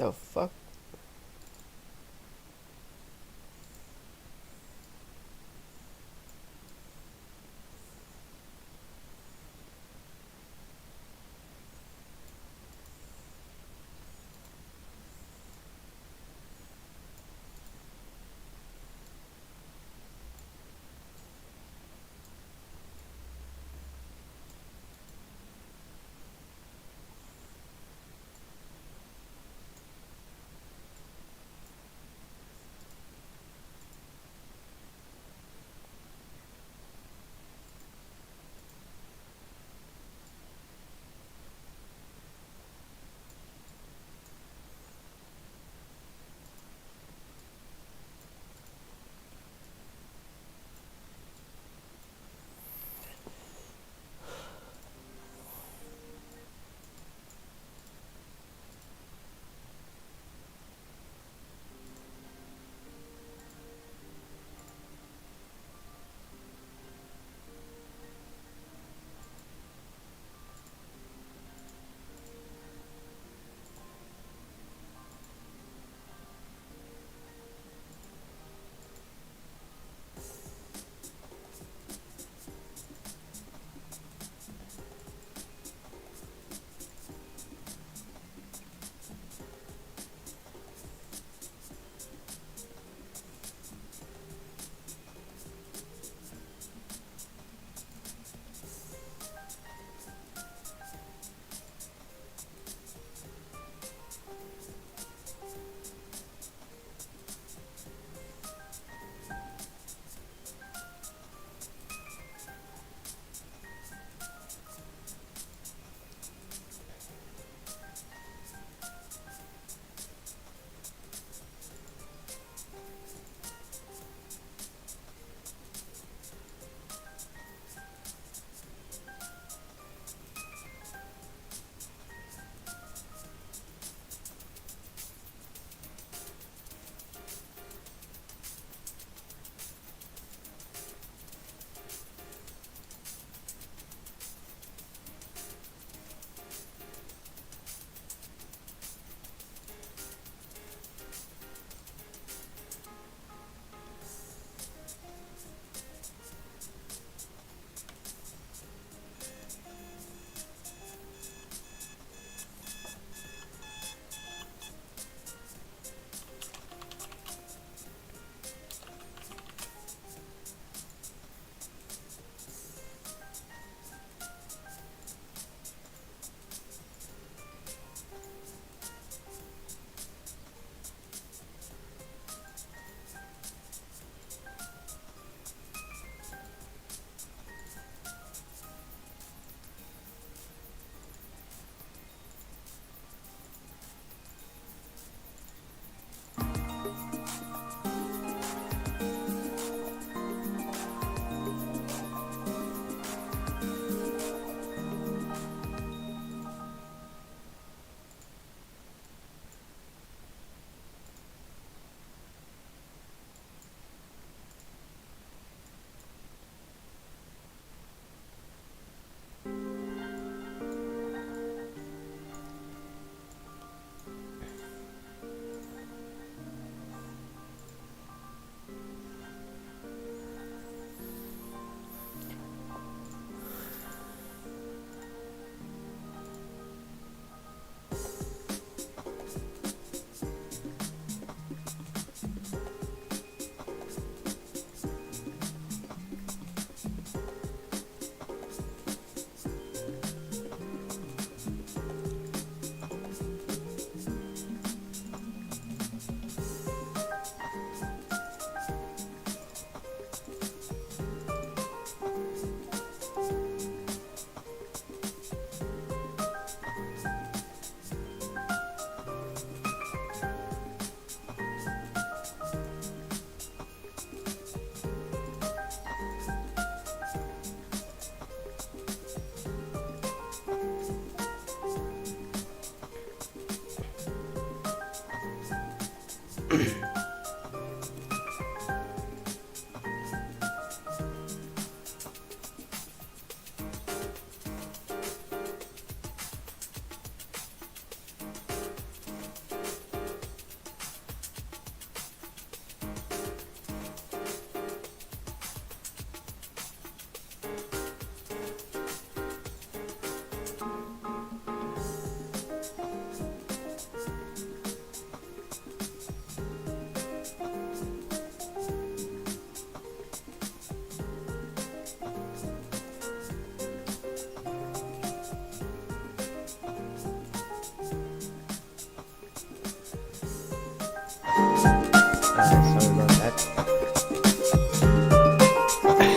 The fuck?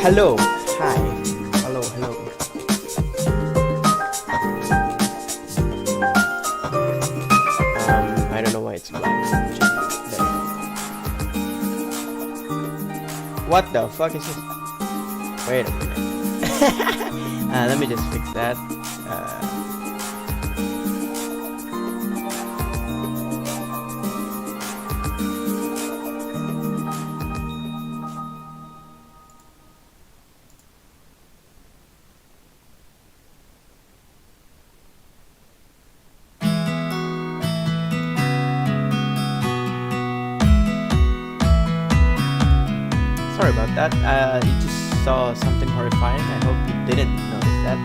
Hello. Hi. Hello, hello. I don't know why it's black. There. What the fuck is this? Wait a minute. Let me just fix that. Sorry about that. You just saw something horrifying. I hope you didn't notice that.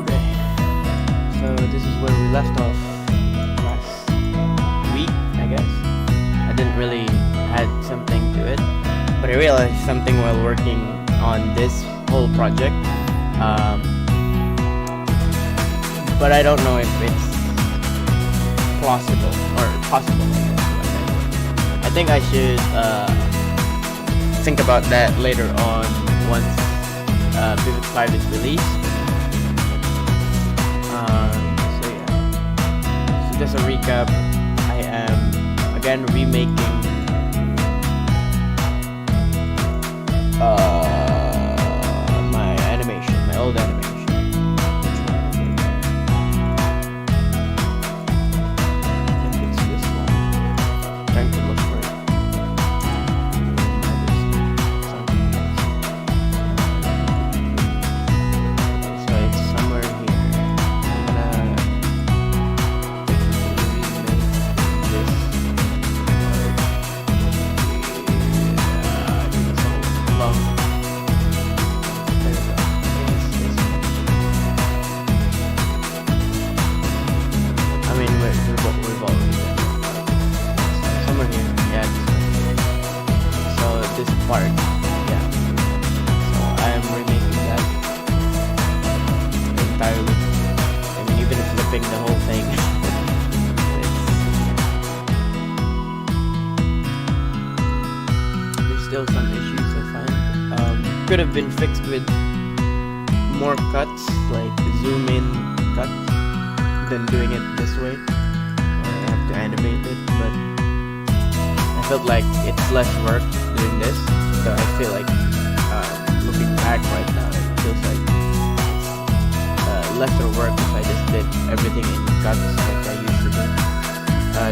Okay. So this is where we left off last week, I guess. I didn't really add something to it, but I realized something while working on this whole project. But I don't know if it's plausible or possible. I think I should think about that later on once Pivot 5 is released. So yeah. So just a recap, I am again remaking my animation, my old animation. Could have been fixed with more cuts, like zoom in cuts, than doing it this way. I have to animate it, but I felt like it's less work doing this. So I feel like looking back right now, it feels like lesser work if I just did everything in cuts like I used to do.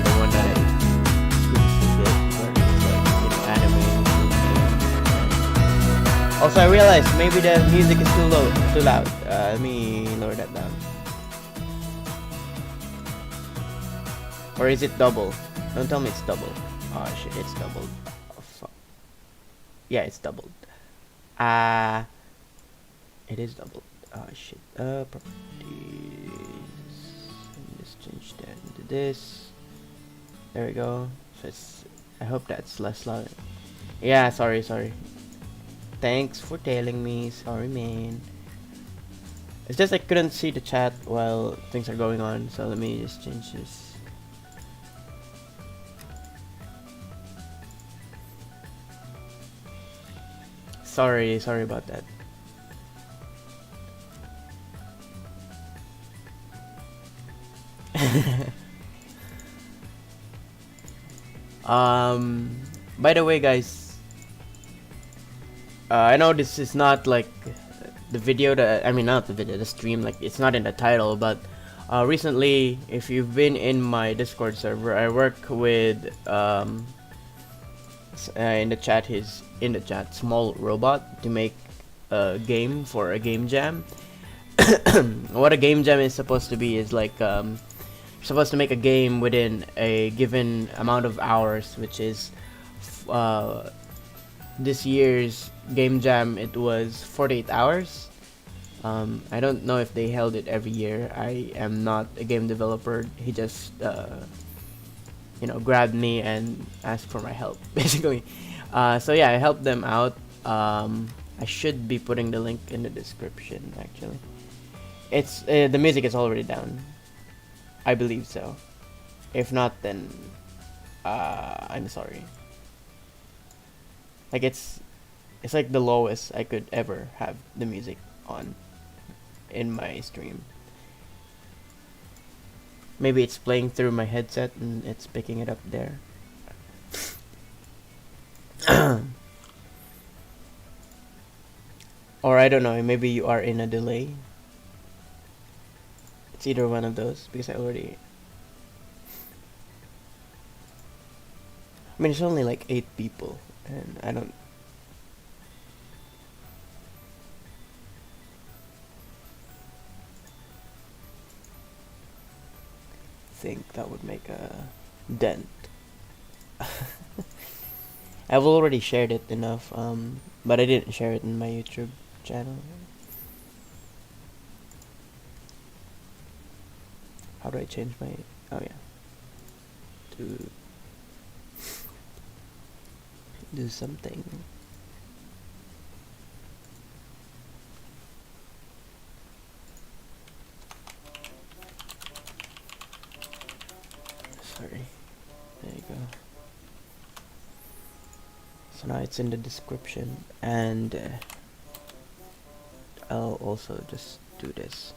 The one that I previously did, where it's like, you know, animating. Also, I realized maybe the music is too loud. Let me lower that down. Or is it double? Don't tell me it's double. Oh shit, it's doubled. Oh, fuck. Yeah, it's doubled. It is doubled. Oh shit. Properties. Let me just change that into this. There we go. So it's. I hope that's less loud. Yeah, sorry. Thanks for telling me. Sorry, man. It's just I couldn't see the chat while things are going on, so let me just change this. Sorry about that. By the way, guys, I know this is not like the video that not the video, the stream, like it's not in the title, but recently, if you've been in my Discord server, I work with in the chat, he's in the chat, Small Robot, to make a game for a game jam. What a game jam is supposed to be is like supposed to make a game within a given amount of hours, which is this year's game jam, it was 48 hours. I don't know if they held it every year. I am not a game developer. He just grabbed me and asked for my help, basically. So yeah, I helped them out. I should be putting the link in the description, actually. It's the music is already down, I believe so. If not, then I'm sorry. Like it's like the lowest I could ever have the music on in my stream. Maybe it's playing through my headset and it's picking it up there. Or I don't know, maybe you are in a delay. It's either one of those because I mean, it's only like 8 people, and I don't think that would make a dent. I've already shared it enough, but I didn't share it in my YouTube channel. How do I change my? Oh yeah, to do something. Sorry. There you go. So now it's in the description, and I'll also just do this.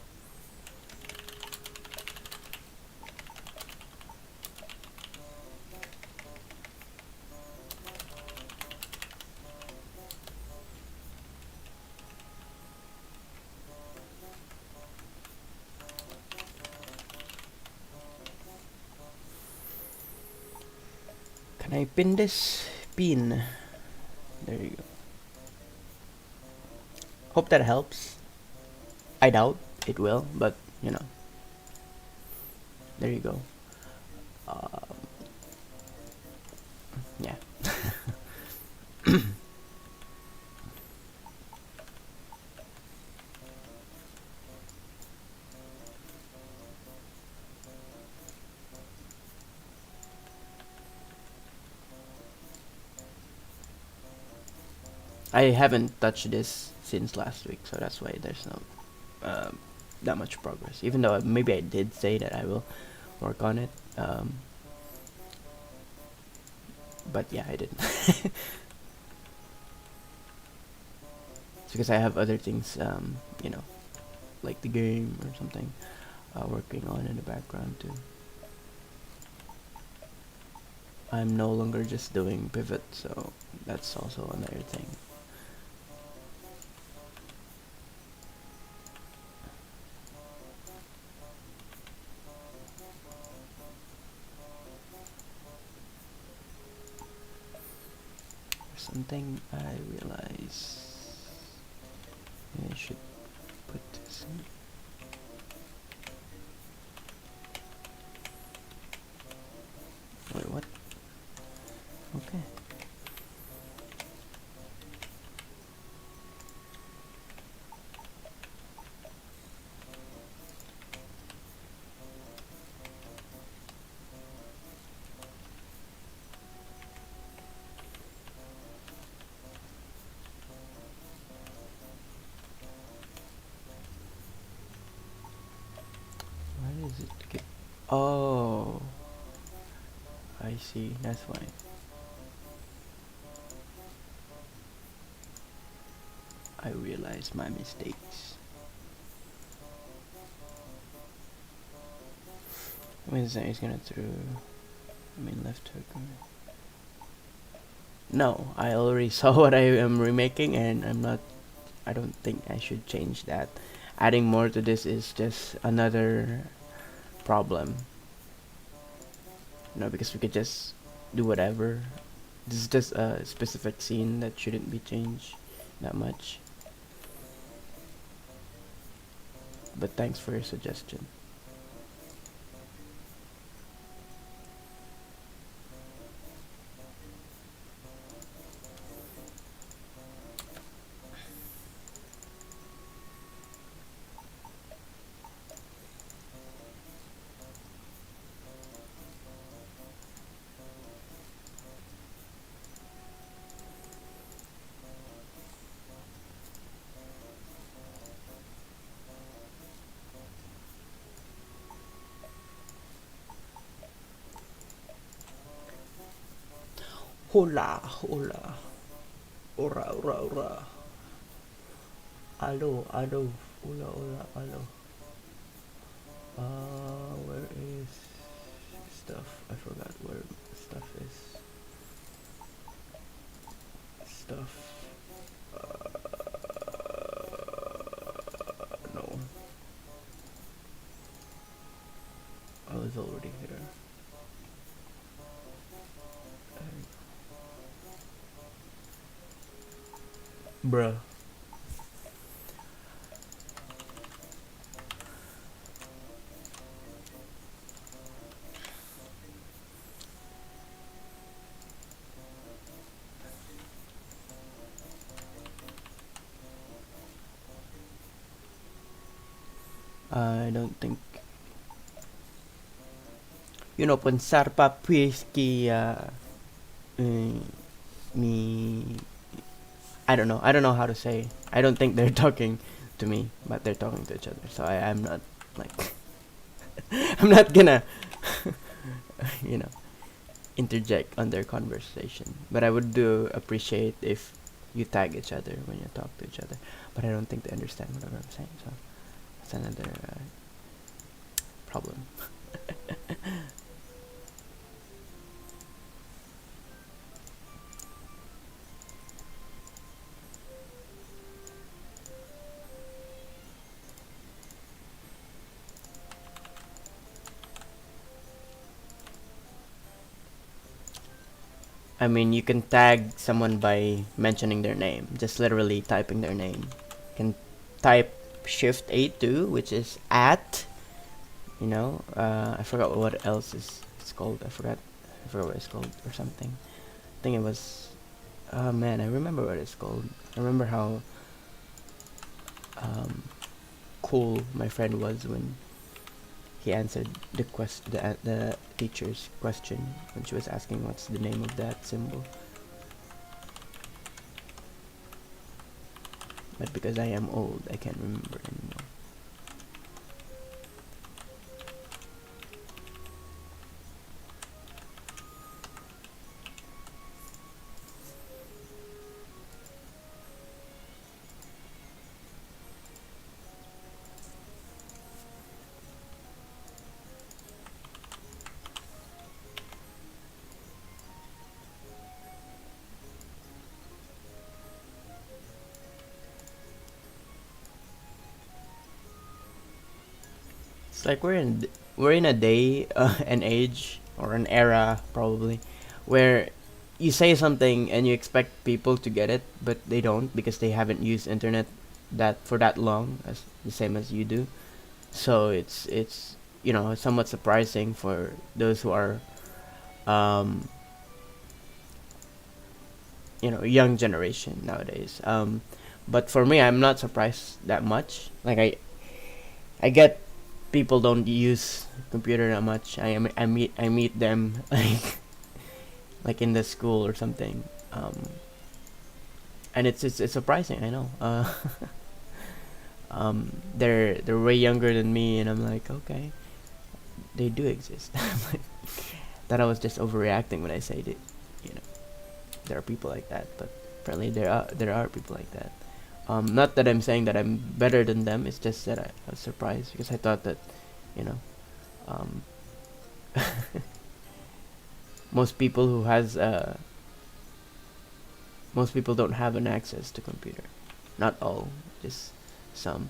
Can I pin this? Pin. There you go. Hope that helps. I doubt it will, but you know. There you go. Yeah. I haven't touched this since last week, so that's why there's no that much progress. Even though maybe I did say that I will work on it, but yeah, I didn't. It's because I have other things, you know, like the game or something, working on in the background too. I'm no longer just doing pivot, so that's also another thing. Something I realize I should put this in. Wait, what? Okay. Why does it get? Oh, I see. That's why. I realize my mistakes. When he's gonna throw, I mean left hook. No, I already saw what I am remaking, and I don't think I should change that. Adding more to this is just another problem. You know, because we could just do whatever. This is just a specific scene that shouldn't be changed that much. But thanks for your suggestion. Hola, hola. Ora, ora, ora. Allo, allo. Hola, hola, allo. Where is stuff? I forgot where stuff is. Stuff. No. I was already here. Bruh. I don't think. Pensar pa pues que me. I don't know how to say. I don't think they're talking to me, but they're talking to each other. So I'm not like I'm not gonna you know interject on their conversation. But I would do appreciate if you tag each other when you talk to each other. But I don't think they understand whatever I'm saying. So that's another problem. I mean, you can tag someone by mentioning their name, just literally typing their name. You can type Shift A2, which is at. I forgot what else it's called. I forgot what it's called or something. I think it was. Oh man, I remember what it's called. I remember how cool my friend was when he answered the teacher's question when she was asking what's the name of that symbol. But because I am old, I can't remember anymore. It's like we're in a day, an age, or an era probably, where you say something and you expect people to get it, but they don't because they haven't used internet that long as the same as you do. So it's somewhat surprising for those who are um, young generation nowadays. But for me, I'm not surprised that much. Like I get people don't use computer that much. I meet them like in the school or something, and it's surprising. I know. They're way younger than me, and I'm like, okay, they do exist. That I was just overreacting when I said it. You know, there are people like that, but apparently there are people like that. Not that I'm saying that I'm better than them. It's just that I was surprised because I thought that, you know, um, most people who has most people don't have an access to computer. Not all, just some.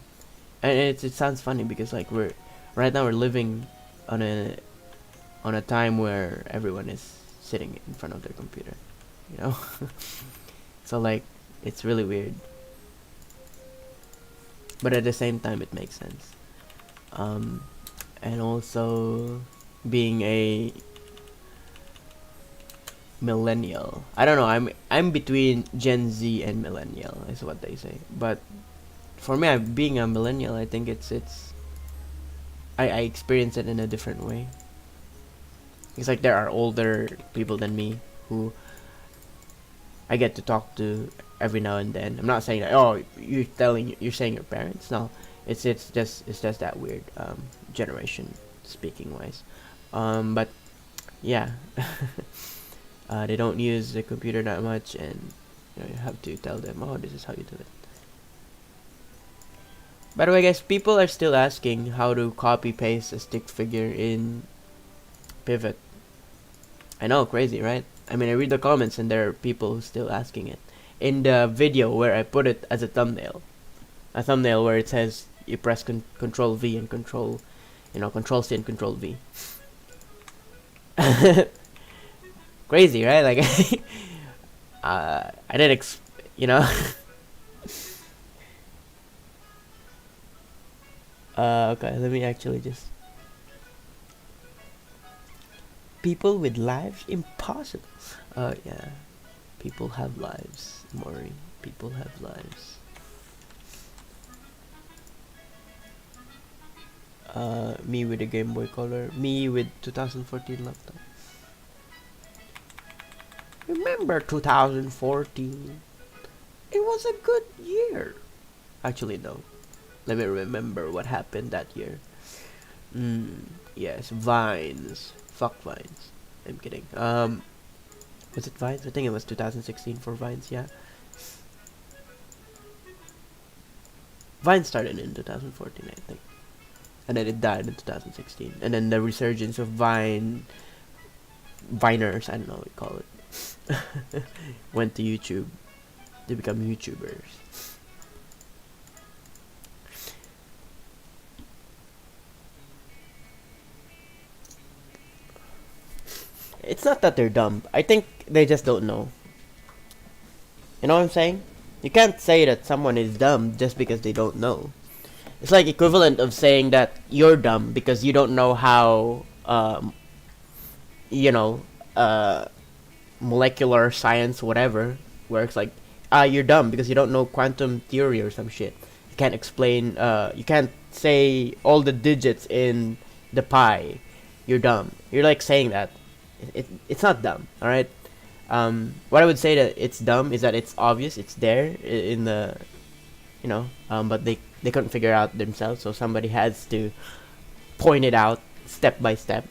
And it sounds funny because like we're right now we're living on a time where everyone is sitting in front of their computer, you know. So like it's really weird, but at the same time it makes sense. Um, and also being a millennial, I don't know. I'm between Gen Z and millennial is what they say. But for me, being a millennial, I think it's I experience it in a different way. It's like there are older people than me who I get to talk to every now and then. I'm not saying that you're saying your parents. No, it's just that weird generation speaking wise. But yeah, They don't use the computer that much, and you have to tell them, oh, this is how you do it. By the way, guys, people are still asking how to copy paste a stick figure in Pivot. I know, crazy, right? I mean, I read the comments and there are people who still asking it. In the video where I put it as a thumbnail where it says you press Control V and Control C and Control V. Crazy, right? Like, I didn't okay, let me actually just. People with lives? Impossible. Yeah. People have lives, Maury. People have lives. Me with a Game Boy Color. Me with 2014 laptop. Remember 2014? It was a good year. Actually, no. Let me remember what happened that year. Yes, Vines. Fuck Vines. I'm kidding. Was it Vines? I think it was 2016 for Vines, yeah. Vine started in 2014, I think. And then it died in 2016. And then the resurgence of Viners, I don't know what you call it, went to YouTube. They become YouTubers. It's not that they're dumb. I think they just don't know. You know what I'm saying? You can't say that someone is dumb just because they don't know. It's like equivalent of saying that you're dumb because you don't know how, molecular science, whatever, works. Like, you're dumb because you don't know quantum theory or some shit. You can't explain, you can't say all the digits in the pi. You're dumb. You're like saying that. It's not dumb, alright? What I would say that it's dumb is that it's obvious, it's there in the, but they couldn't figure out themselves, so somebody has to point it out step by step.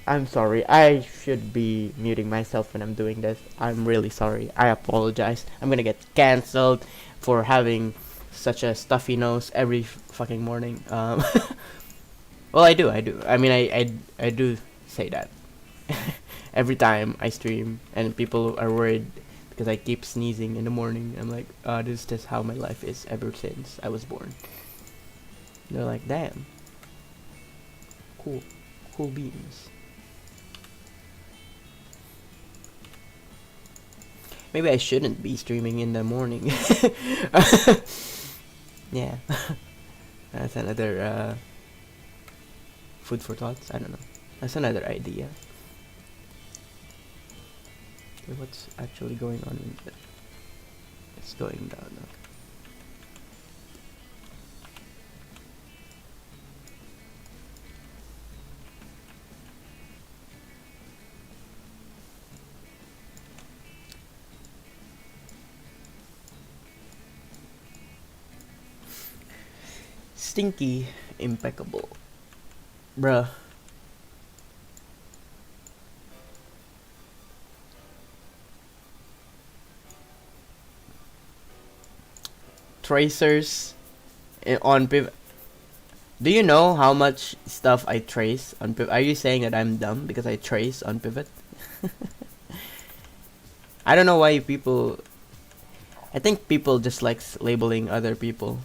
I'm sorry, I should be muting myself when I'm doing this. I'm really sorry, I apologize. I'm gonna get cancelled for having such a stuffy nose every fucking morning. Well, I do. I mean, I do say that every time I stream, and people are worried because I keep sneezing in the morning. I'm like, this is just how my life is ever since I was born. And they're like, damn, cool beans. Maybe I shouldn't be streaming in the morning. Yeah, that's another food for thoughts. I don't know. That's another idea. Okay, what's actually going on in the... It's going down now. Stinky, impeccable. Bruh. Tracers on Pivot. Do you know how much stuff I trace on Pivot? Are you saying that I'm dumb because I trace on Pivot? I don't know why people... I think people just likes labeling other people.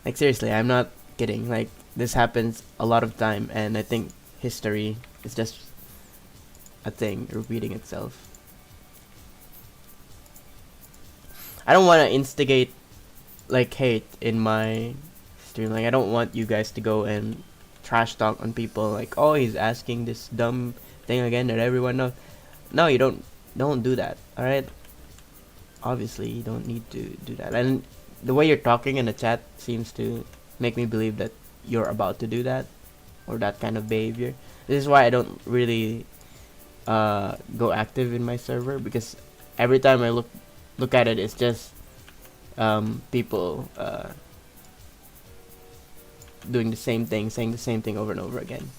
Like, seriously, I'm not kidding. Like, this happens a lot of time, and I think history is just a thing repeating itself. I don't want to instigate, like, hate in my stream. Like, I don't want you guys to go and trash talk on people. Like, oh, he's asking this dumb thing again that everyone knows. No, you don't do that, alright? Obviously, you don't need to do that. And the way you're talking in the chat seems to make me believe that you're about to do that, or that kind of behavior. This is why I don't really go active in my server, because every time I look at it, it's just people doing the same thing, saying the same thing over and over again.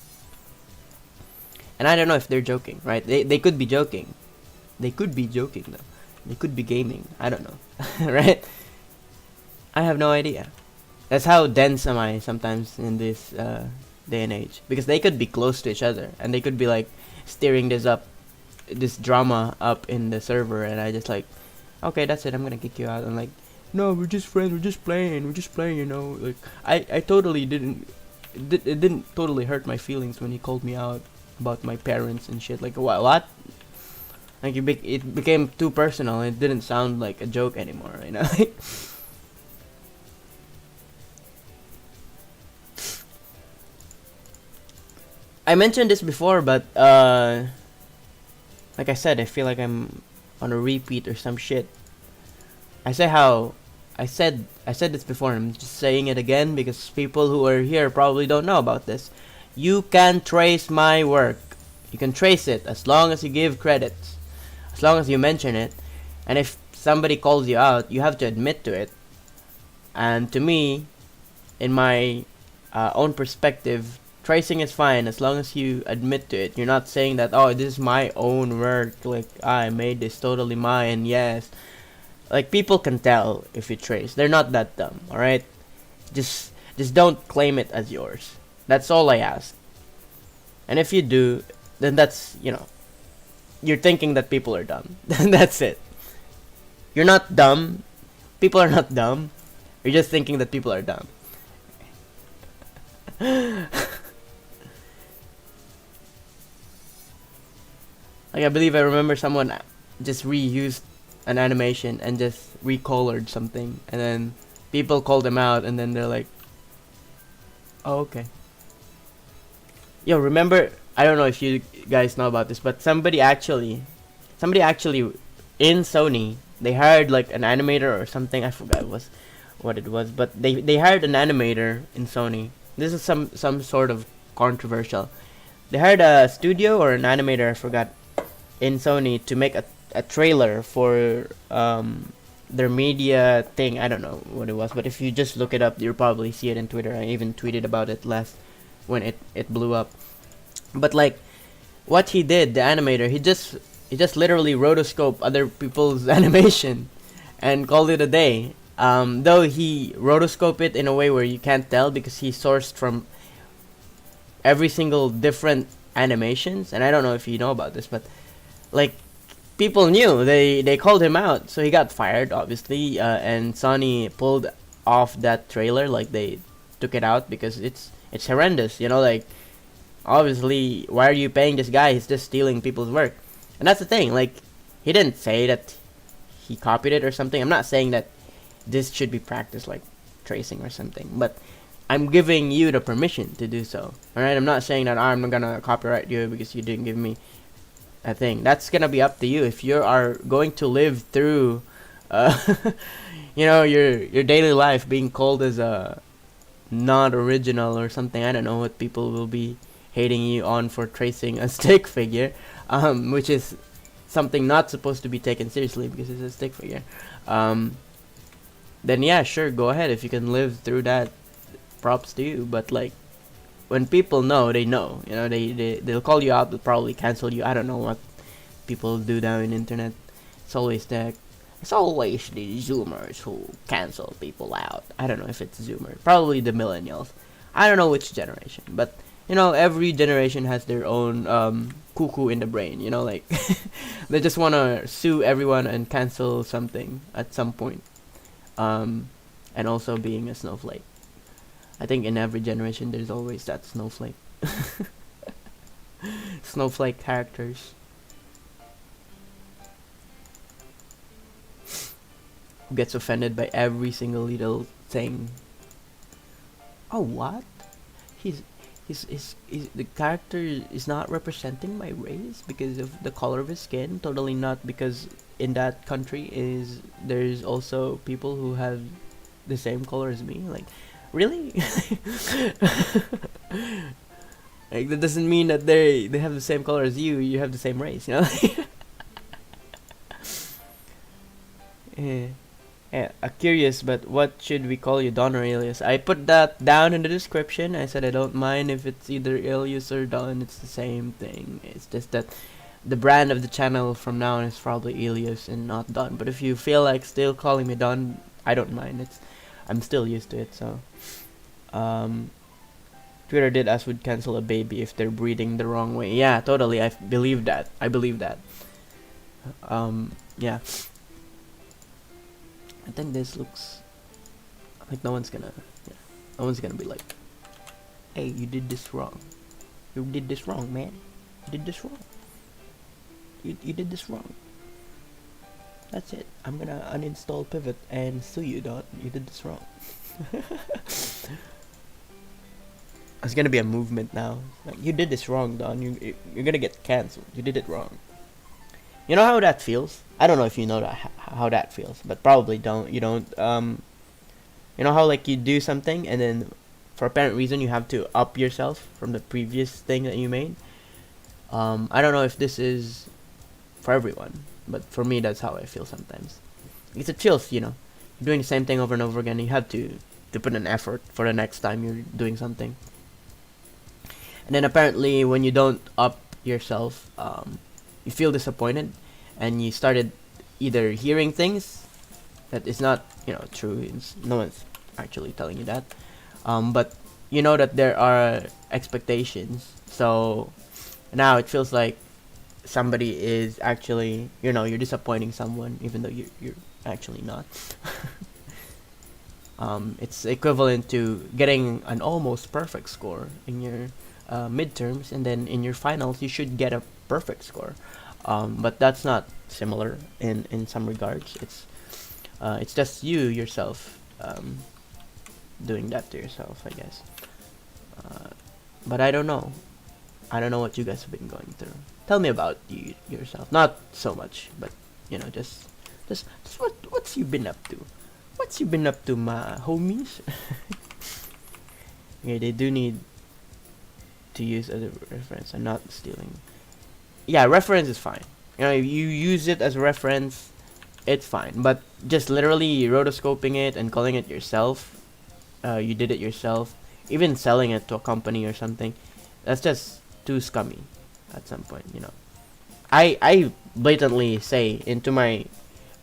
And I don't know if they're joking, right? They could be joking. They could be joking though. They could be gaming. I don't know, right? I have no idea. That's how dense am I sometimes in this day and age, because they could be close to each other and they could be like steering this drama up in the server, and I just like, okay, that's it, I'm gonna kick you out. I'm like, no, we're just friends, we're just playing, you know. Like I totally didn't it didn't totally hurt my feelings when he called me out about my parents and shit. Like what? Like it became too personal. It didn't sound like a joke anymore, you know. I mentioned this before, but like I said, I feel like I'm on a repeat or some shit. I said this before, and I'm just saying it again because people who are here probably don't know about this. You can trace my work. You can trace it as long as you give credits, as long as you mention it, and if somebody calls you out, you have to admit to it. And to me, in my own perspective, tracing is fine as long as you admit to it. You're not saying that, oh, this is my own work, like I made this totally mine. Yes, like people can tell if you trace. They're not that dumb, all right? Just don't claim it as yours. That's all I ask. And if you do, then that's, you know, you're thinking that people are dumb. That's it. You're not dumb. People are not dumb. You're just thinking that people are dumb. Like, I believe I remember someone just reused an animation and just recolored something, and then people called them out, and then they're like, oh, okay. Yo, remember, I don't know if you guys know about this, but somebody actually in Sony, they hired like an animator or something. I forgot what it was, but they hired an animator in Sony. This is some sort of controversial. They hired a studio or an animator, I forgot, in Sony to make a trailer for their media thing. I don't know what it was, but if you just look it up, you'll probably see it in Twitter. I even tweeted about it last when it blew up. But like, what he did, the animator, he just literally rotoscoped other people's animation and called it a day. Though he rotoscoped it in a way where you can't tell because he sourced from every single different animations, and I don't know if you know about this, but like, people knew. They called him out, so he got fired, obviously, and Sony pulled off that trailer. Like, they took it out because it's horrendous, you know. Like, obviously, why are you paying this guy? He's just stealing people's work. And that's the thing, like, he didn't say that he copied it or something. I'm not saying that this should be practiced, like tracing or something, but I'm giving you the permission to do so. Alright, I'm not saying that I'm not gonna copyright you because you didn't give me a thing. That's gonna be up to you. If you are going to live through you know, your daily life being called as a not original or something, I don't know what people will be hating you on for tracing a stick figure, which is something not supposed to be taken seriously because it's a stick figure. Then yeah, sure, go ahead. If you can live through that, props to you. But like, when people know, they know. You know, they'll call you out. They'll probably cancel you. I don't know what people do down in internet. It's always the Zoomers who cancel people out. I don't know if it's Zoomers. Probably the millennials. I don't know which generation, but you know, every generation has their own cuckoo in the brain. You know, like they just wanna sue everyone and cancel something at some point. And also being a snowflake. I think in every generation there's always that snowflake. Snowflake characters. Who gets offended by every single little thing. Oh, what? He's the character is not representing my race because of the color of his skin. Totally not, because in that country there's also people who have the same color as me. Like, really? Like, that doesn't mean that they have the same color as you. You have the same race, you know. Yeah. Yeah, curious, but what should we call you, Don or Alias? I put that down in the description. I said I don't mind if it's either Alias or Don. It's the same thing. It's just that the brand of the channel from now on is probably Eleos and not Don. But if you feel like still calling me Don, I don't mind. I'm still used to it. So, um, Twitter did ask would cancel a baby if they're breeding the wrong way. Yeah, totally. I believe that. I believe that. Yeah. I think this looks like no one's gonna be like, hey, you did this wrong. You did this wrong, man. You did this wrong. You did this wrong. That's it. I'm gonna uninstall Pivot and sue you, Don. You did this wrong. It's gonna be a movement now. Like, you did this wrong, Don. You're gonna get cancelled. You did it wrong. You know how that feels? I don't know if you know that how that feels, but probably don't. You don't. You know how like you do something and then for apparent reason you have to up yourself from the previous thing that you made. I don't know if this is for everyone, but for me that's how I feel sometimes. Because it feels, you're doing the same thing over and over again. You have to put an effort for the next time you're doing something. And then apparently when you don't up yourself, you feel disappointed, and you started either hearing things that is not, true. No one's actually telling you that, but you know that there are expectations. So now it feels like somebody is actually, you're disappointing someone, even though you're actually not. It's equivalent to getting an almost perfect score in your midterms, and then in your finals you should get a perfect score. But that's not similar in some regards. It's just you yourself doing that to yourself, I guess. But I don't know. I don't know what you guys have been going through. Tell me about you yourself. Not so much, but just what's you been up to? What's you been up to, my homies? Yeah, they do need to use as a reference. I'm not stealing. Yeah, reference is fine. If you use it as a reference, it's fine. But just literally rotoscoping it and calling it yourself, you did it yourself, even selling it to a company or something, that's just too scummy at some point, I blatantly say into my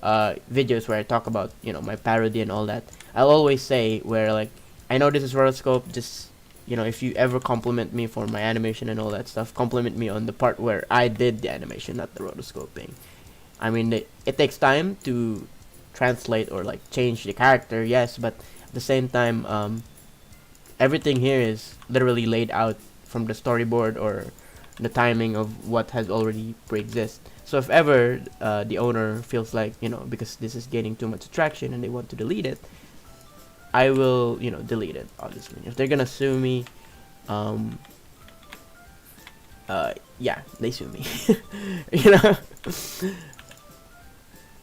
videos where I talk about, my parody and all that, I'll always say where, like, I know this is rotoscope, just, if you ever compliment me for my animation and all that stuff, compliment me on the part where I did the animation, not the rotoscoping. I mean, it takes time to translate or like change the character, yes, but at the same time, everything here is literally laid out from the storyboard or the timing of what has already pre-exist. So if ever the owner feels like, because this is gaining too much attraction and they want to delete it, I will, delete it, obviously. If they're gonna sue me, yeah, they sue me.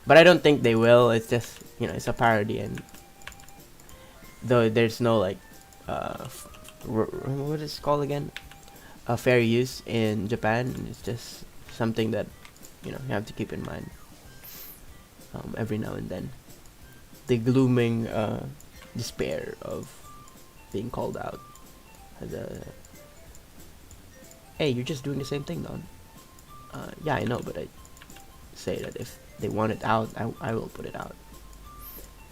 But I don't think they will. It's just, it's a parody, and though there's no like what is it called again, fair use in Japan, it's just something that you have to keep in mind every now and then. The glooming despair of being called out as a, hey, you're just doing the same thing, Don. Yeah, I know, but I say that if they want it out, I will put it out.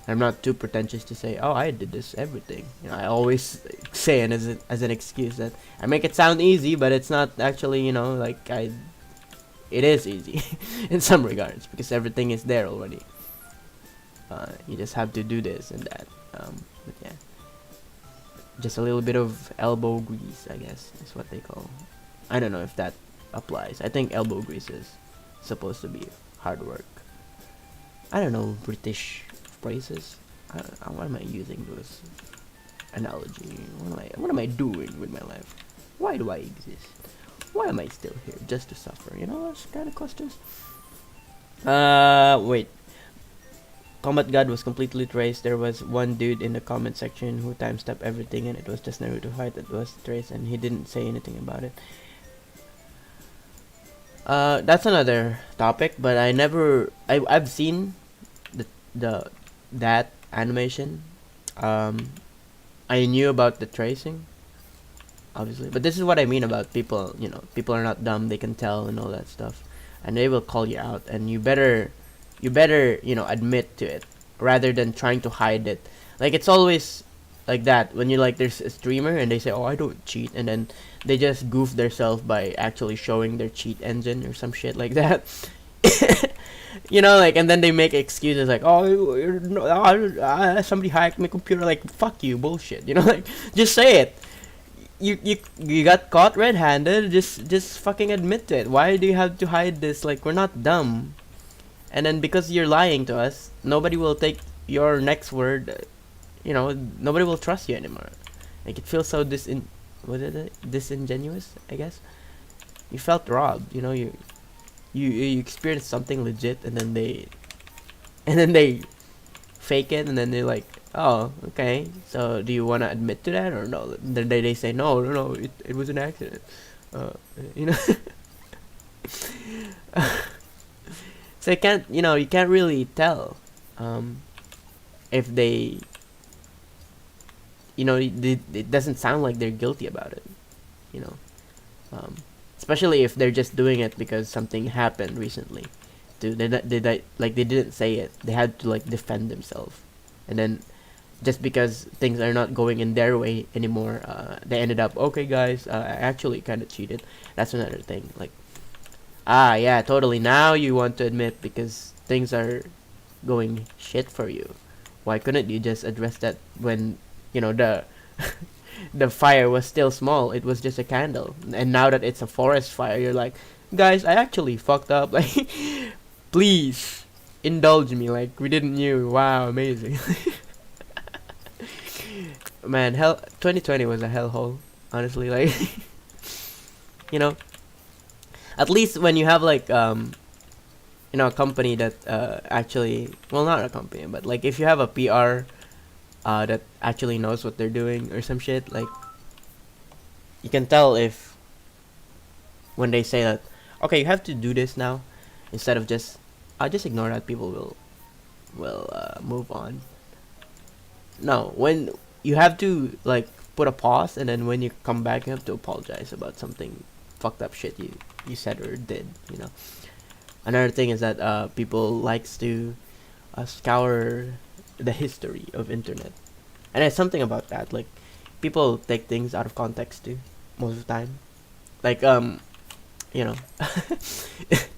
I'm not too pretentious to say, oh, I did this everything. I always say it as an excuse that I make it sound easy, but it's not actually, like it is easy in some regards because everything is there already. You just have to do this and that. But yeah, just a little bit of elbow grease, I guess is what they call. I don't know if that applies. I think elbow grease is supposed to be hard work. I don't know British phrases. Why am I using this analogy? What am I doing with my life? Why do I exist? Why am I still here? Just to suffer? Those kind of questions. Wait. Combat God was completely traced. There was one dude in the comment section who timestamped everything, and it was just Naruto fight that was traced, and he didn't say anything about it. That's another topic, but I've seen the that animation. I knew about the tracing, obviously, but this is what I mean about people. People are not dumb; they can tell and all that stuff, and they will call you out, and you better admit to it rather than trying to hide it. Like, it's always like that when you, like, there's a streamer and they say, "Oh, I don't cheat," and then they just goof themselves by actually showing their cheat engine or some shit like that. Like, and then they make excuses like, "Oh, no, somebody hacked my computer." Like, fuck you, bullshit. Like, just say it. You got caught red-handed. Just fucking admit to it. Why do you have to hide this? Like, we're not dumb. And then because you're lying to us, nobody will take your next word. Nobody will trust you anymore. Like, it feels so disingenuous, I guess. You felt robbed. You experienced something legit, and then they fake it, and then they're like, "Oh, okay, so do you want to admit to that or no?" Then they say, "No, no, no, it was an accident." uh, you know So you can't really tell if they, it doesn't sound like they're guilty about it, you know um, especially if they're just doing it because something happened recently. They didn't say it, they had to, like, defend themselves, and then just because things are not going in their way anymore, they ended up, "Okay, guys, I actually kind of cheated." That's another thing. Like, yeah, totally, now you want to admit because things are going shit for you. Why couldn't you just address that when the the fire was still small? It was just a candle, and now that it's a forest fire, you're like, "Guys, I actually fucked up." Like, please indulge me. Like, we didn't knew. Wow, amazing. Man, 2020 was a hellhole, honestly. Like, you know at least when you have, like, a company that actually, well, not a company, but, like, if you have a PR that actually knows what they're doing or some shit, like, you can tell if when they say that, "Okay, you have to do this now," instead of just ignore that, people will move on. No, when you have to, like, put a pause, and then when you come back, you have to apologize about something fucked up shit you said or did. Another thing is that people likes to scour the history of internet, and it's something about that. Like, people take things out of context too, most of the time. Like,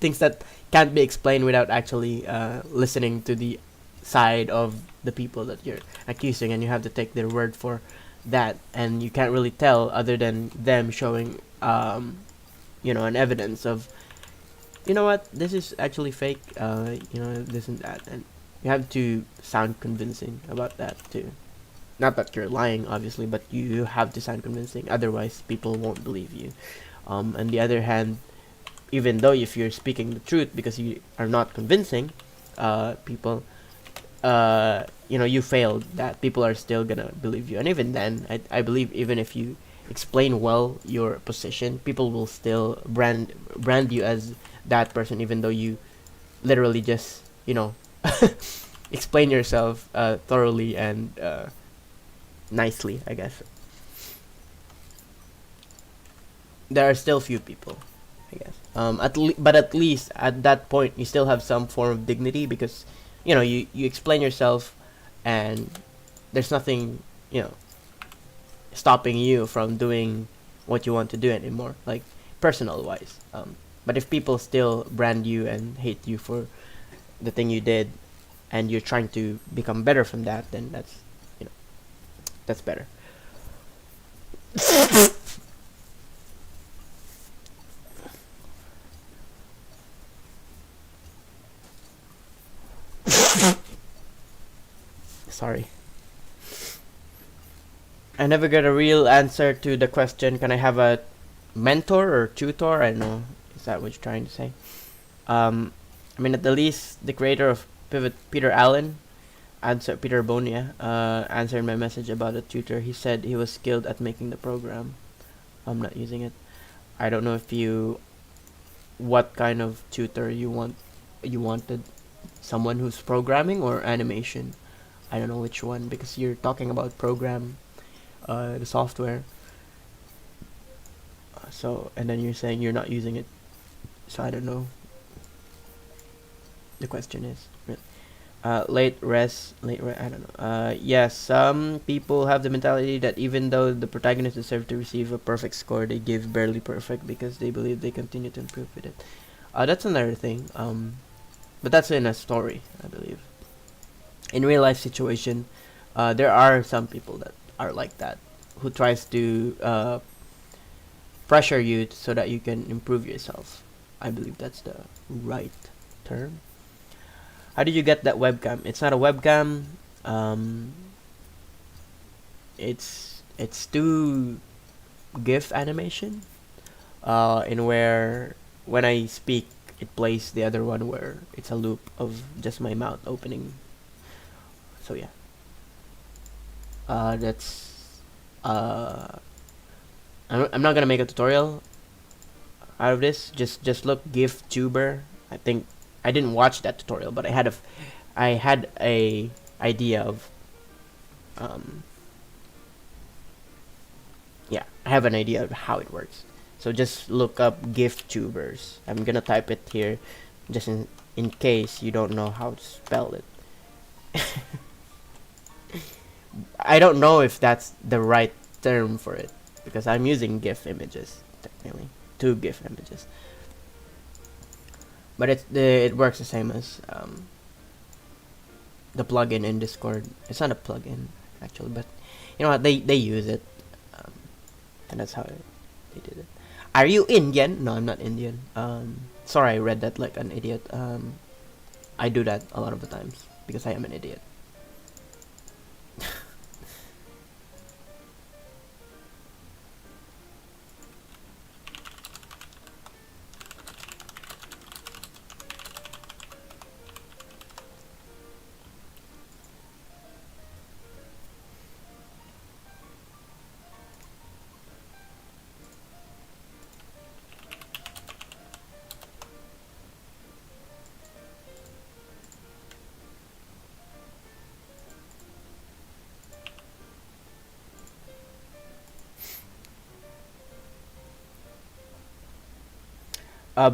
things that can't be explained without actually listening to the side of the people that you're accusing, and you have to take their word for that, and you can't really tell other than them showing an evidence of, what, this is actually fake, this and that, and you have to sound convincing about that too. Not that you're lying, obviously, but you have to sound convincing, otherwise people won't believe you. On the other hand, even though if you're speaking the truth because you are not convincing people, you failed, that people are still gonna believe you. And even then, I believe even if you explain well your position, people will still brand you as that person, even though you literally just explain yourself thoroughly and nicely, I guess. There are still few people, I guess. But at least at that point, you still have some form of dignity because, you explain yourself, and there's nothing, stopping you from doing what you want to do anymore, like, personal wise. But if people still brand you and hate you for the thing you did, and you're trying to become better from that, then that's better. Sorry. I never get a real answer to the question, can I have a mentor or tutor? I don't know. Is that what you're trying to say? I mean, at the least, the creator of Pivot, Peter Allen, Peter Bonia, answered my message about a tutor. He said he was skilled at making the program. I'm not using it. I don't know what kind of tutor you wanted, someone who's programming or animation. I don't know which one, because you're talking about program, the software. So, and then you're saying you're not using it. So I don't know. The question is, I don't know. Yes, some people have the mentality that even though the protagonist deserves to receive a perfect score, they give barely perfect because they believe they continue to improve with it. That's another thing. But that's in a story, I believe. In real life situation, there are some people that are like that, who tries to pressure you so that you can improve yourself. I believe that's the right term. How did you get that webcam? It's not a webcam. Um, it's two GIF animation. In where when I speak, it plays the other one where it's a loop of just my mouth opening. So yeah. That's I'm not gonna make a tutorial out of this. Just look GIF tuber. I think I didn't watch that tutorial, but I had a idea of yeah, I have an idea of how it works. So just look up GIF tubers. I'm gonna type it here, just in case you don't know how to spell it. I don't know if that's the right term for it, because I'm using GIF images technically, two GIF images. But it works the same as the plugin in Discord. It's not a plugin actually, but you know what, they use it, and that's how they did it. Are you Indian? No, I'm not Indian. Sorry, I read that like an idiot. I do that a lot of the times because I am an idiot.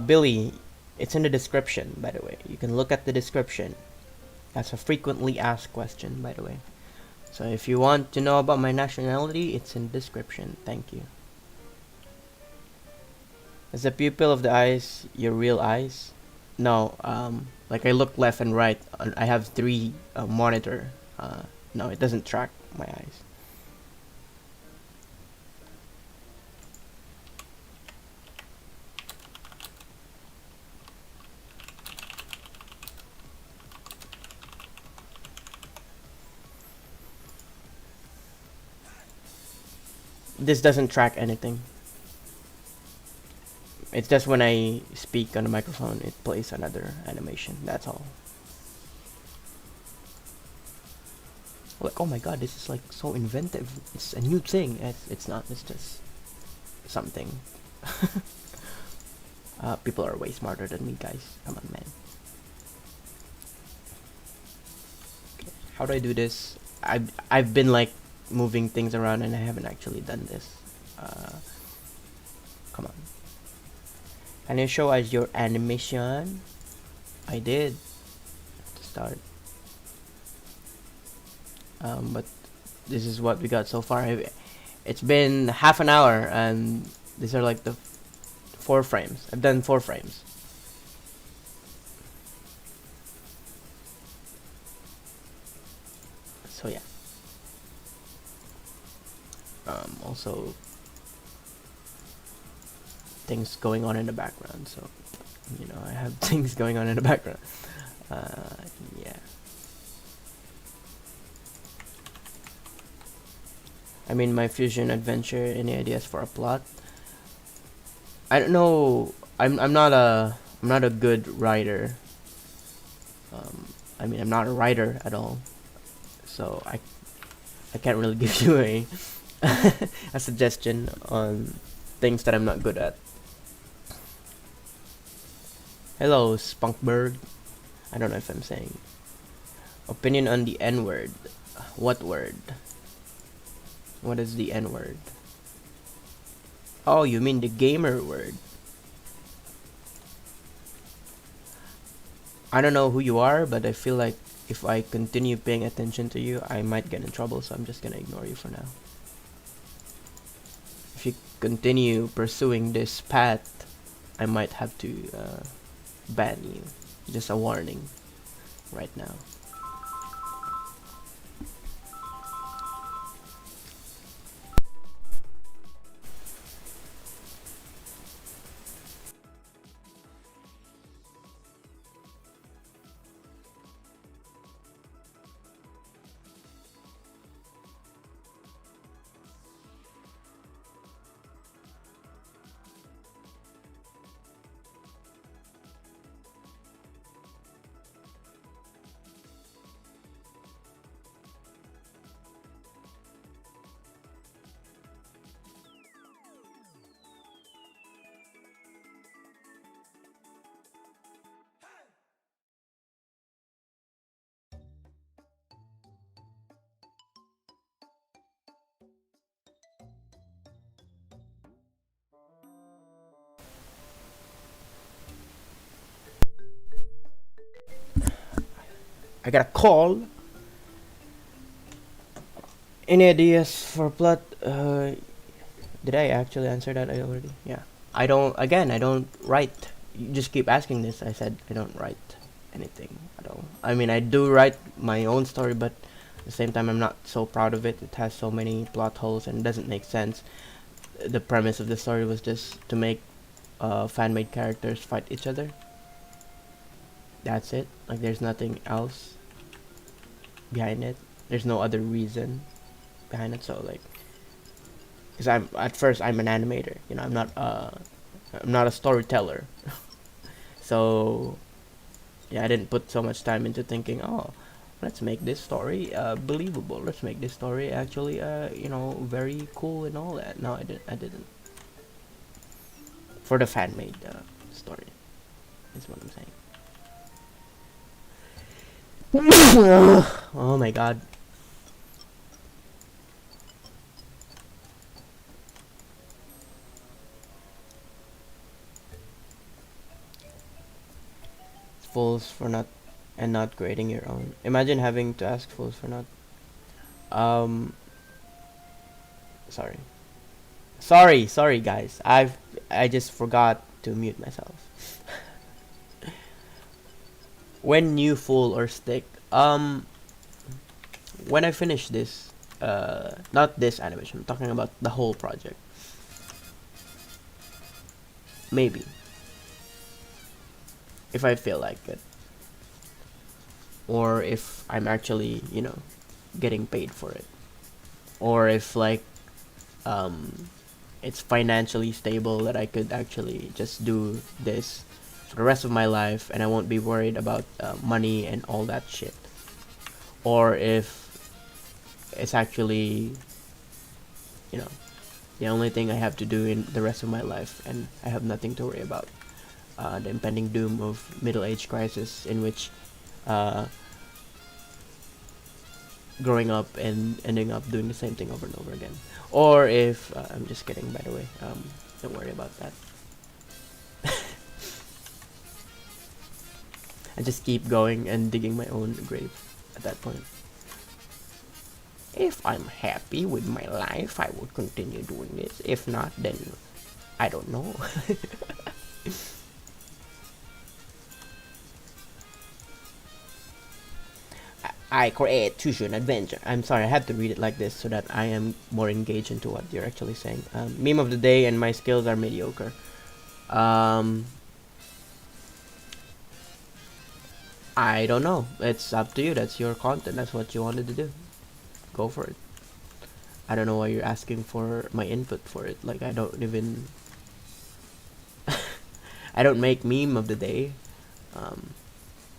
Billy, it's in the description, by the way. You can look at the description. That's a frequently asked question, by the way. So if you want to know about my nationality, it's in the description. Thank you. Is the pupil of the eyes your real eyes? No, like I look left and right. I have three monitor. No, it doesn't track my eyes. This doesn't track anything. It's just when I speak on the microphone, it plays another animation. That's all. Like, oh my god, this is like so inventive. It's a new thing. It's not. It's just something. People are way smarter than me, guys. Come on, man. Okay. How do I do this? I've been like moving things around and I haven't actually done this. Come on. Can you show us your animation? I did to start. But this is what we got so far. It's been half an hour and these are like the 4 frames. I've done 4 frames. So yeah. Also things going on in the background, so you know I have things going on in the background. Yeah. I mean, my fusion adventure. Any ideas for a plot? I don't know. I'm not a good writer. I mean, I'm not a writer at all, so I can't really give you a a suggestion on things that I'm not good at. Hello, Spunkbird. I don't know if I'm saying. Opinion on the N word. What word? What is the N word? Oh, you mean the gamer word. I don't know who you are, but I feel like if I continue paying attention to you, I might get in trouble, so I'm just gonna ignore you for now. If you continue pursuing this path, I might have to ban you. Just a warning right now. I got a call. Any ideas for plot? Did I actually answer that already? Yeah. I don't write. You just keep asking this. I said I don't write anything at all. I mean, I do write my own story, but at the same time, I'm not so proud of it. It has so many plot holes and it doesn't make sense. The premise of the story was just to make fan-made characters fight each other. That's it. Like, there's nothing else behind it. There's no other reason behind it. So, like, because I'm an animator. You know, I'm not a storyteller. So yeah, I didn't put so much time into thinking, oh, let's make this story believable. Let's make this story actually very cool and all that. No, I didn't. For the fan-made story, is what I'm saying. Oh my god. Fools for not creating your own. Imagine having to ask fools for not. Sorry guys. I just forgot to mute myself. When you fool or stick. When I finish this, not this animation, I'm talking about the whole project. Maybe. If I feel like it. Or if I'm actually, getting paid for it. Or if, like, it's financially stable that I could actually just do this for the rest of my life and I won't be worried about money and all that shit. Or if it's actually, the only thing I have to do in the rest of my life and I have nothing to worry about. The impending doom of middle-age crisis in which growing up and ending up doing the same thing over and over again. Or if I'm just kidding, by the way, don't worry about that. I just keep going and digging my own grave at that point. If I'm happy with my life, I will continue doing this. If not, then I don't know. I create choose an adventure. I'm sorry, I have to read it like this so that I am more engaged into what you're actually saying. Meme of the day, and my skills are mediocre. I don't know. It's up to you. That's your content. That's what you wanted to do. Go for it. I don't know why you're asking for my input for it. Like, I don't even... I don't make meme of the day.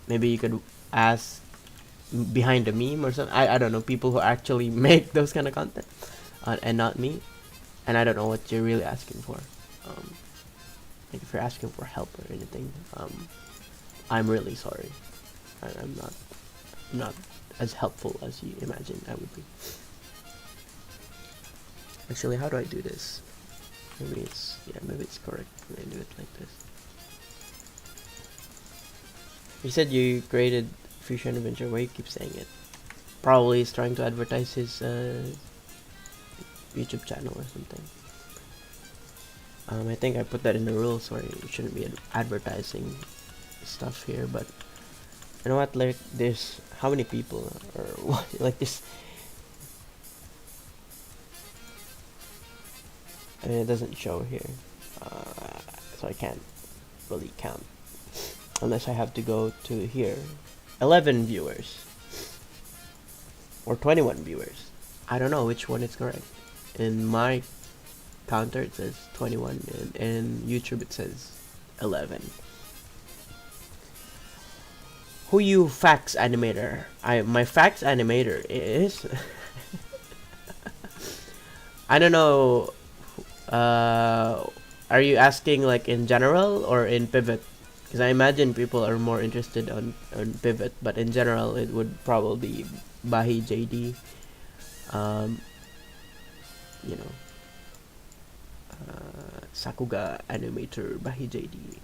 Maybe you could ask behind the meme or something. I don't know, people who actually make those kind of content and not me. And I don't know what you're really asking for. Like, if you're asking for help or anything, I'm really sorry. I'm not as helpful as you imagine I would be. Actually, how do I do this? Maybe it's correct when I do it like this. You said you created Fusion Adventure. Why you keep saying it? Probably he's trying to advertise his YouTube channel or something. I think I put that in the rules where you shouldn't be advertising stuff here, but you know what, like there's how many people or what, like this. I mean, it doesn't show here, so I can't really count unless I have to go to here. 11 viewers or 21 viewers. I don't know which one is correct. In my counter it says 21, and in YouTube it says 11. Who you fax animator? My fax animator is I don't know. Are you asking like in general or in pivot? Because I imagine people are more interested on pivot, but in general it would probably be Bahi JD. You know, Sakuga animator Bahi JD,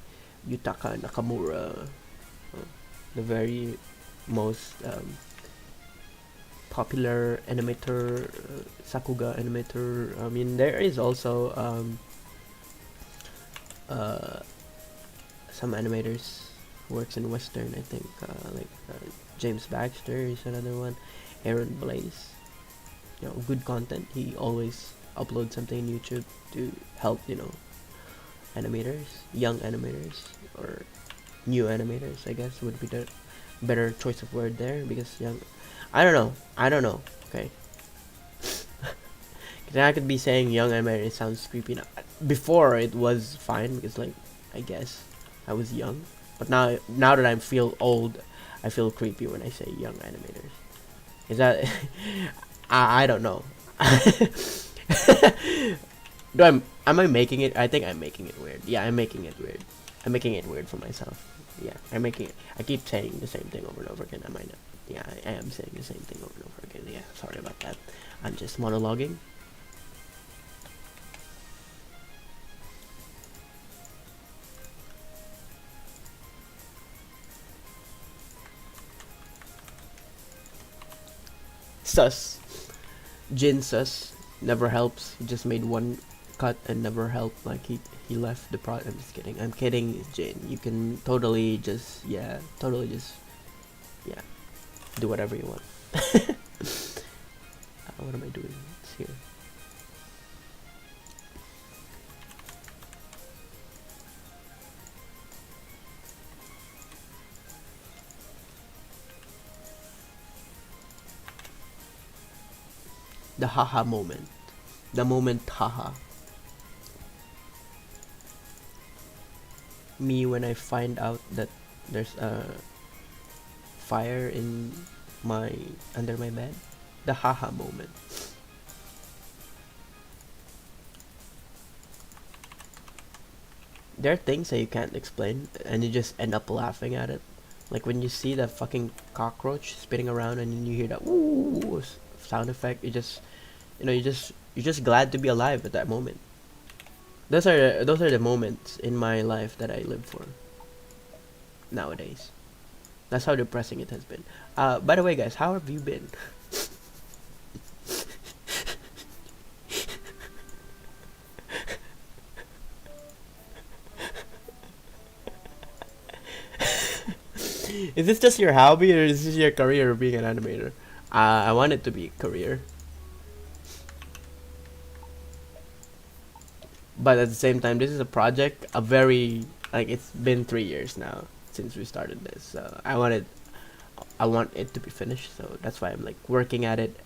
Yutaka Nakamura, the very most popular animator, Sakuga animator. I mean, there is also some animators who works in Western, I think, like James Baxter is another one, Aaron Blaze. You know, good content. He always uploads something on YouTube to help, you know, animators, young animators, or new animators, I guess would be the better choice of word there, because young, I don't know, okay. I could be saying young animator, it sounds creepy now. Before it was fine, because like, I guess I was young, but now that I feel old, I feel creepy when I say young animators. Is that I don't know. Am I making it? I think I'm making it weird. Yeah, I'm making it weird. I'm making it weird for myself. Yeah, I keep saying the same thing over and over again. I might not. Yeah, I am saying the same thing over and over again. Yeah, sorry about that. I'm just monologuing. Sus. Jin sus. Never helps. He just made one cut and never helped. Like he left the product. I'm just kidding. I'm kidding, Jin. You can totally just do whatever you want. What am I doing? It's here. The haha moment. The moment haha. Me when I find out that there's a fire in under my bed. The haha moment. There are things that you can't explain and you just end up laughing at it. Like when you see that fucking cockroach spinning around and then you hear that ooh sound effect, you're just glad to be alive at that moment. Those are the moments in my life that I live for nowadays. That's how depressing it has been. By the way, guys, how have you been? Is this just your hobby or is this your career of being an animator? I want it to be a career. But at the same time, this is a project, it's been 3 years now since we started this. So I want it to be finished. So that's why I'm like working at it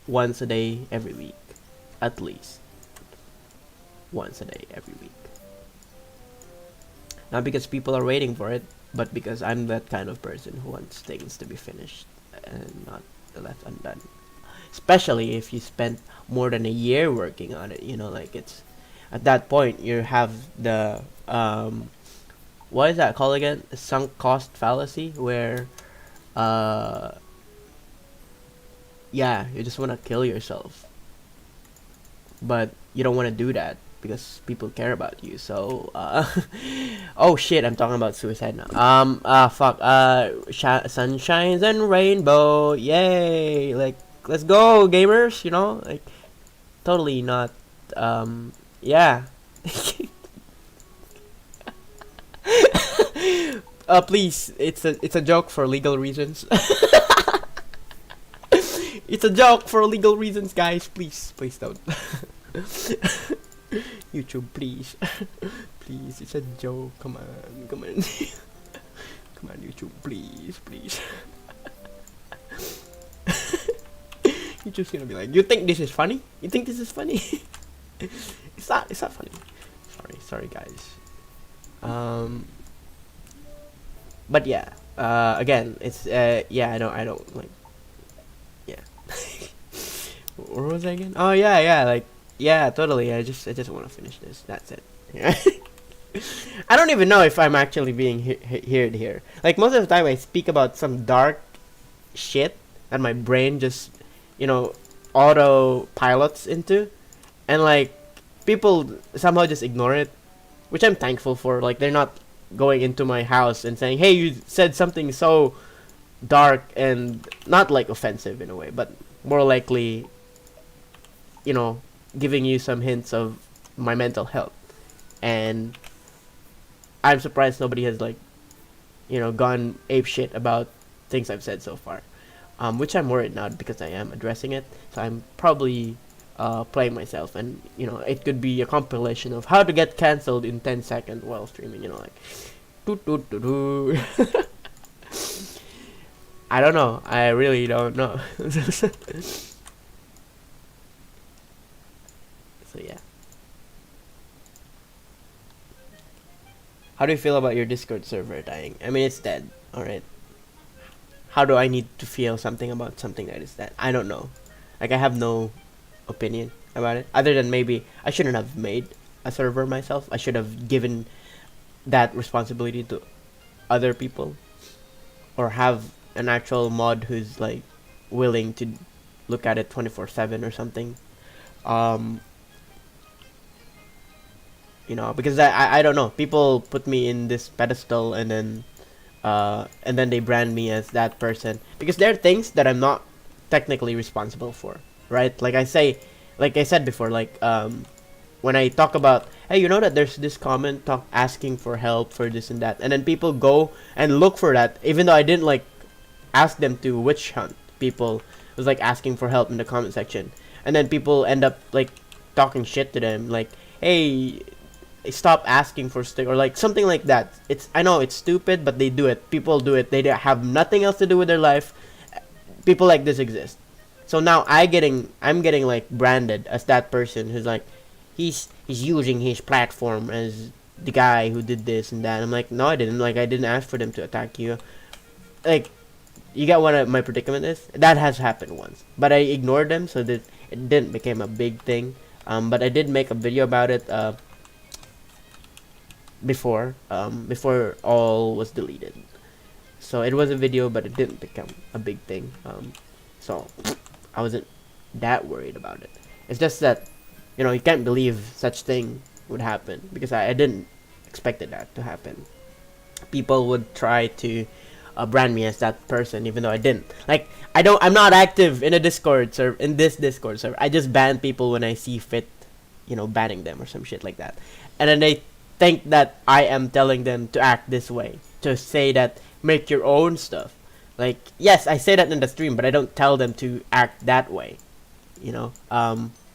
once a day every week, at least once a day every week. Not because people are waiting for it, but because I'm that kind of person who wants things to be finished and not left undone. Especially if you spent more than a year working on it, like it's at that point you have the what is that called again? Sunk cost fallacy, where yeah, you just want to kill yourself, but you don't want to do that because people care about you. So, oh shit, I'm talking about suicide now. Fuck. Sunshines and rainbow, yay! Like, let's go, gamers. You know, like, totally not. Yeah. Please, it's a joke for legal reasons. It's a joke for legal reasons, guys. Please don't. YouTube, please. Please, it's a joke. Come on. Come on, YouTube, please. You're just gonna be like, you think this is funny? You think this is funny? It's not funny. Sorry, guys. But yeah. Again, it's yeah. I don't like. Yeah. Where was I again? Oh yeah. Like, yeah, totally. I just want to finish this. That's it. Yeah. I don't even know if I'm actually being heard here. Like, most of the time I speak about some dark shit that my brain just, auto pilots into, and like people somehow just ignore it, which I'm thankful for. Like, they're not going into my house and saying, "Hey, you said something so dark," and not like offensive in a way, but more likely, giving you some hints of my mental health. And I'm surprised nobody has, like, gone ape shit about things I've said so far, which I'm worried now because I am addressing it. So I'm probably playing myself, and it could be a compilation of how to get cancelled in 10 seconds while streaming. Like, I don't know. I really don't know. So yeah. How do you feel about your Discord server dying? I mean, it's dead. Alright. How do I need to feel something about something that is dead? I don't know. Like, I have no opinion about it. Other than maybe I shouldn't have made a server myself. I should have given that responsibility to other people. Or have an actual mod who's, like, willing to look at it 24/7 or something. Because I don't know. People put me in this pedestal, and then they brand me as that person, because there are things that I'm not technically responsible for, right? Like I said before, like, when I talk about, hey, you know that there's this comment asking for help for this and that, and then people go and look for that, even though I didn't, like, ask them to witch hunt. People was, like, asking for help in the comment section, and then people end up, like, talking shit to them, like, hey, stop asking for stick, or like something like that. I know it's stupid, but they do it. People do it. They have nothing else to do with their life. People like this exist. So now I'm getting like branded as that person who's like, he's using his platform as the guy who did this and that. I'm like, no, I didn't. Like, I didn't ask for them to attack you. Like, you get what my predicament is? That has happened once, but I ignored them, so that it didn't become a big thing. But I did make a video about it before all was deleted. So it was a video, but it didn't become a big thing. So I wasn't that worried about it. It's just that, you can't believe such thing would happen, because I didn't expect that to happen. People would try to brand me as that person, even though I didn't. Like, I'm not active in a Discord server, in this Discord server. I just ban people when I see fit, banning them or some shit like that. And then they think that I am telling them to act this way, to say that make your own stuff. Like, yes, I say that in the stream, but I don't tell them to act that way,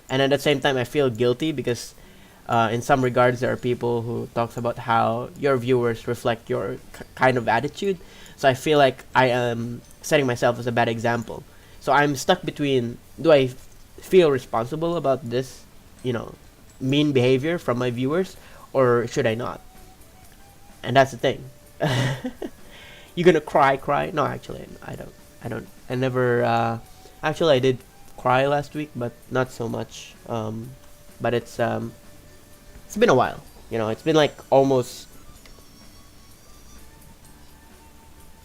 and at the same time I feel guilty, because in some regards there are people who talks about how your viewers reflect your kind of attitude. So I feel like I am setting myself as a bad example. So I'm stuck between, do I feel responsible about this, mean behavior from my viewers, or should I not? And that's the thing. You gonna cry? No, actually, I don't. I never. Actually, I did cry last week, but not so much. But it's been a while. It's been like almost.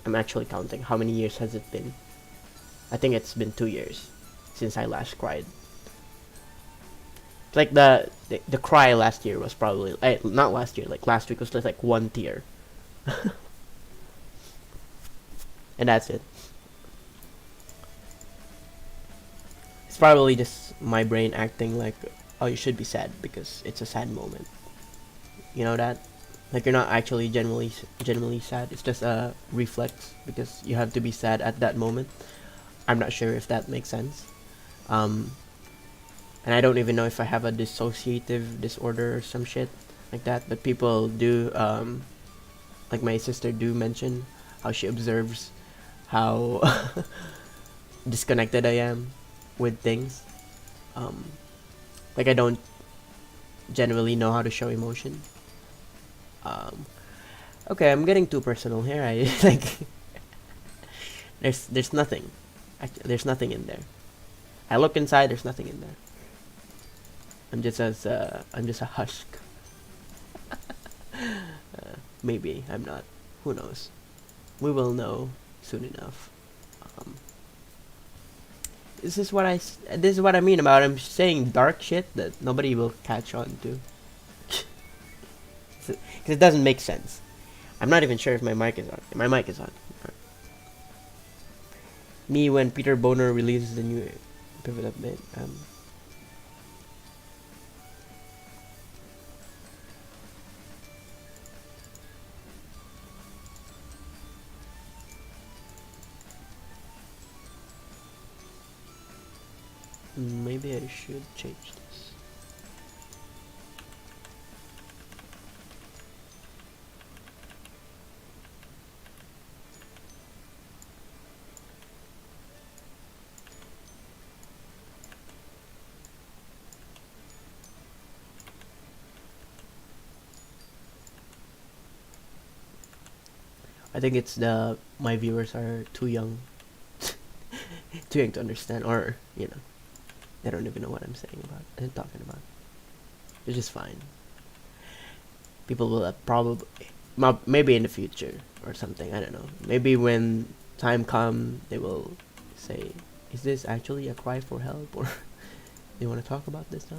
I'm actually counting. How many years has it been? I think it's been 2 years. since I last cried. It's like the cry last year was probably not last year. Like last week was just like 1 tear, and that's it. It's probably just my brain acting like, oh, you should be sad because it's a sad moment. You know that? Like you're not actually genuinely sad. It's just a reflex because you have to be sad at that moment. I'm not sure if that makes sense. And I don't even know if I have a dissociative disorder or some shit like that. But people do, like my sister do mention how she observes how disconnected I am with things. Like I don't generally know how to show emotion. Okay, I'm getting too personal here. I like there's nothing. Actually, there's nothing in there. I look inside. There's nothing in there. I'm just a husk. Maybe I'm not. Who knows? We will know soon enough. This is what I mean about I'm saying dark shit that nobody will catch on to. Because it doesn't make sense. I'm not even sure if my mic is on. My mic is on. Me when Peter Boner releases the new pivot update. Maybe I should change this. I think it's my viewers are too young, too young to understand, or they don't even know what I'm saying about and talking about. Which is fine. People will probably, maybe in the future or something. I don't know. Maybe when time comes, they will say, "Is this actually a cry for help?" Or they want to talk about this now.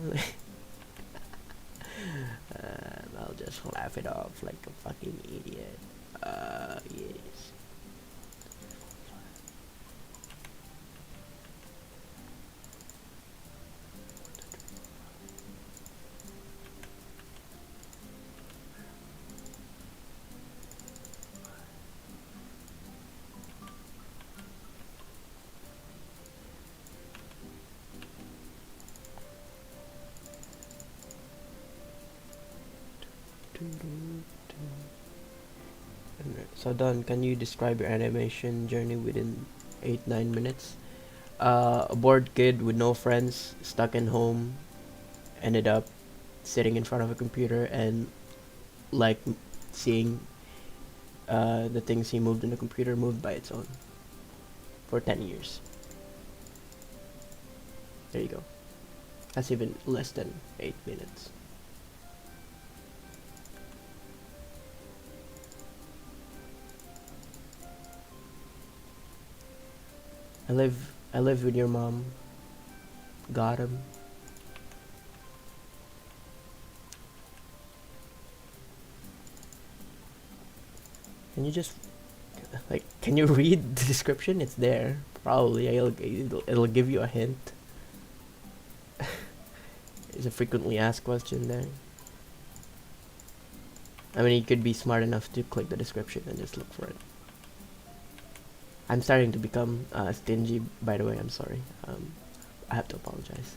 I'll just laugh it off like a fucking idiot. Yes. So Don, can you describe your animation journey within 8-9 minutes? A bored kid with no friends, stuck in home, ended up sitting in front of a computer and like seeing the things he moved in the computer moved by its own for 10 years. There you go. That's even less than 8 minutes. I live with your mom. Got him. Can you just can you read the description? It's there. Probably it'll give you a hint. It's a frequently asked question there. I mean, you could be smart enough to click the description and just look for it. I'm starting to become stingy, by the way. I'm sorry. I have to apologize.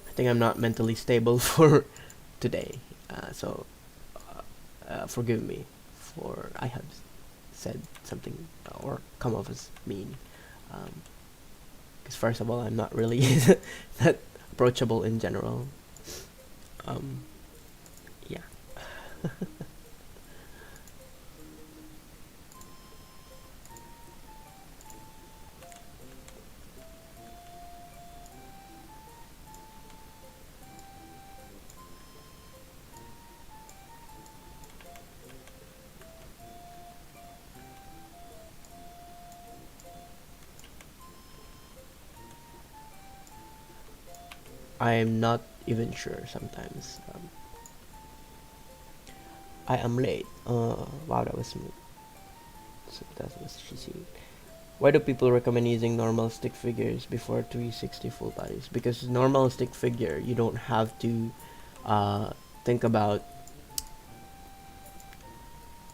I think I'm not mentally stable for today, so forgive me for I have said something or come off as mean. Because first of all, I'm not really that approachable in general. Yeah. I am not even sure sometimes. I am late. Wow, that was smooth. So that was cheesy. Why do people recommend using normal stick figures before 360 full bodies? Because normal stick figure, you don't have to think about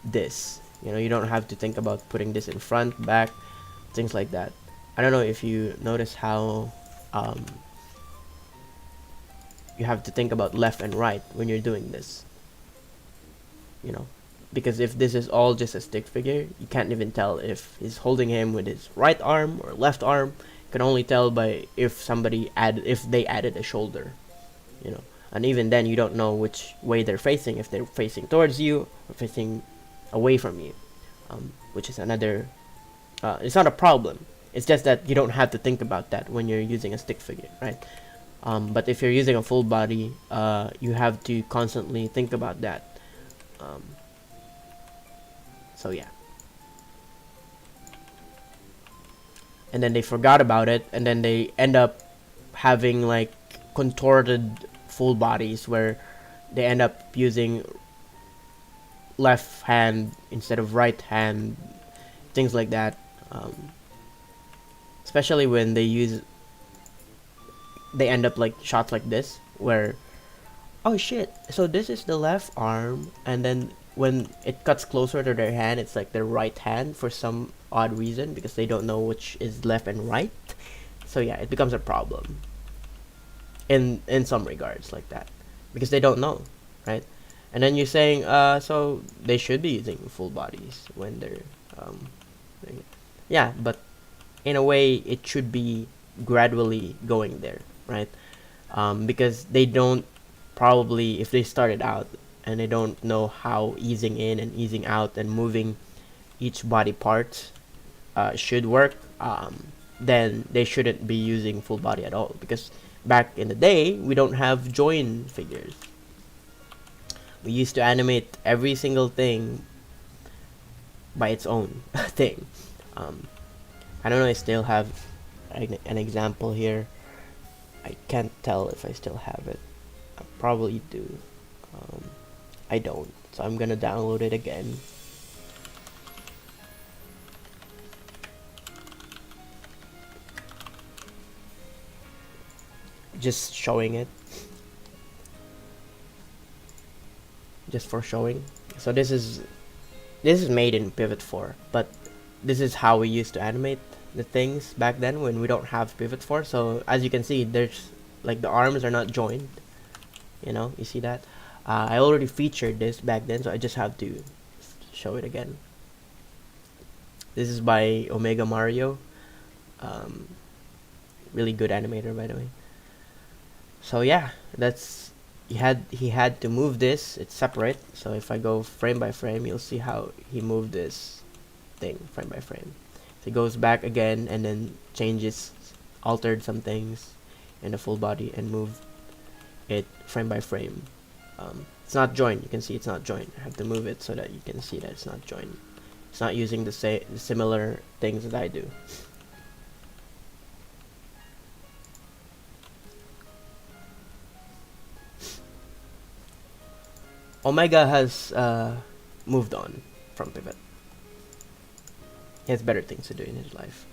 this. You know, you don't have to think about putting this in front, back, things like that. I don't know if you notice how you have to think about left and right when you're doing this. You know, because if this is all just a stick figure, you can't even tell if he's holding him with his right arm or left arm. You can only tell by if they added a shoulder, you know. And even then, you don't know which way they're facing, if they're facing towards you or facing away from you, which is another. It's not a problem. It's just that you don't have to think about that when you're using a stick figure, right? But if you're using a full body, you have to constantly think about that. So yeah. And then they forgot about it, and then they end up having like contorted full bodies where they end up using left hand instead of right hand, things like that. Especially when they end up like shots like this where, oh shit, so this is the left arm, and then when it cuts closer to their hand, it's like their right hand for some odd reason, because they don't know which is left and right. So yeah, it becomes a problem in some regards like that, because they don't know, right? And then you're saying so they should be using full bodies when they're yeah, but in a way it should be gradually going there, right? Because they don't, probably, if they started out and they don't know how easing in and easing out and moving each body part should work, then they shouldn't be using full body at all, because back in the day we don't have join figures. We used to animate every single thing by its own thing. I don't know, I still have an example here. I can't tell if I still have it. I probably do. I don't, so I'm gonna download it again. Just showing it, just for showing. So this is made in Pivot 4, but this is how we used to animate the things back then when we don't have Pivot 4. So as you can see, there's like the arms are not joined. You know, you see that? I already featured this back then, so I just have to show it again. This is by Omega Mario. Really good animator, by the way. So yeah, that's he had to move this. It's separate. So if I go frame by frame, you'll see how he moved this thing frame by frame. So he goes back again and then altered some things in the full body and moved it frame by frame. It's not joined. You can see it's not joined. I have to move it so that you can see that it's not joined. It's not using the similar things that I do. Omega has moved on from Pivot. He has better things to do in his life.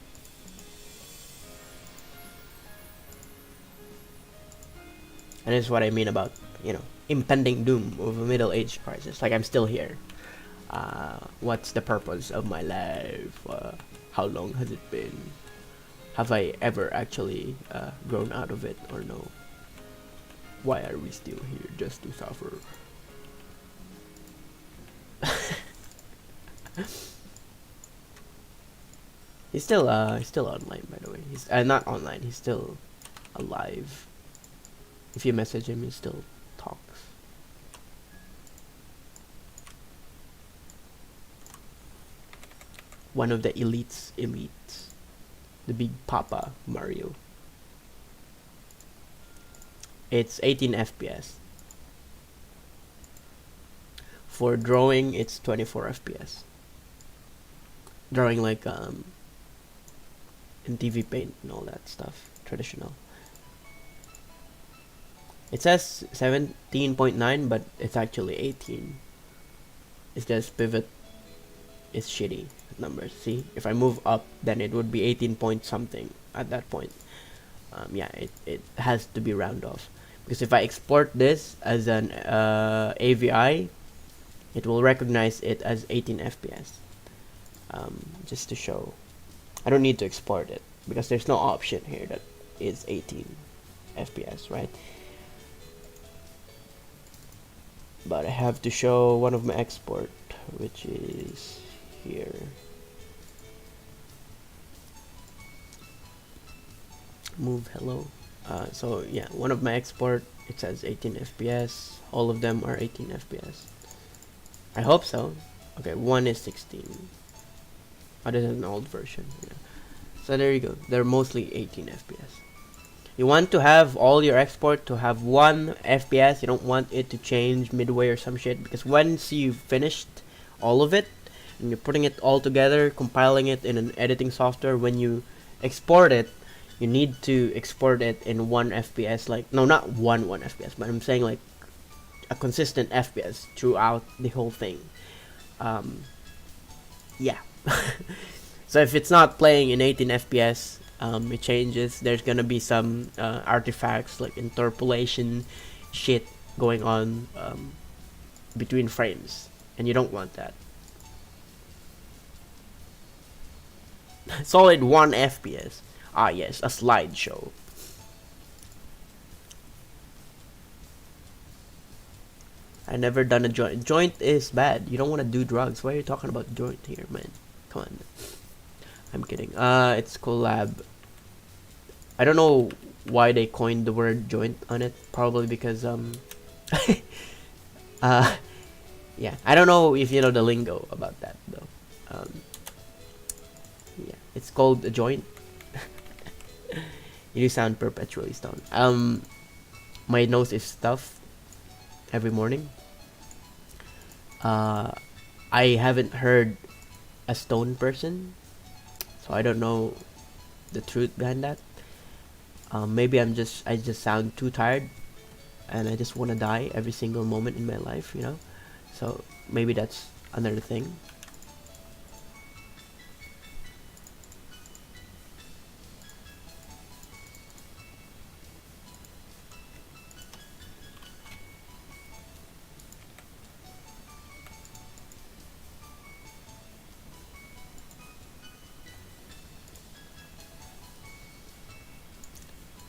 And this is what I mean about, you know, impending doom of a middle-age crisis. Like, I'm still here. What's the purpose of my life? How long has it been? Have I ever actually grown out of it or no? Why are we still here, just to suffer? He's still online, by the way. He's not online. He's still alive. If you message him, he still talks. One of the elites. The big Papa Mario. It's 18 FPS. For drawing, it's 24 FPS. Drawing like in TV Paint and all that stuff, traditional. It says 17.9, but it's actually 18. It's just pivot is shitty at numbers. See, if I move up, then it would be 18 point something at that point. Yeah, it has to be round off, because if I export this as an AVI, it will recognize it as 18 FPS. Just to show, I don't need to export it because there's no option here that is 18 FPS, right? But I have to show one of my export, which is here. Move hello. So yeah, one of my export, it says 18 FPS. All of them are 18 FPS. I hope so. Okay, one is 16. Oh, this is an old version. Yeah. So there you go. They're mostly 18 FPS. You want to have all your export to have 1 FPS. You don't want it to change midway or some shit, because once you've finished all of it and you're putting it all together, compiling it in an editing software, when you export it, you need to export it in 1 FPS. Like, no, not one FPS, but I'm saying like a consistent FPS throughout the whole thing. Yeah. So if it's not playing in 18 FPS, it changes. There's gonna be some artifacts like interpolation shit going on between frames, and you don't want that. Solid 1 FPS. Ah yes, a slideshow. I never done a joint. Joint is bad. You don't want to do drugs. Why are you talking about joint here, man? Come on. I'm kidding. It's collab. I don't know why they coined the word joint on it. Probably because yeah. I don't know if you know the lingo about that though. Yeah, it's called a joint. You sound perpetually stoned. My nose is stuffed every morning. I haven't heard a stoned person, so I don't know the truth behind that. Maybe I just sound too tired, and I just want to die every single moment in my life, you know. So maybe that's another thing.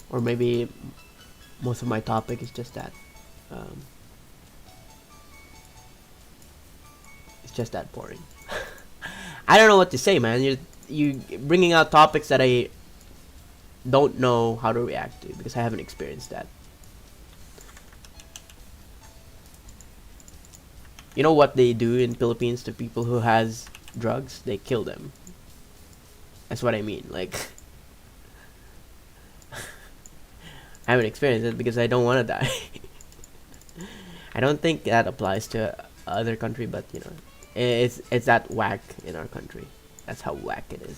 Or maybe most of my topic is just that. It's just that boring. I don't know what to say, man. You bringing out topics that I don't know how to react to because I haven't experienced that. You know what they do in Philippines to people who has drugs? They kill them. That's what I mean. Like, I haven't experienced it because I don't want to die. I don't think that applies to other country, but you know, it's that whack in our country. That's how whack it is.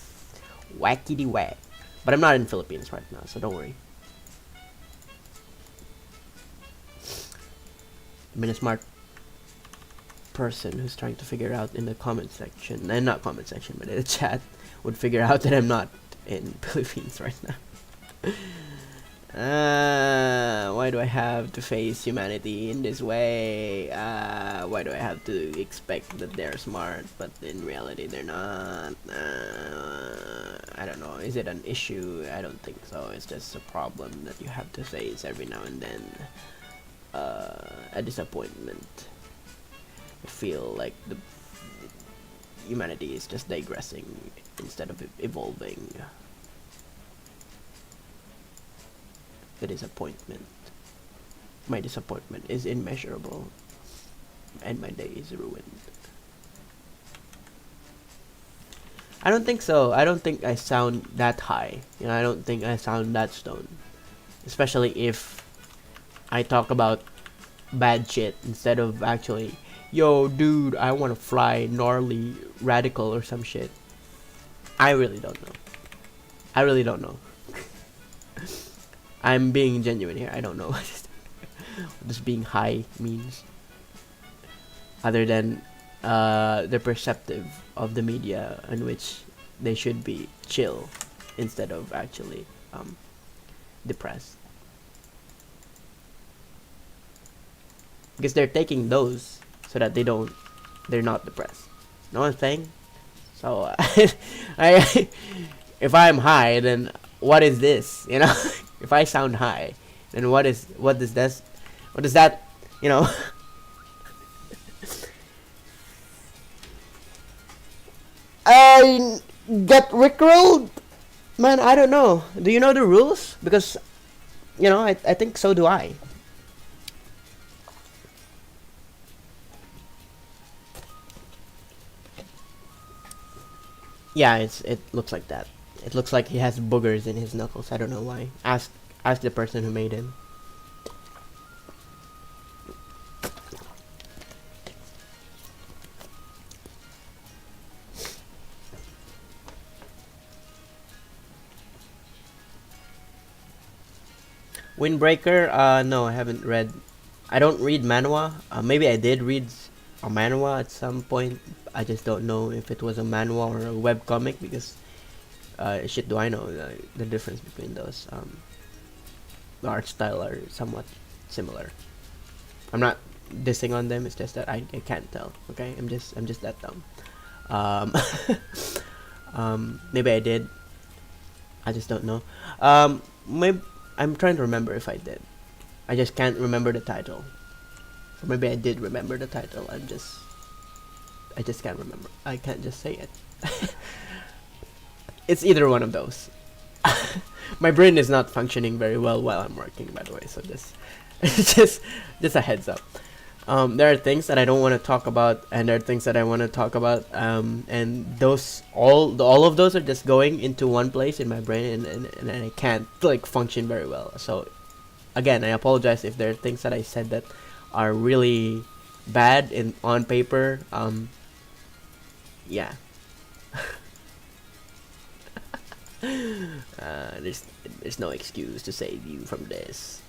Wackity whack. But I'm not in Philippines right now, so don't worry. I've been a smart person who's trying to figure out in the comment section, and not comment section, but in the chat, would figure out that I'm not in Philippines right now. Why do I have to face humanity in this way? Why do I have to expect that they're smart, but in reality they're not? I don't know. Is it an issue? I don't think so. It's just a problem that you have to face every now and then. A disappointment. I feel like the humanity is just digressing instead of evolving. The disappointment. My disappointment is immeasurable, and my day is ruined. I don't think so. I don't think I sound that high. You know, I don't think I sound that stoned. Especially if I talk about bad shit instead of actually, yo, dude, I want to fly gnarly radical or some shit. I really don't know. I really don't know. I'm being genuine here. I don't know. this being high means, other than the perceptive of the media in which they should be chill instead of actually depressed, because they're taking those so that they're not depressed. Know what I'm saying? So I if I'm high, then what is this? You know, if I sound high, then what does that, you know? I get rickrolled, man. I don't know. Do you know the rules? Because I think so do I. Yeah, it looks like that. It looks like he has boogers in his knuckles. I don't know why. Ask the person who made him. Windbreaker? No, I haven't read. I don't read manhwa. Maybe I did read a manhwa at some point. I just don't know if it was a manhwa or a webcomic, because shit do I know the difference between those. The art style are somewhat similar. I'm not dissing on them. It's just that I can't tell. Okay, I'm just that dumb. Maybe I did. I just don't know. Maybe I'm trying to remember if I did. I just can't remember the title. Or maybe I did remember the title. I just can't remember. I can't just say it. It's either one of those. My brain is not functioning very well while I'm working, by the way. So just a heads up. There are things that I don't want to talk about, and there are things that I want to talk about. And those all of those are just going into one place in my brain, and I can't like function very well. So again, I apologize if there are things that I said that are really bad on paper. Yeah. There's no excuse to save you from this.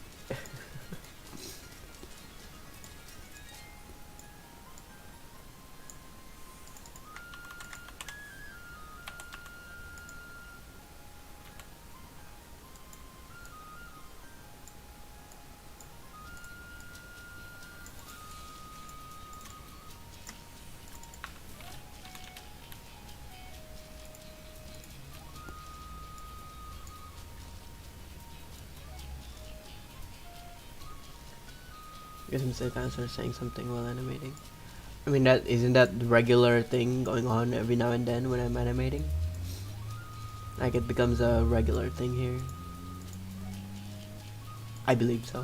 I guess I'm still answer saying something while animating. I mean, that isn't that the regular thing going on every now and then when I'm animating? Like, it becomes a regular thing here. I believe so.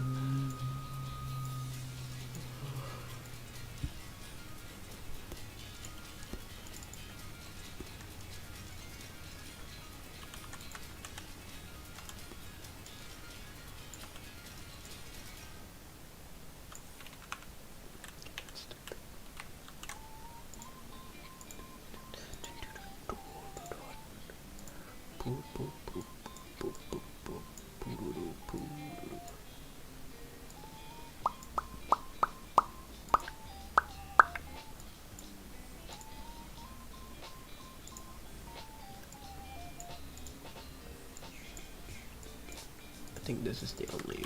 I think this is the only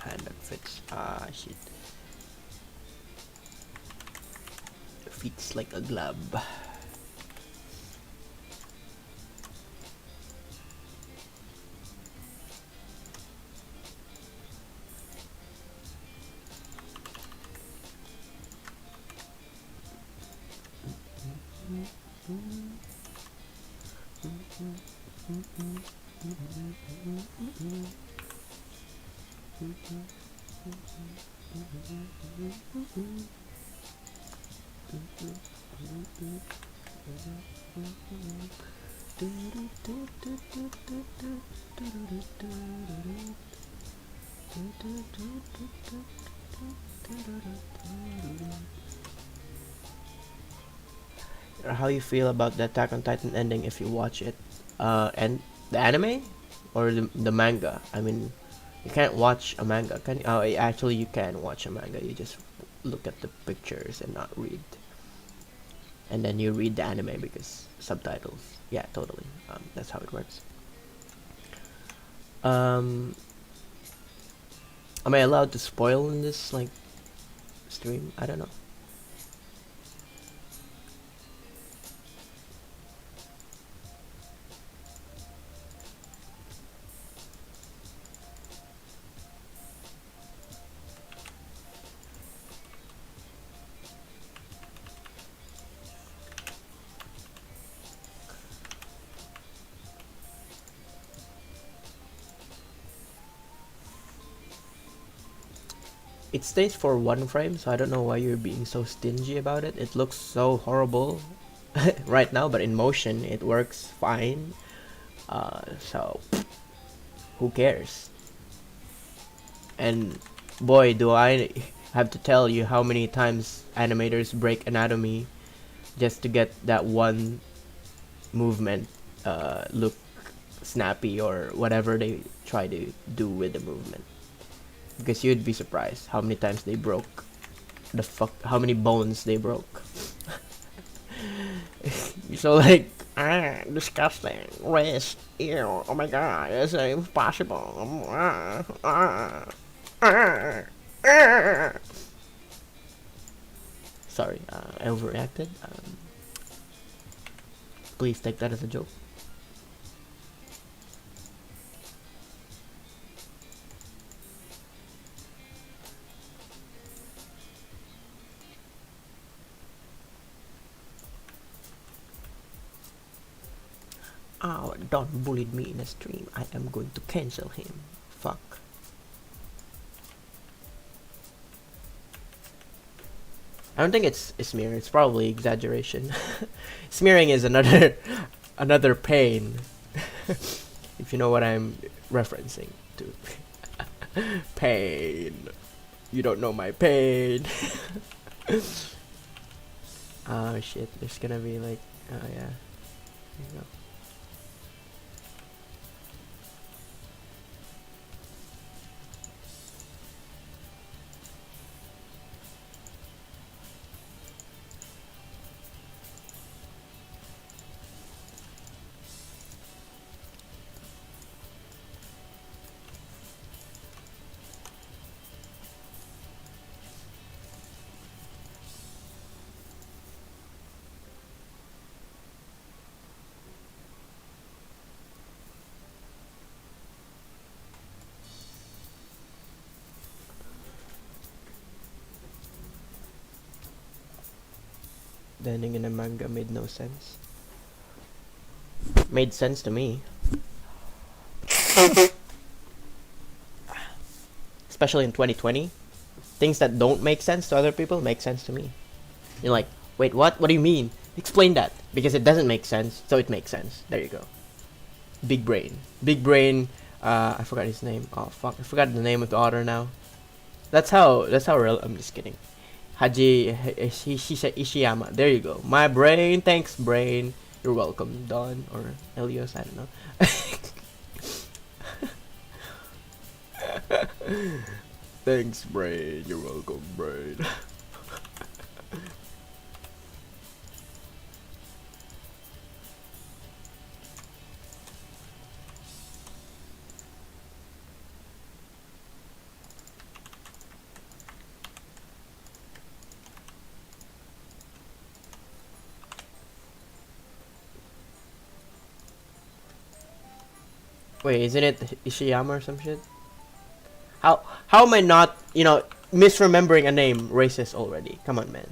hand that fits. Ah, shit. Fits like a glove. How you feel about the Attack on Titan ending if you watch it? And the anime or the manga? I mean, You can't watch a manga, can you? Oh, actually, you can watch a manga. You just look at the pictures and not read. And then you read the anime because subtitles. Yeah, totally. That's how it works. Am I allowed to spoil in this like stream? I don't know. It stays for 1 frame, so I don't know why you're being so stingy about it. It looks so horrible right now, but in motion it works fine. So who cares? And boy, do I have to tell you how many times animators break anatomy just to get that one movement look snappy or whatever they try to do with the movement. Because you'd be surprised how many times they broke how many bones they broke. So like, disgusting, wrist, ew, oh my god, it's impossible. Sorry, I overreacted. Please take that as a joke. Oh, don't bully me in a stream. I am going to cancel him. Fuck. I don't think it's smear. It's probably exaggeration. Smearing is another pain. If you know what I'm referencing to. Pain. You don't know my pain. Oh shit, there's gonna be like, oh yeah. There you go. The ending in a manga made no sense. Made sense to me. Especially in 2020. Things that don't make sense to other people make sense to me. You're like, wait, what? What do you mean? Explain that. Because it doesn't make sense, so it makes sense. There you go. Big brain. Big brain, I forgot his name. Oh fuck, I forgot the name of the author now. That's how real. I'm just kidding. Ishiyama. There you go. My brain. Thanks, brain. You're welcome, Don or Eleos. I don't know. Thanks, brain. You're welcome, brain. Wait, isn't it Ishiyama or some shit? How am I not, misremembering a name racist already? Come on, man.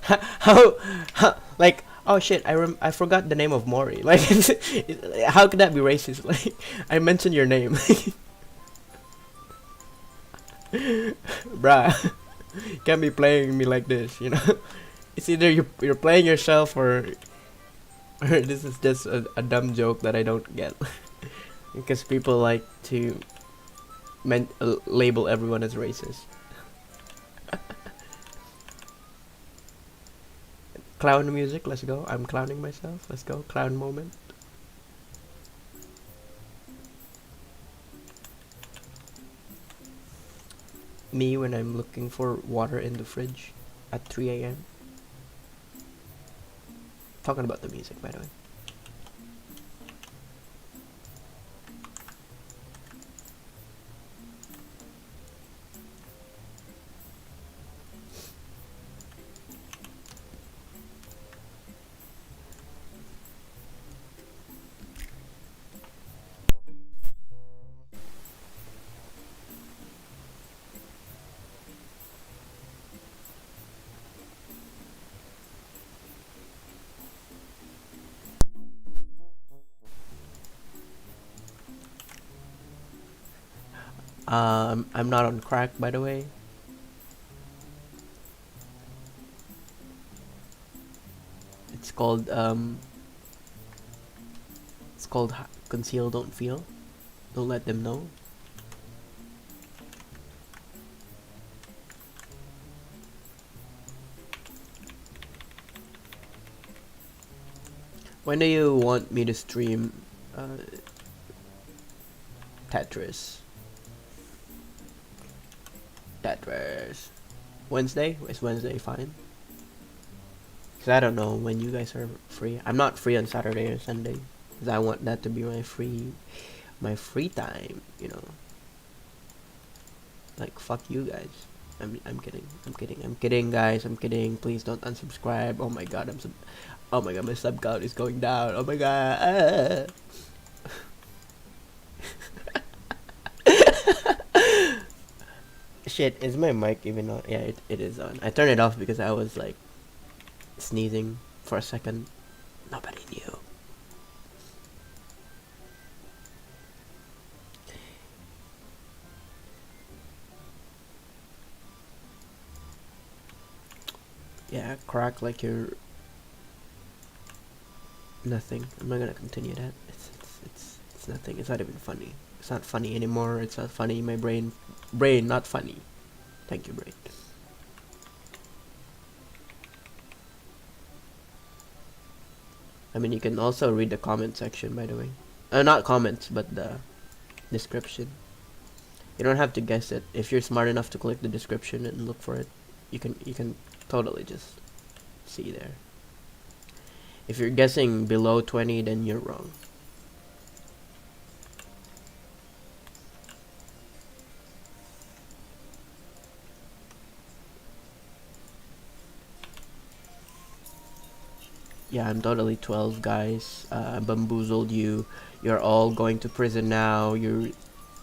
how like, oh shit, I forgot the name of Mori. Like, how could that be racist? Like, I mentioned your name. Bruh, you can't be playing me like this, It's either you're playing yourself or This is just a dumb joke that I don't get. Because people like to label everyone as racist. Clown music, let's go. I'm clowning myself. Let's go. Clown moment. Me when I'm looking for water in the fridge at 3 a.m. Talking about the music, by the way. I'm not on crack, by the way. It's called conceal, don't feel. Don't let them know. When do you want me to stream Tetris? Wednesday? Is Wednesday fine? Cause I don't know when you guys are free. I'm not free on Saturday or Sunday. Cause I want that to be my free time. You know. Like fuck you guys. I'm kidding, guys. I'm kidding. Please don't unsubscribe. Oh my god, oh my god, my sub count is going down. Oh my god. Shit, is my mic even on? Yeah, it is on. I turned it off because I was like sneezing for a second. Nobody knew. Yeah, crack like you're nothing. I'm not gonna continue that. It's nothing. It's not even funny. It's not funny anymore. It's not funny. My brain not funny. Thank you, brain. I mean, you can also read the comment section, by the way. Not comments, but the description. You don't have to guess it. If you're smart enough to click the description and look for it, you can totally just see there. If you're guessing below 20, then you're wrong. Yeah, I'm totally 12, guys. I bamboozled you. You're all going to prison now. You're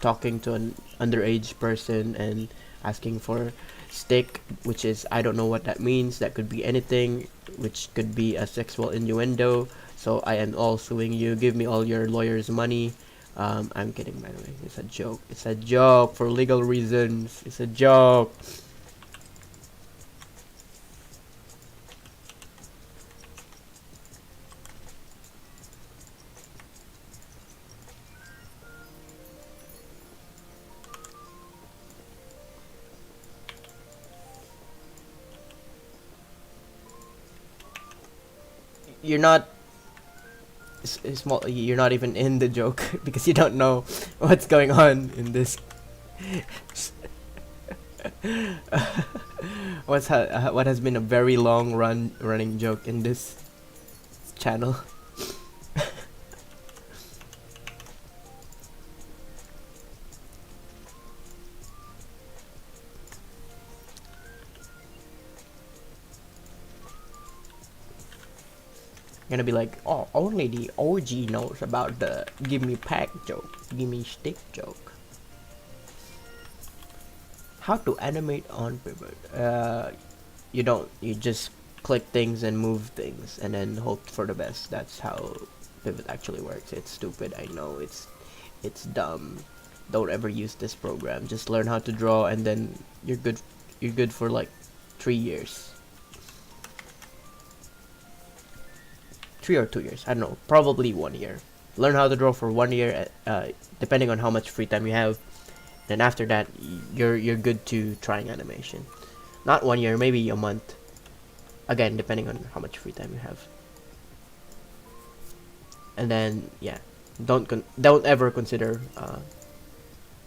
talking to an underage person and asking for stick, which is, I don't know what that means. That could be anything, which could be a sexual innuendo. So I am all suing you. Give me all your lawyer's money. I'm kidding, by the way. It's a joke. It's a joke for legal reasons. It's a joke. You're not small. You're not even in the joke because you don't know what's going on in this. What has been a very long running joke in this channel. Gonna be like, oh, only the OG knows about the give me pack joke, give me stick joke. How to animate on pivot? You don't. You just click things and move things, and then hope for the best. That's how pivot actually works. It's stupid. I know. It's dumb. Don't ever use this program. Just learn how to draw, and then you're good. You're good for like 3 years. 3 or 2 years. I don't know. Probably 1 year. Learn how to draw for 1 year, depending on how much free time you have. Then after that, you're good to trying animation. Not 1 year, maybe a month. Again, depending on how much free time you have. And then yeah, don't ever consider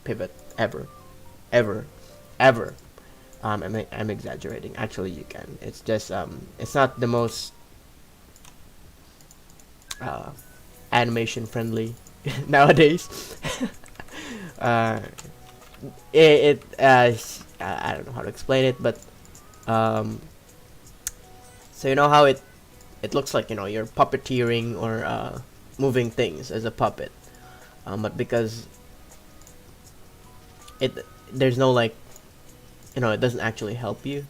pivot ever. I'm exaggerating. Actually, you can. It's just it's not the most animation friendly nowadays. uh, I don't know how to explain it, but so you know how it looks like, you know, you're puppeteering or moving things as a puppet, but because there's no, like, you know, it doesn't actually help you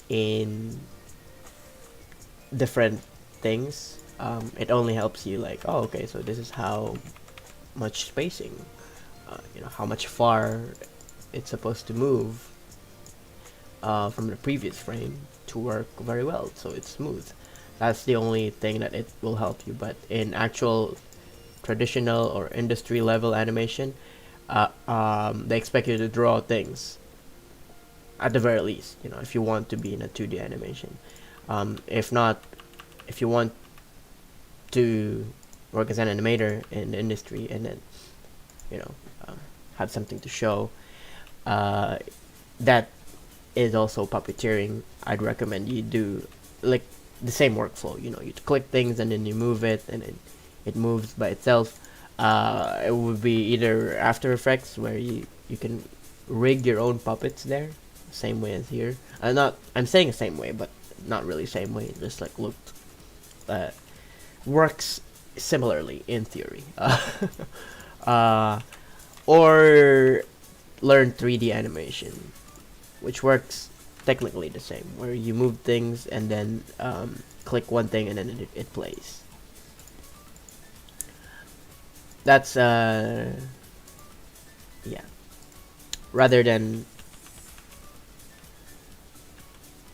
in different things. It only helps you, like, oh, okay, so this is how much spacing, you know, how much far it's supposed to move from the previous frame to work very well, so it's smooth. That's the only thing that it will help you. But in actual traditional or industry level animation, they expect you to draw things at the very least, you know, if you want to be in a 2D animation. If not, if you want to work as an animator in the industry and then, you know, have something to show, that is also puppeteering. I'd recommend you do like the same workflow. You know, you click things and then you move it, and it moves by itself. It would be either After Effects, where you can rig your own puppets there, same way as here. I'm saying the same way, but not really same way. Just like works similarly in theory. Or learn 3D animation, which works technically the same, where you move things and then click one thing and then it plays. That's yeah, rather than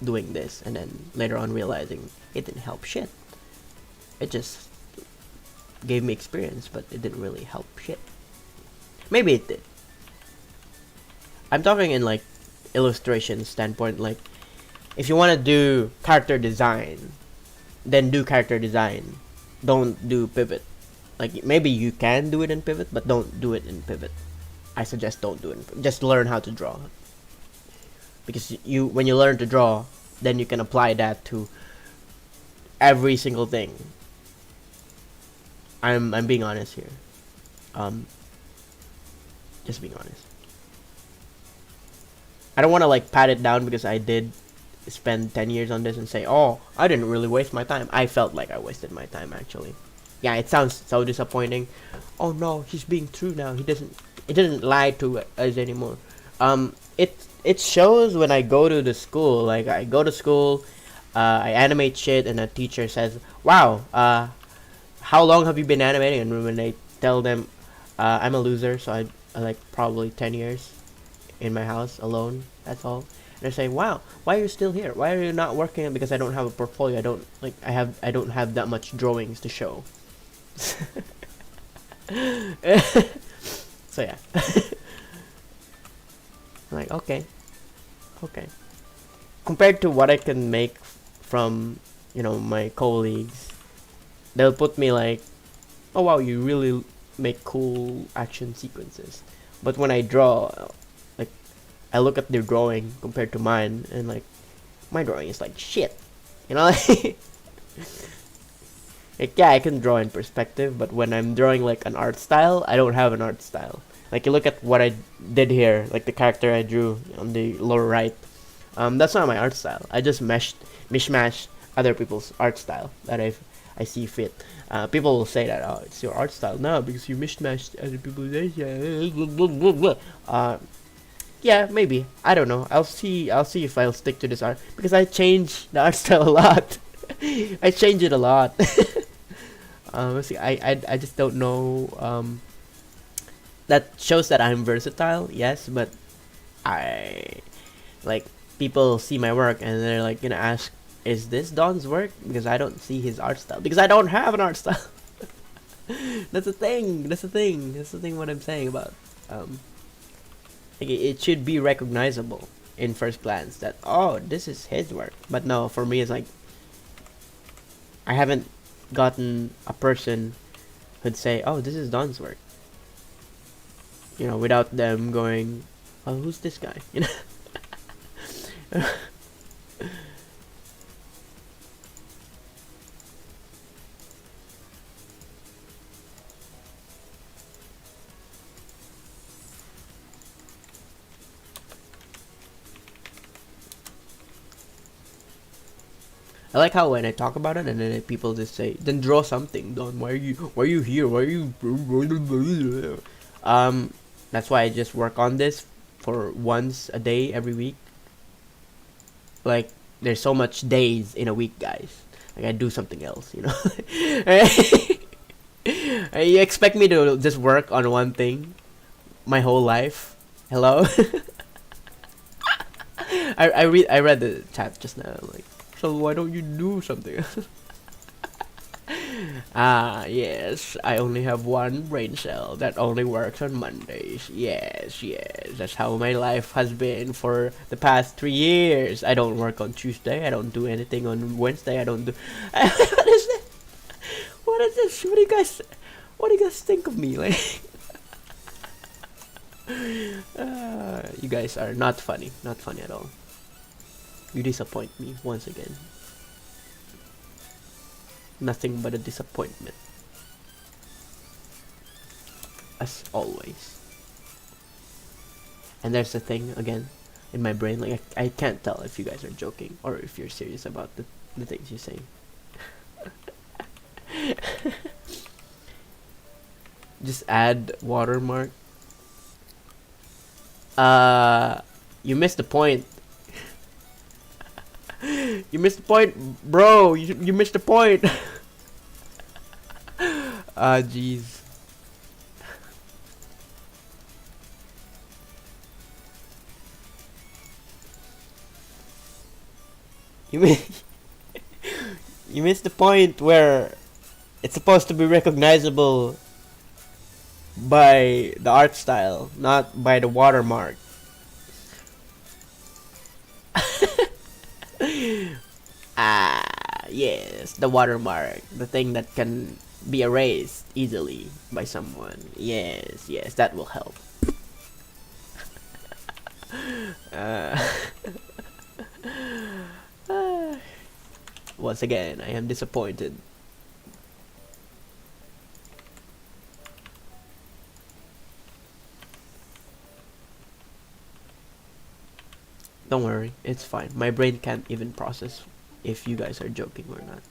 doing this and then later on realizing it didn't help shit. It just gave me experience, but it didn't really help shit. Maybe it did. I'm talking in like illustration standpoint. Like, if you want to do character design, then do character design. Don't do pivot. Like, maybe you can do it in pivot, but don't do it in pivot. I suggest don't do it. Just learn how to draw, because when you learn to draw, then you can apply that to every single thing. I'm being honest here. Just being honest. I don't want to like pat it down because I did spend 10 years on this and say, oh, I didn't really waste my time. I felt like I wasted my time, actually. Yeah, it sounds so disappointing. Oh no, he's being true now. It didn't lie to us anymore. It shows when I go to the school. Like, I go to school, I animate shit, and a teacher says, wow, how long have you been animating? And when I tell them I'm a loser, so I like probably 10 years in my house alone, that's all. And they're saying, wow, why are you still here? Why are you not working? Because I don't have a portfolio. I don't have that much drawings to show. So yeah. Like, okay. Compared to what I can make from, you know, my colleagues, they'll put me like, oh wow, you really make cool action sequences. But when I draw, like, I look at their drawing compared to mine, and like, my drawing is like shit, you know. Like, yeah, I can draw in perspective, but when I'm drawing like an art style, I don't have an art style. Like, you look at what I did here, like the character I drew on the lower right. That's not my art style. I just mishmash other people's art style that I see fit. People will say that, oh, it's your art style. No, because you mishmashed other people's yeah, maybe. I don't know. I'll see if I'll stick to this art, because I change the art style a lot. I change it a lot. See, I just don't know. That shows that I'm versatile, yes, but I like, people see my work and they're like gonna ask is this Don's work? Because I don't see his art style. Because I don't have an art style. That's the thing. That's the thing. That's the thing. What I'm saying about like it should be recognizable in first glance that, oh, this is his work. But no, for me it's like I haven't gotten a person who'd say, oh, this is Don's work. You know, without them going, oh, who's this guy? You know. I like how when I talk about it and then people just say, then draw something, Don. Why are you here? Why are you that's why I just work on this for once a day every week. Like there's so much days in a week, guys. Like I do something else, you know. You expect me to just work on one thing my whole life? Hello? I read the chat just now, like, so why don't you do something? Ah, yes, I only have one brain cell that only works on Mondays. Yes, yes, that's how my life has been for the past 3 years. I don't work on Tuesday, I don't do anything on Wednesday, I don't do... What is this? What is this? What do you guys think of me? Like... you guys are not funny at all. You disappoint me once again. Nothing but a disappointment, as always. And there's the thing again in my brain, like I can't tell if you guys are joking or if you're serious about the things you're saying. Just add watermark. You missed the point. You missed the point, bro. You missed the point. Ah, jeez. You missed the point where it's supposed to be recognizable by the art style, not by the watermark. Ah, yes, the watermark, the thing that can be erased easily by someone. Yes, yes, that will help. Once again, I am disappointed. Don't worry, it's fine. My brain can't even process if you guys are joking or not.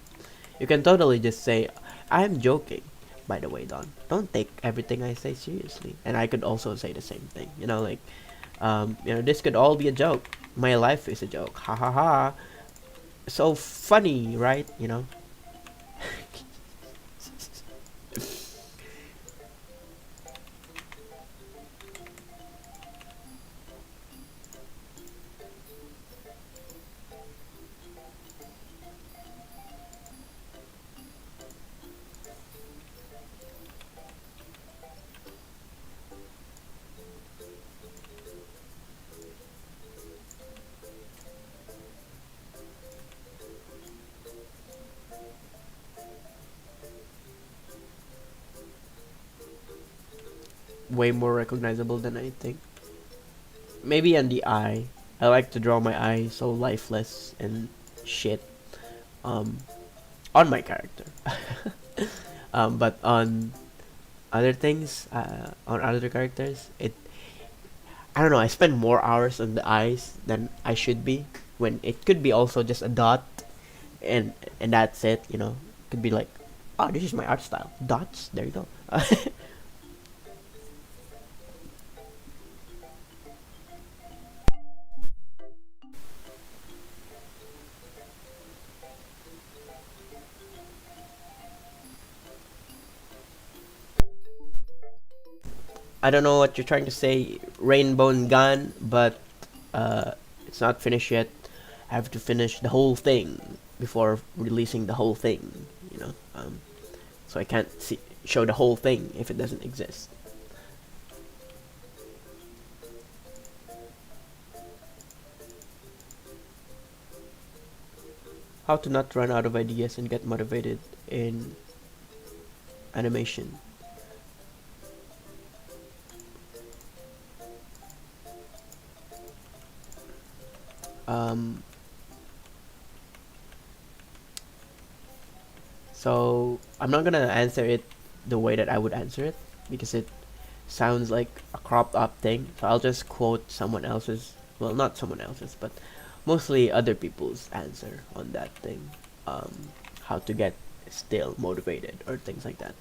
You can totally just say, I'm joking. By the way, Don, don't take everything I say seriously. And I could also say the same thing. You know, like, this could all be a joke. My life is a joke. Ha ha ha. So funny, right? You know? Way more recognizable than I think. Maybe on the eye. I like to draw my eye so lifeless and shit on my character. But on other things, on other characters, I don't know, I spend more hours on the eyes than I should be, when it could be also just a dot and that's it, you know. Could be like, oh, this is my art style. Dots, there you go. I don't know what you're trying to say, Rainbow and Gun, but it's not finished yet. I have to finish the whole thing before releasing the whole thing, you know. So I can't show the whole thing if it doesn't exist. How to not run out of ideas and get motivated in animation. Um, so I'm not gonna answer it the way that I would answer it because it sounds like a cropped up thing. So I'll just quote someone else's, well, not someone else's, but mostly other people's answer on that thing. How to get still motivated or things like that.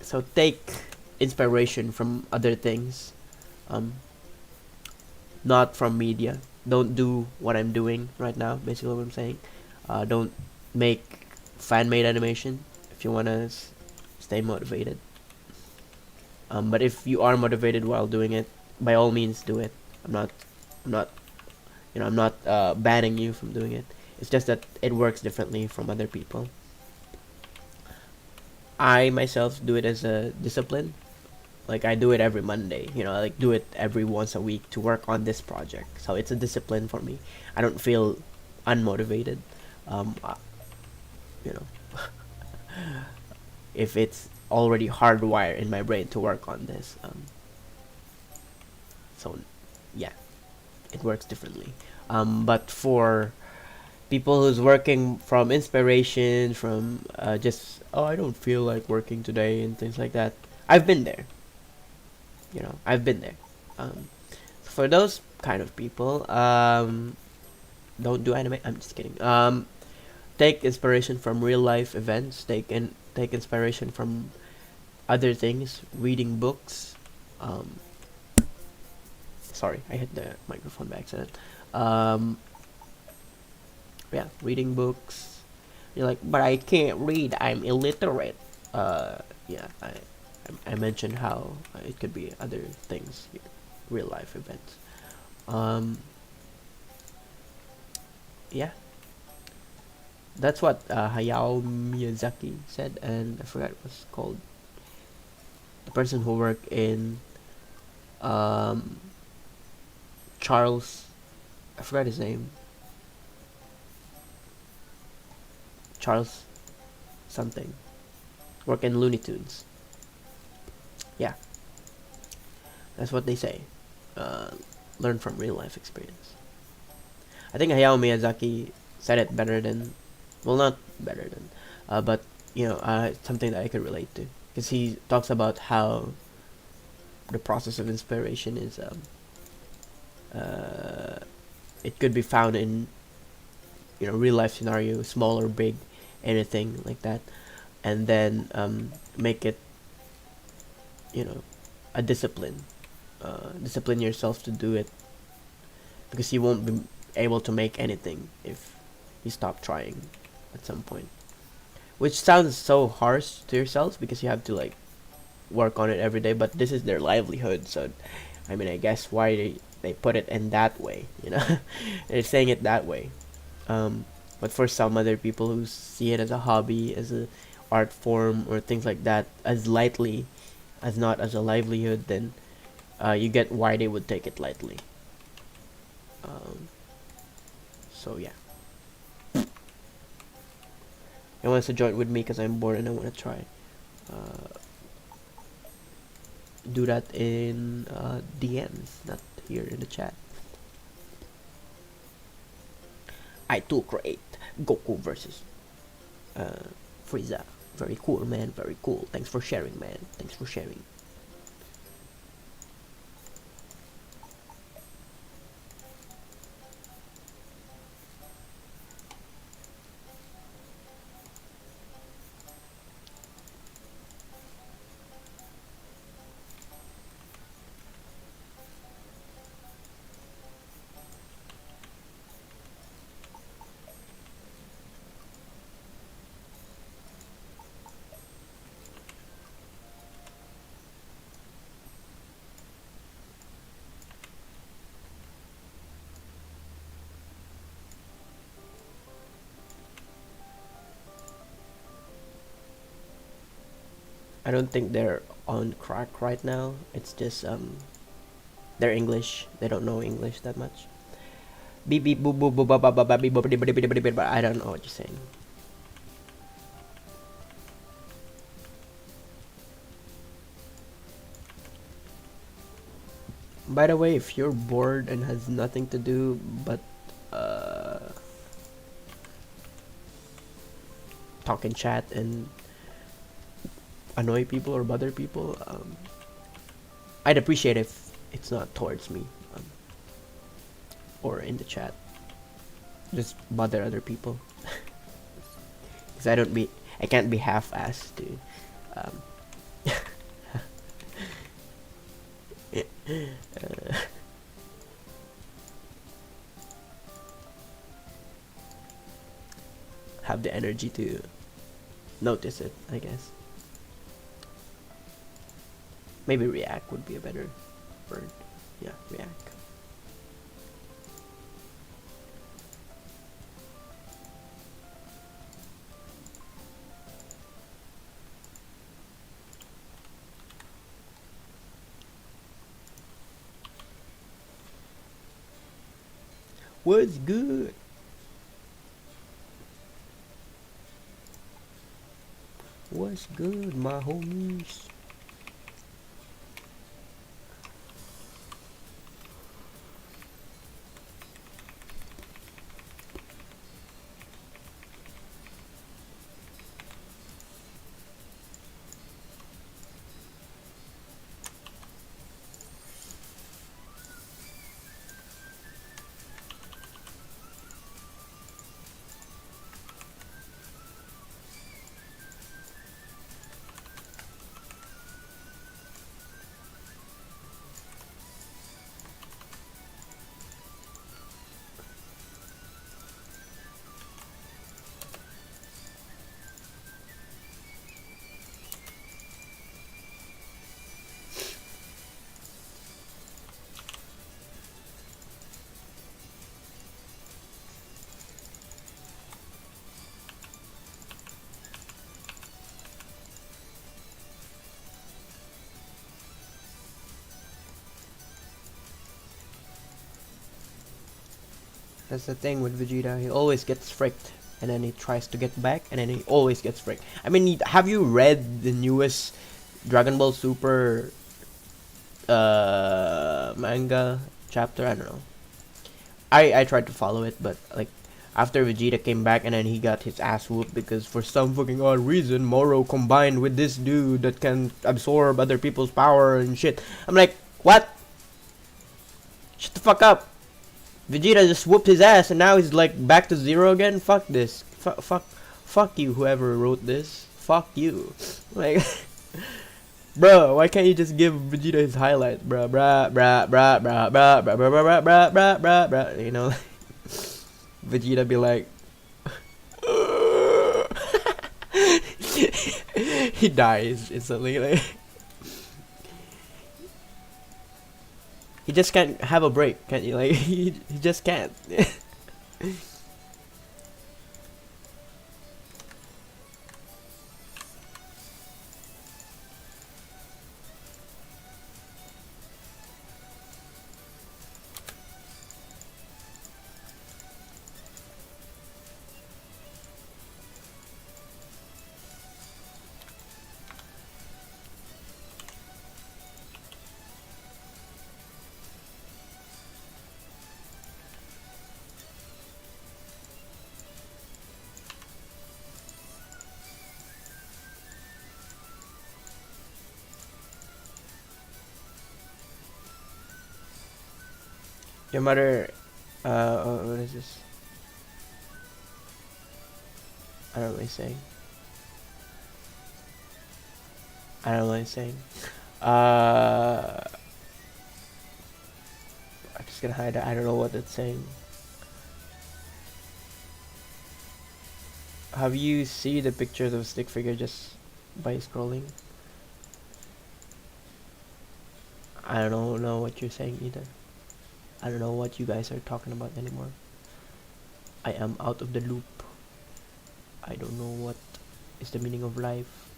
So take inspiration from other things, um, not from media. Don't do what I'm doing right now. Basically, what I'm saying. Don't make fan-made animation if you wanna stay motivated. But if you are motivated while doing it, by all means do it. I'm not, I'm not banning you from doing it. It's just that it works differently from other people. I myself do it as a discipline. Like I do it every Monday, I like do it every once a week to work on this project. So it's a discipline for me. I don't feel unmotivated. Um, uh, you know, if it's already hardwired in my brain to work on this. So yeah, it works differently. But for people who's working from inspiration, from just I don't feel like working today and things like that. I've been there. I've been there. For those kind of people, don't do anime. I'm just kidding. Take inspiration from real life events. Take inspiration from other things. Reading books. Sorry, I hit the microphone by accident. Yeah, reading books. You're like, but I can't read. I'm illiterate. Yeah, I mentioned how it could be other things, real life events. Yeah, that's what Hayao Miyazaki said, and I forgot what it's called. The person who worked in um, Charles, I forgot his name. Charles something. Work in Looney Tunes. Yeah, that's what they say. Uh, Learn from real life experience. I think Hayao Miyazaki said it better than, well, not better than, but something that I could relate to because he talks about how the process of inspiration is it could be found in real life scenario, small or big, anything like that, and then make it a discipline. Discipline yourself to do it because you won't be able to make anything if you stop trying at some point. Which sounds so harsh to yourselves because you have to like work on it every day, but this is their livelihood, so I mean I guess why they put it in that way, they're saying it that way. But for some other people who see it as a hobby, as a art form or things like that, as lightly as not as a livelihood, then you get why they would take it lightly. So yeah, I wants to join with me because I'm bored and I want to try. Do that in DMs, not here in the chat. I too create Goku versus Frieza. Very cool, man. Very cool. Thanks for sharing, man. Thanks for sharing. I don't think they're on crack right now. It's just they're English. They don't know English that much. Beep beep boop boop boop ba ba ba ba beep boop beep beep beep beep. I don't know what you're saying. By the way, if you're bored and has nothing to do but talk and chat and annoy people or bother people, I'd appreciate if it's not towards me or in the chat. Just bother other people, because I can't be half-assed to have the energy to notice it, I guess. Maybe react would be a better word. Yeah, react. What's good? What's good, my homies? That's the thing with Vegeta. He always gets fricked, and then he tries to get back, and then he always gets fricked. I mean, have you read the newest Dragon Ball Super manga chapter? I don't know. I tried to follow it, but like after Vegeta came back and then he got his ass whooped because for some fucking odd reason Moro combined with this dude that can absorb other people's power and shit. I'm like, what? Shut the fuck up. Vegeta just whooped his ass and now he's like back to zero again. Fuck this. Fuck you, whoever wrote this. Fuck you. Like, bro, why can't you just give Vegeta his highlights, bro? You know, Vegeta be like, he dies instantly. Like, he just can't have a break, can't you? Like, he just can't. Your mother, what is this? I don't know what he's saying. I don't know what he's saying. I'm just gonna hide it. I don't know what it's saying. Have you seen the pictures of stick figure just by scrolling? I don't know what you're saying either. I don't know what you guys are talking about anymore. I am out of the loop. I don't know what is the meaning of life.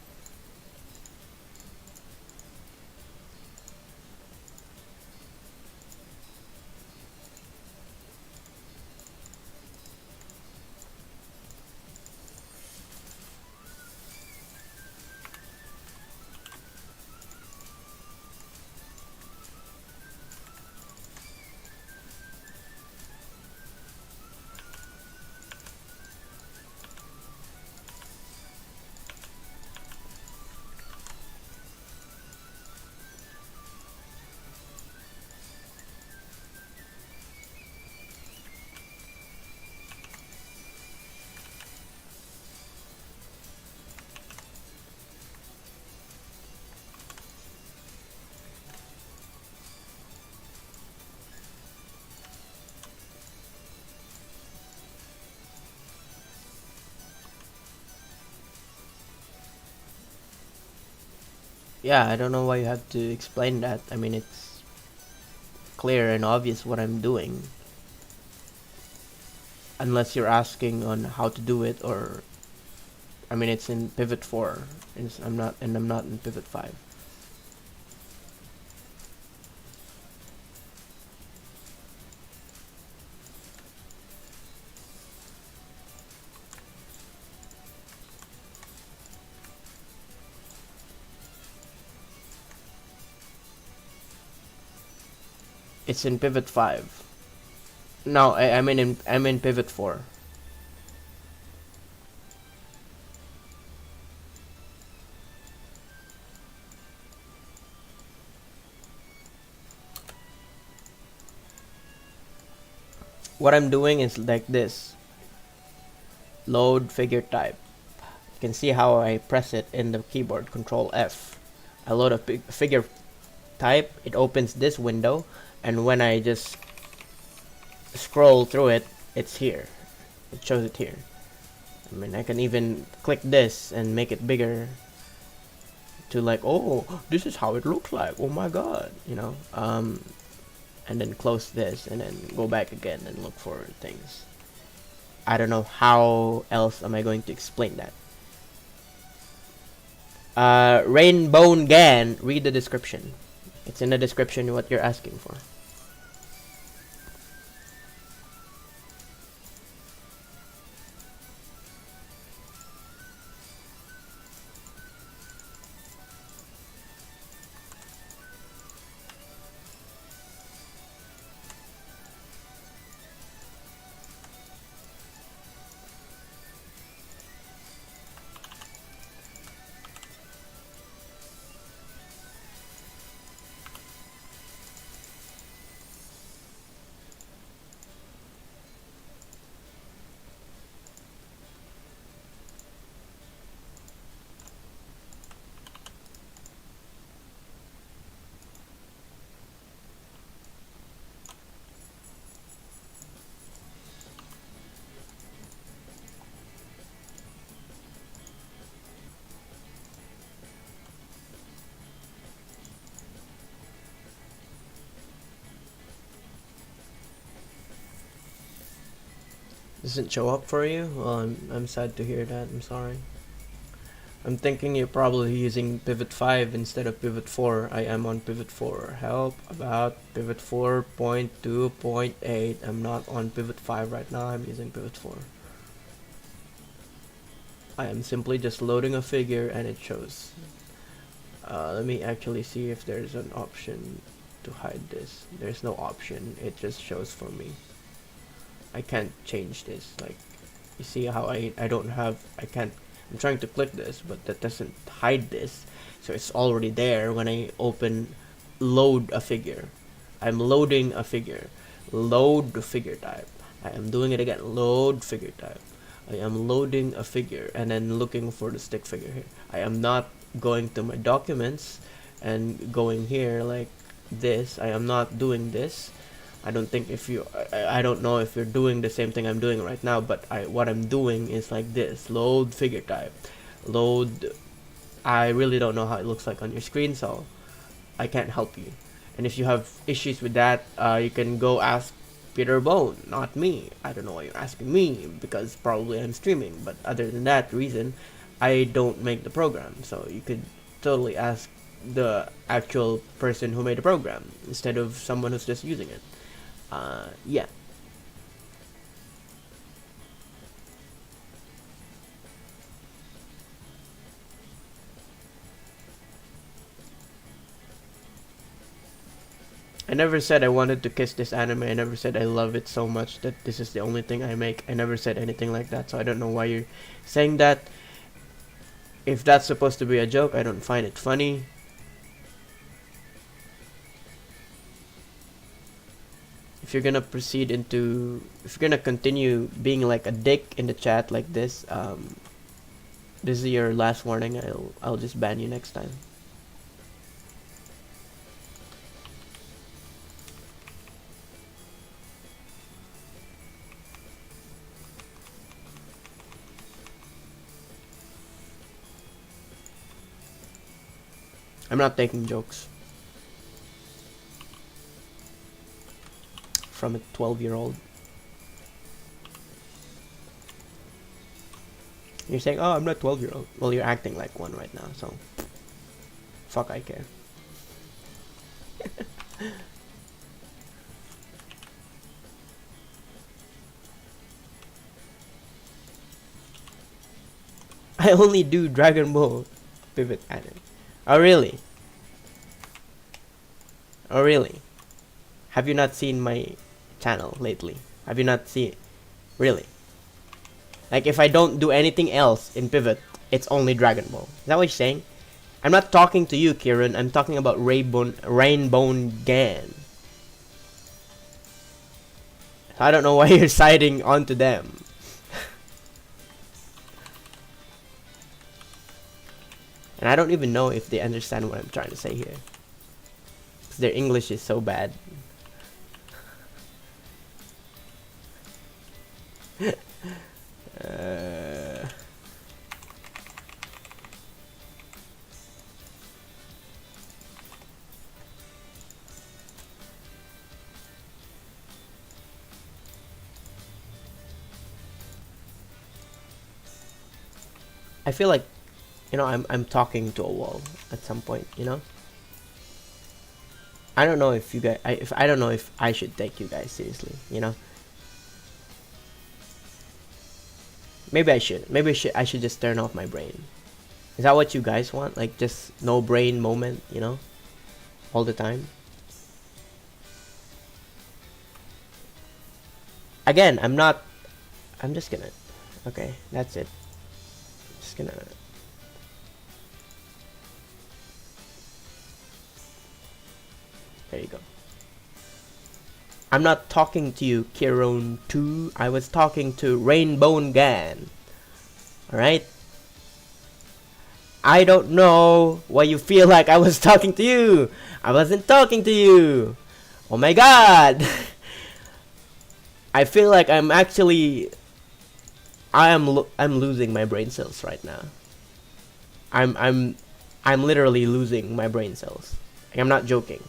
Yeah, I don't know why you have to explain that. I mean, it's clear and obvious what I'm doing. Unless you're asking on how to do it, or I mean, it's in pivot 4. I'm not in pivot 5. It's in pivot 5. No, I'm in pivot 4. What I'm doing is like this. Load figure type. You can see how I press it in the keyboard, Control F. I load a figure type, it opens this window, and when I just scroll through it, it's here. It shows it here. I mean, I can even click this and make it bigger to like, oh, this is how it looks like. Oh my god, you know. And then close this and then go back again and look for things. I don't know how else am I going to explain that. Rainbow Gan, read the description. It's in the description what you're asking for. Doesn't show up for you? Well, I'm sad to hear that. I'm sorry. I'm thinking you're probably using pivot 5 instead of pivot 4. I am on pivot 4. Help about pivot 4.2.8. I'm not on pivot 5 right now. I'm using pivot 4. I am simply just loading a figure and it shows. Let me actually see if there's an option to hide this. There's no option. It just shows for me. I can't change this. Like, you see how I don't have, I can't, I'm trying to click this, but that doesn't hide this. So it's already there when I open load a figure. I'm loading a figure. Load the figure type. I am doing it again. Load figure type. I am loading a figure and then looking for the stick figure here. I am not going to my documents and going here like this. I am not doing this. I don't think if you, I don't know if you're doing the same thing I'm doing right now, but what I'm doing is like this. Load figure type. Load. I really don't know how it looks like on your screen, so I can't help you. And if you have issues with that, you can go ask Peter Bone, not me. I don't know why you're asking me, because probably I'm streaming, but other than that reason, I don't make the program, so you could totally ask the actual person who made the program instead of someone who's just using it. Yeah. I never said I wanted to kiss this anime. I never said I love it so much that this is the only thing I make. I never said anything like that, so I don't know why you're saying that. If that's supposed to be a joke, I don't find it funny. If you're gonna proceed into, if you're gonna continue being like a dick in the chat like this, this is your last warning. I'll just ban you next time. I'm not taking jokes from a 12-year-old. You're saying, oh, I'm not 12-year-old. Well, you're acting like one right now, so fuck I care. I only do Dragon Ball pivot anime. Oh really? Oh really? Have you not seen my channel lately? Have you not seen? Really? Like if I don't do anything else in pivot, it's only Dragon Ball. Is that what you're saying? I'm not talking to you, Kieran. I'm talking about Rainbow Gan. I don't know why you're siding onto them. And I don't even know if they understand what I'm trying to say here. Because their English is so bad. I feel like, you know, I'm talking to a wall at some point, you know? I don't know if you guys, I don't know if I should take you guys seriously, you know? Maybe I should. Maybe I should just turn off my brain. Is that what you guys want? Like just no brain moment, you know? All the time? Again, I'm just gonna, okay, that's it. Just gonna, there you go. I'm not talking to you, Kiron 2. I was talking to Rainbow Gan. Alright? I don't know why you feel like I was talking to you. I wasn't talking to you. Oh my god. I feel like I'm losing my brain cells right now. I'm literally losing my brain cells. Like, I'm not joking.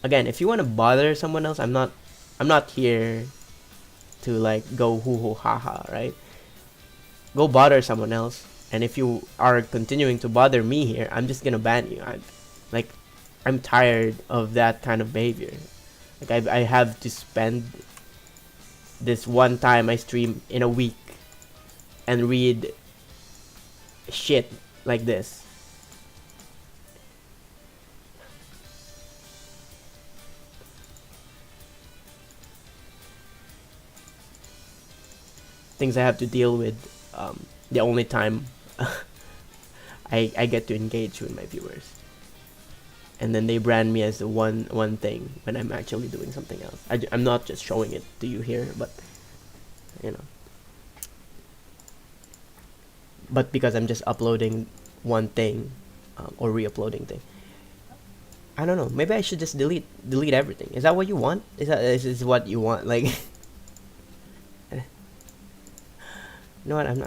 Again, if you want to bother someone else, I'm not here to like go hoo hoo ha ha, right? Go bother someone else. And if you are continuing to bother me here, I'm just gonna ban you. I'm tired of that kind of behavior. Like I have to spend this one time I stream in a week and read shit like this. Things I have to deal with the only time I get to engage with my viewers. And then they brand me as the one thing when I'm actually doing something else. I'm not just showing it to you here, but you know. But because I'm just uploading one thing or re-uploading thing, I don't know. Maybe I should just delete everything. Is that what you want? Is what you want? Like, you know what? I'm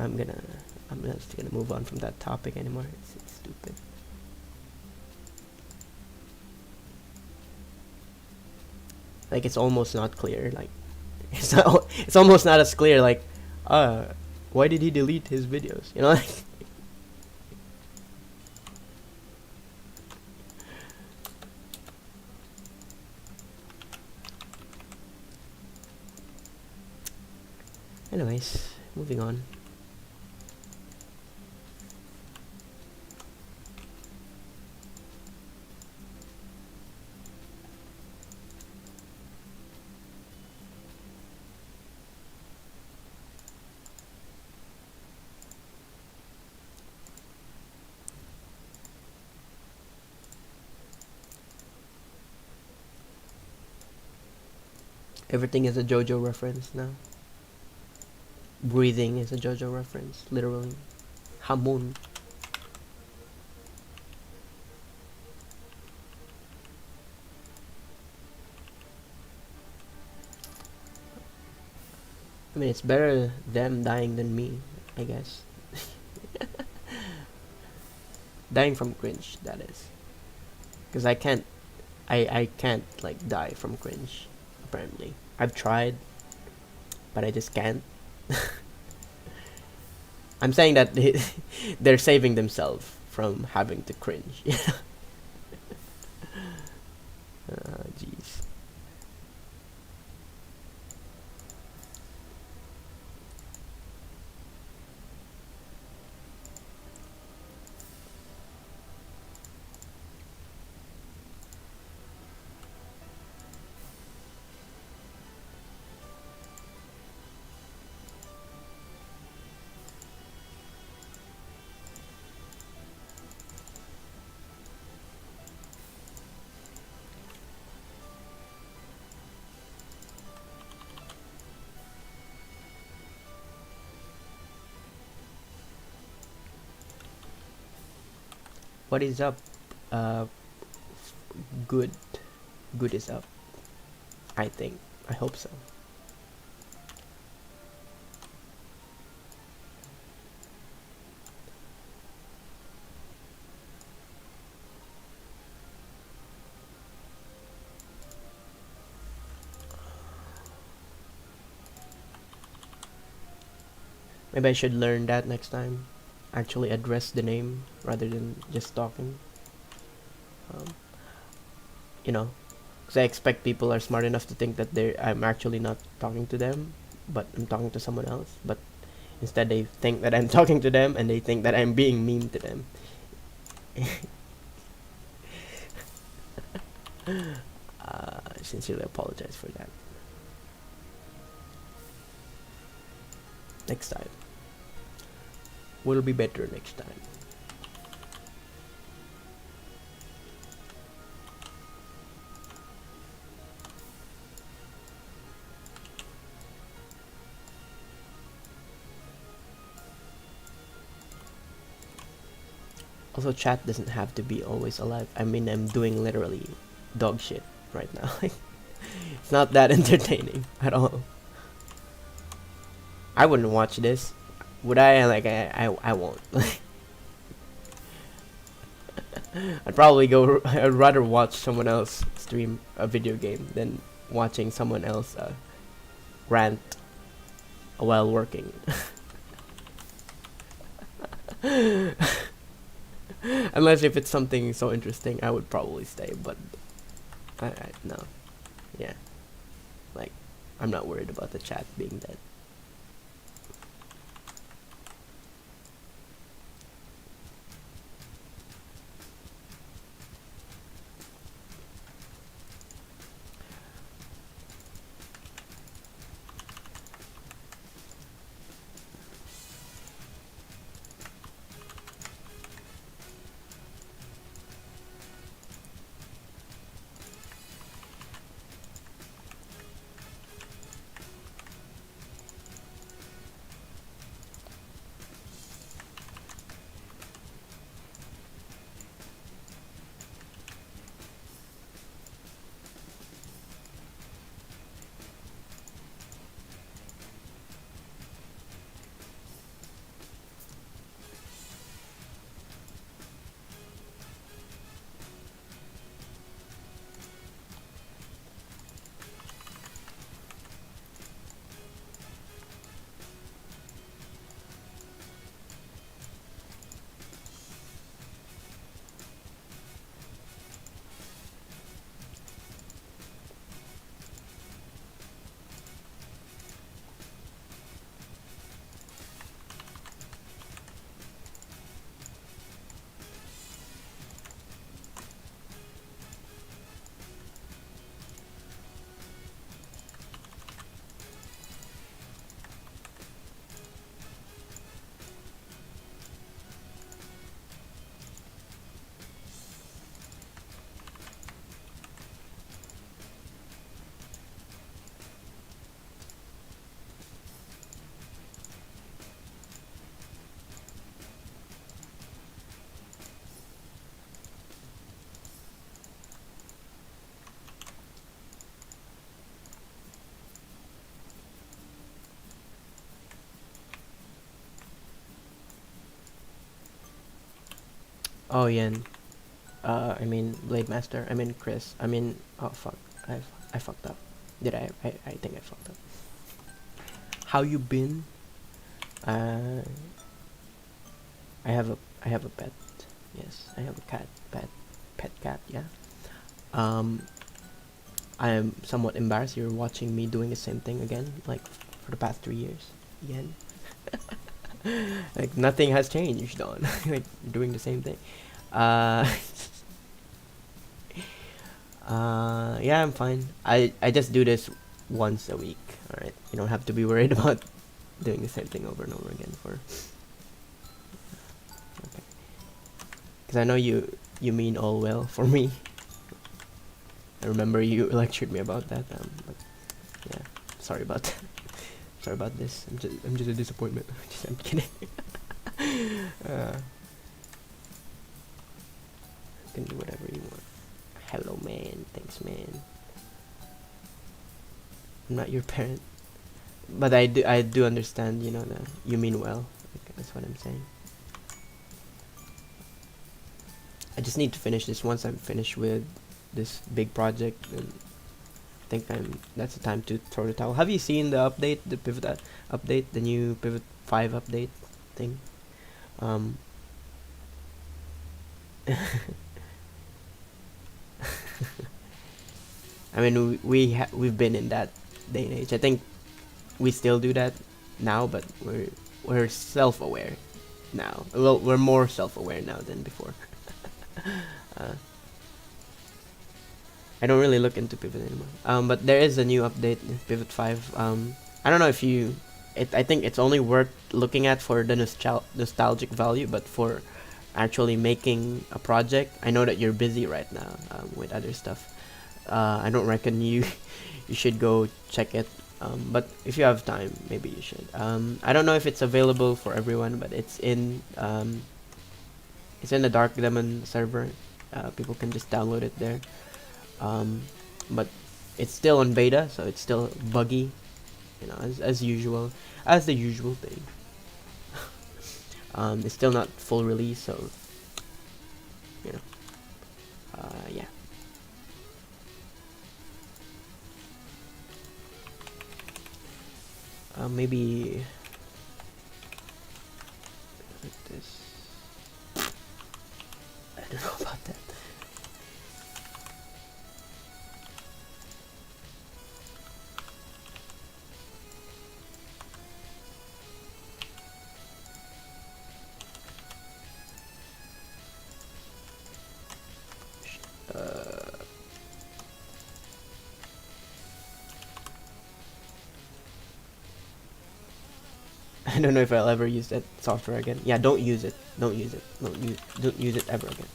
just gonna move on from that topic anymore. It's stupid. Like it's almost not clear. Like it's almost not as clear. Like, why did he delete his videos? You know, like. Anyways, moving on. Everything is a JoJo reference now. Breathing is a JoJo reference, literally. Hamon. I mean, it's better them dying than me, I guess. Dying from cringe, that is. Because I can't like die from cringe, apparently. I've tried, but I just can't. I'm saying that they're saving themselves from having to cringe. Jeez. What is up? Uh, good. Good is up. I think. I hope so. Maybe I should learn that next time. Actually address the name rather than just talking. Um, you know, because I expect people are smart enough to think that I'm actually not talking to them, but I'm talking to someone else. But instead, they think that I'm talking to them, and they think that I'm being mean to them. I sincerely apologize for that. Next time. Will be better next time. Also, chat doesn't have to be always alive. I mean, I'm doing literally dog shit right now. It's not that entertaining at all. I wouldn't watch this. Would I? Like, I won't. I'd probably go. I'd rather watch someone else stream a video game than watching someone else rant while working. Unless if it's something so interesting, I would probably stay. But no, yeah, like I'm not worried about the chat being dead. Oh, Yen. I mean Blade Master. I mean Chris. I mean, oh fuck. I fucked up. Did I think I fucked up. How you been? Uh, I have a pet. Yes, I have a cat. Pet cat. Yeah. Um, I am somewhat embarrassed. You're watching me doing the same thing again, like for the past 3 years. Yen. Like nothing has changed, Don. Like doing the same thing. Uh, yeah, I'm fine. I just do this once a week. All right, you don't have to be worried about doing the same thing over and over again for. Okay. Because I know you mean all well for me. I remember you lectured me about that. But yeah, sorry about that. Sorry about this. I'm just a disappointment. I'm kidding. uh, you can do whatever you want. Hello, man. Thanks, man. I'm not your parent, but I do understand. You know, you mean well. Like, that's what I'm saying. I just need to finish this. Once I'm finished with this big project, and I think that's the time to throw the towel. Have you seen the update, the pivot update, the new pivot 5 update thing? I mean, we've been in that day and age. I think we still do that now, but we're self-aware now. Well, we're more self-aware now than before. uh, I don't really look into Pivot anymore. But there is a new update in Pivot 5. I don't know if you. I think it's only worth looking at for the nostalgic value, but for actually making a project, I know that you're busy right now with other stuff. I don't reckon you you should go check it. But if you have time, maybe you should. I don't know if it's available for everyone, but it's in the Dark Demon server. People can just download it there. But it's still on beta, so it's still buggy, you know, as usual, as the usual thing. It's still not full release, so you know, yeah. Maybe like this. I don't know about that. I don't know if I'll ever use that software again. Yeah, don't use it. Don't use it. Don't use it ever again.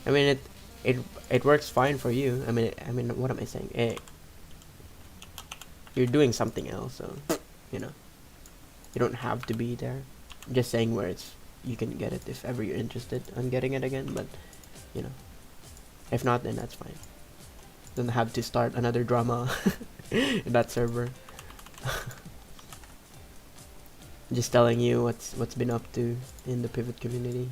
I mean it works fine for you. I mean what am I saying? You're doing something else, so you know. You don't have to be there. I'm just saying where you can get it if ever you're interested on getting it again, but you know. If not, then that's fine. Don't have to start another drama in that server. Just telling you what's been up to in the pivot community.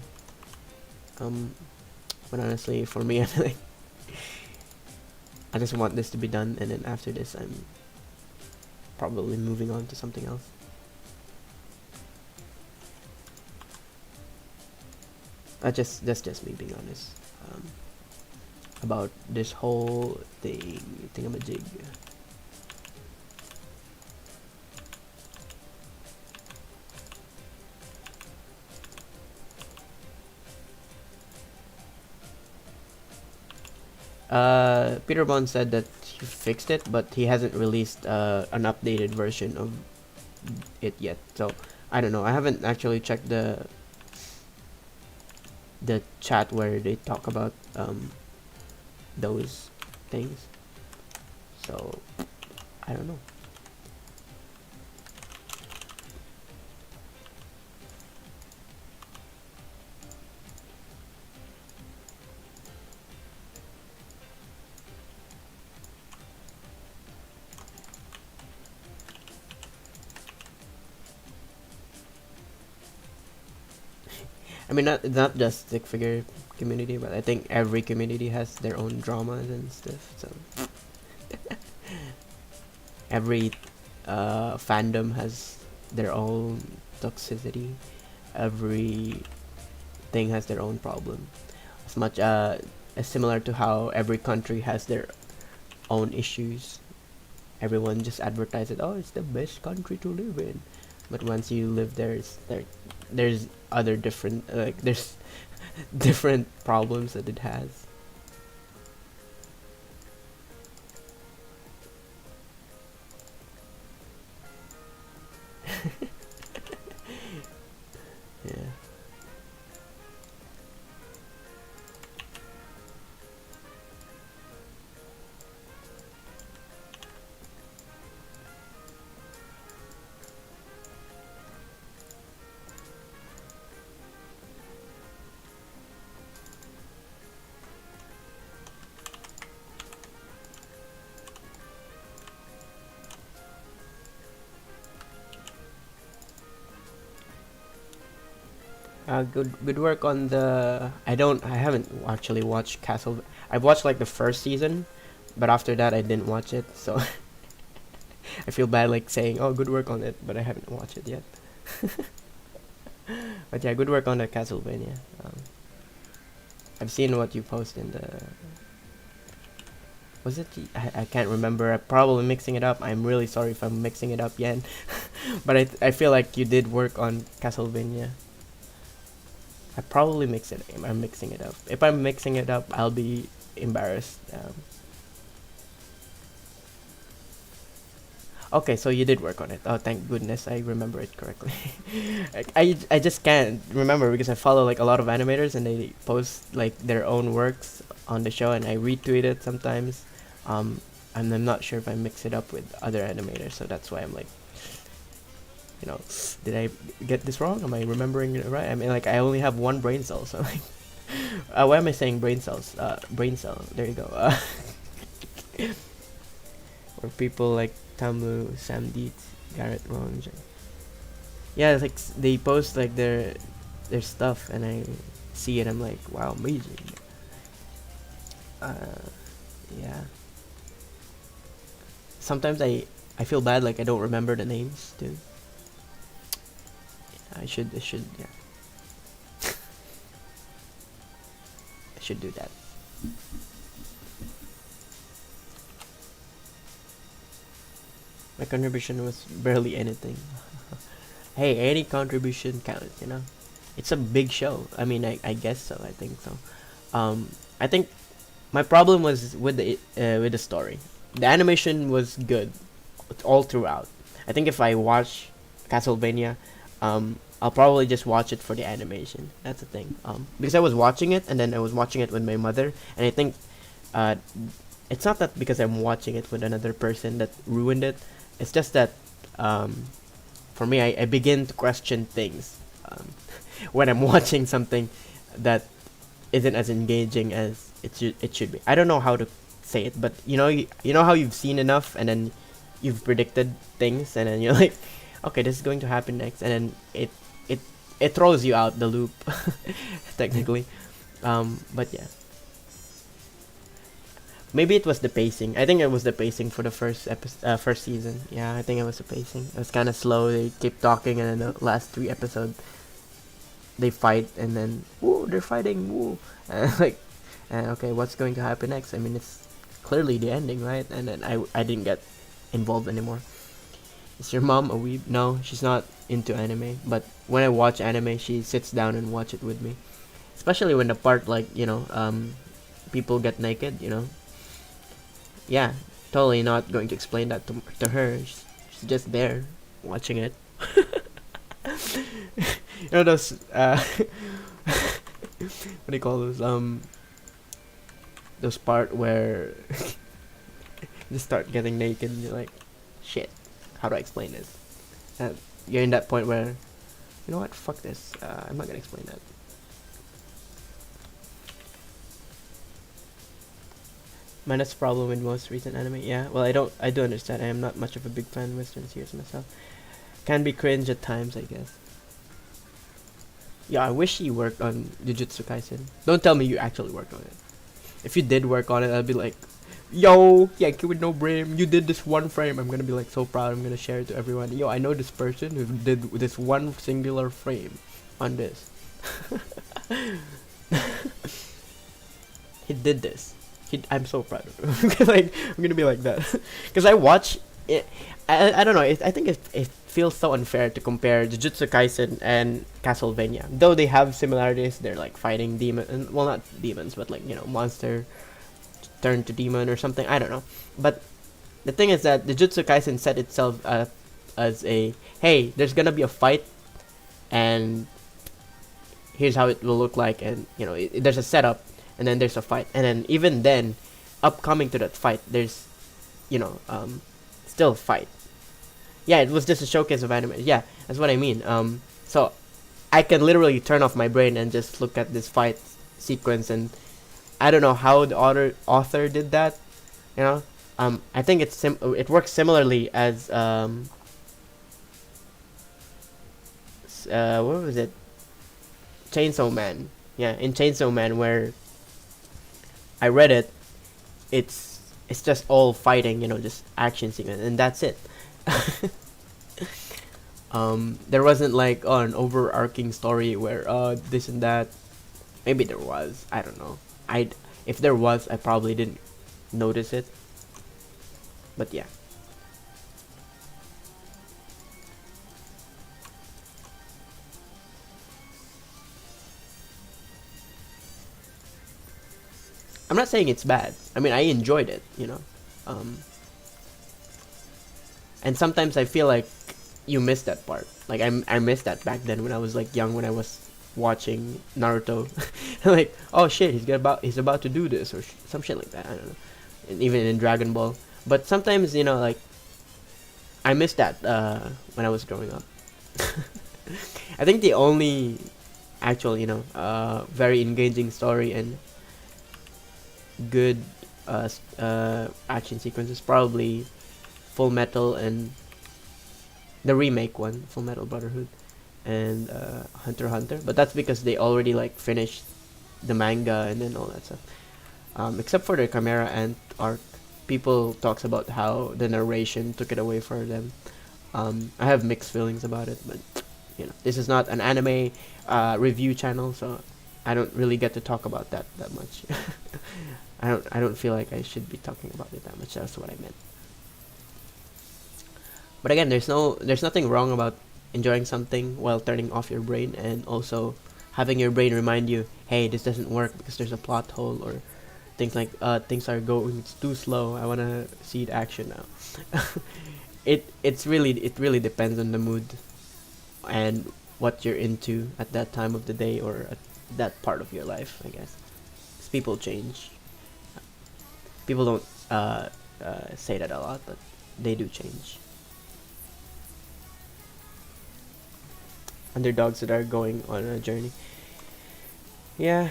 But honestly, for me, I feel like I just want this to be done, and then after this, I'm probably moving on to something else. That's just me being honest about this whole thingamajig. Peter Bond said that he fixed it, but he hasn't released an updated version of it yet. So I don't know. I haven't actually checked the chat where they talk about those things. So I don't know. I mean, not just stick figure community, but I think every community has their own dramas and stuff. So every fandom has their own toxicity. Every thing has their own problem. As much as similar to how every country has their own issues. Everyone just advertises, oh, it's the best country to live in. But once you live there, there's other different there's different problems that it has. Yeah. Good work on the. I haven't actually watched Castle. I've watched like the first season, but after that I didn't watch it. So I feel bad like saying, oh, good work on it, but I haven't watched it yet. But yeah, good work on the Castlevania. I've seen what you post in the. Was it? I can't remember. I'm probably mixing it up. I'm really sorry if I'm mixing it up, Yan. But I feel like you did work on Castlevania. I probably I'm mixing it up. If I'm mixing it up, I'll be embarrassed. Okay, so you did work on it. Oh, thank goodness, I remember it correctly. I just can't remember because I follow like a lot of animators and they post like their own works on the show and I retweet it sometimes. And I'm not sure if I mix it up with other animators, so that's why I'm like, you know, did I get this wrong? Am I remembering it right? I mean, like, I only have one brain cell, so like, why am I saying brain cells? Brain cell. There you go. Or people like Tamu, Sam Dietz, Garrett Ron. Yeah, it's like they post like their stuff, and I see it. I'm like, wow, amazing. Yeah. Sometimes I feel bad, like I don't remember the names too. I should, yeah. I should do that. My contribution was barely anything. Hey, any contribution counts, you know? It's a big show. I mean, I guess so. I think so. I think my problem was with the story. The animation was good all throughout. I think if I watch Castlevania, I'll probably just watch it for the animation. That's the thing. Because I was watching it and then I was watching it with my mother, and I think it's not that because I'm watching it with another person that ruined it. It's just that for me, I begin to question things when I'm watching something that isn't as engaging as it should be. I don't know how to say it, but you know how you've seen enough and then you've predicted things and then you're like, okay, this is going to happen next, and then it throws you out the loop technically. But yeah, maybe it was the pacing. I think it was the pacing for the first season. Yeah, I think it was the pacing. It was kind of slow. They keep talking, and then the last 3 episodes they fight, and then woo, they're fighting, woo, like, okay, what's going to happen next? I mean, it's clearly the ending, right? And then I didn't get involved anymore. Is your mom a weeb? No, she's not into anime. But when I watch anime, she sits down and watch it with me. Especially when the part like, people get naked, Yeah, totally not going to explain that to her. She's just there watching it. Those what do you call those part where you start getting naked and you're like, shit, how do I explain this? You're in that point where, you know what, fuck this, I'm not gonna explain that. Man, that's the problem with most recent anime. Yeah, well, I do understand. I am not much of a big fan of Western series myself. Can be cringe at times, I guess. Yeah, I wish you worked on Jujutsu Kaisen. Don't tell me you actually worked on it. If you did work on it, I'd be like, yo, Yankee with no brain, you did this one frame. I'm gonna be like so proud. I'm gonna share it to everyone. Yo, I know this person who did this one singular frame on this. He did this. I'm so proud of him. Like, I'm gonna be like that. Because I watch it. I don't know. I think it feels so unfair to compare Jujutsu Kaisen and Castlevania. Though they have similarities, they're like fighting demon, well, not demons, but like, you know, monster turn to demon or something. I don't know. But the thing is that Jujutsu Kaisen set itself as a, hey, there's gonna be a fight, and here's how it will look like, and you know, there's a setup, and then there's a fight, and then even then, upcoming to that fight, there's, you know, still fight. Yeah, it was just a showcase of anime. Yeah, that's what I mean. So I can literally turn off my brain and just look at this fight sequence, and I don't know how the author did that. You know, I think it works similarly as what was it? Chainsaw Man. Yeah, in Chainsaw Man, where I read it, it's just all fighting, you know, just action sequence, and that's it. There wasn't like an overarching story where this and that. Maybe there was. I don't know. If there was, I probably didn't notice it. But yeah. I'm not saying it's bad. I mean, I enjoyed it, you know. And sometimes I feel like you missed that part. Like I missed that back then when I was like young, when I was watching Naruto. Like, oh shit, he's about to do this or some shit like that. I don't know. And even in Dragon Ball. But sometimes, you know, like I missed that when I was growing up. I think the only actual, you know, very engaging story and good action sequences probably Full Metal and the remake one, Full Metal Brotherhood, and Hunter x Hunter. But that's because they already like finished the manga and then all that stuff. Except for the Chimera Ant arc, people talks about how the narration took it away for them. I have mixed feelings about it, but you know, this is not an anime review channel, so I don't really get to talk about that much. I don't feel like I should be talking about it that much. That's what I meant. But again, there's nothing wrong about enjoying something while turning off your brain, and also having your brain remind you, hey, this doesn't work because there's a plot hole, or things like things are going too slow. I wanna see the action now. it really depends on the mood and what you're into at that time of the day or at that part of your life, I guess. 'Cause people change. People don't say that a lot, but they do change. Underdogs that are going on a journey. Yeah.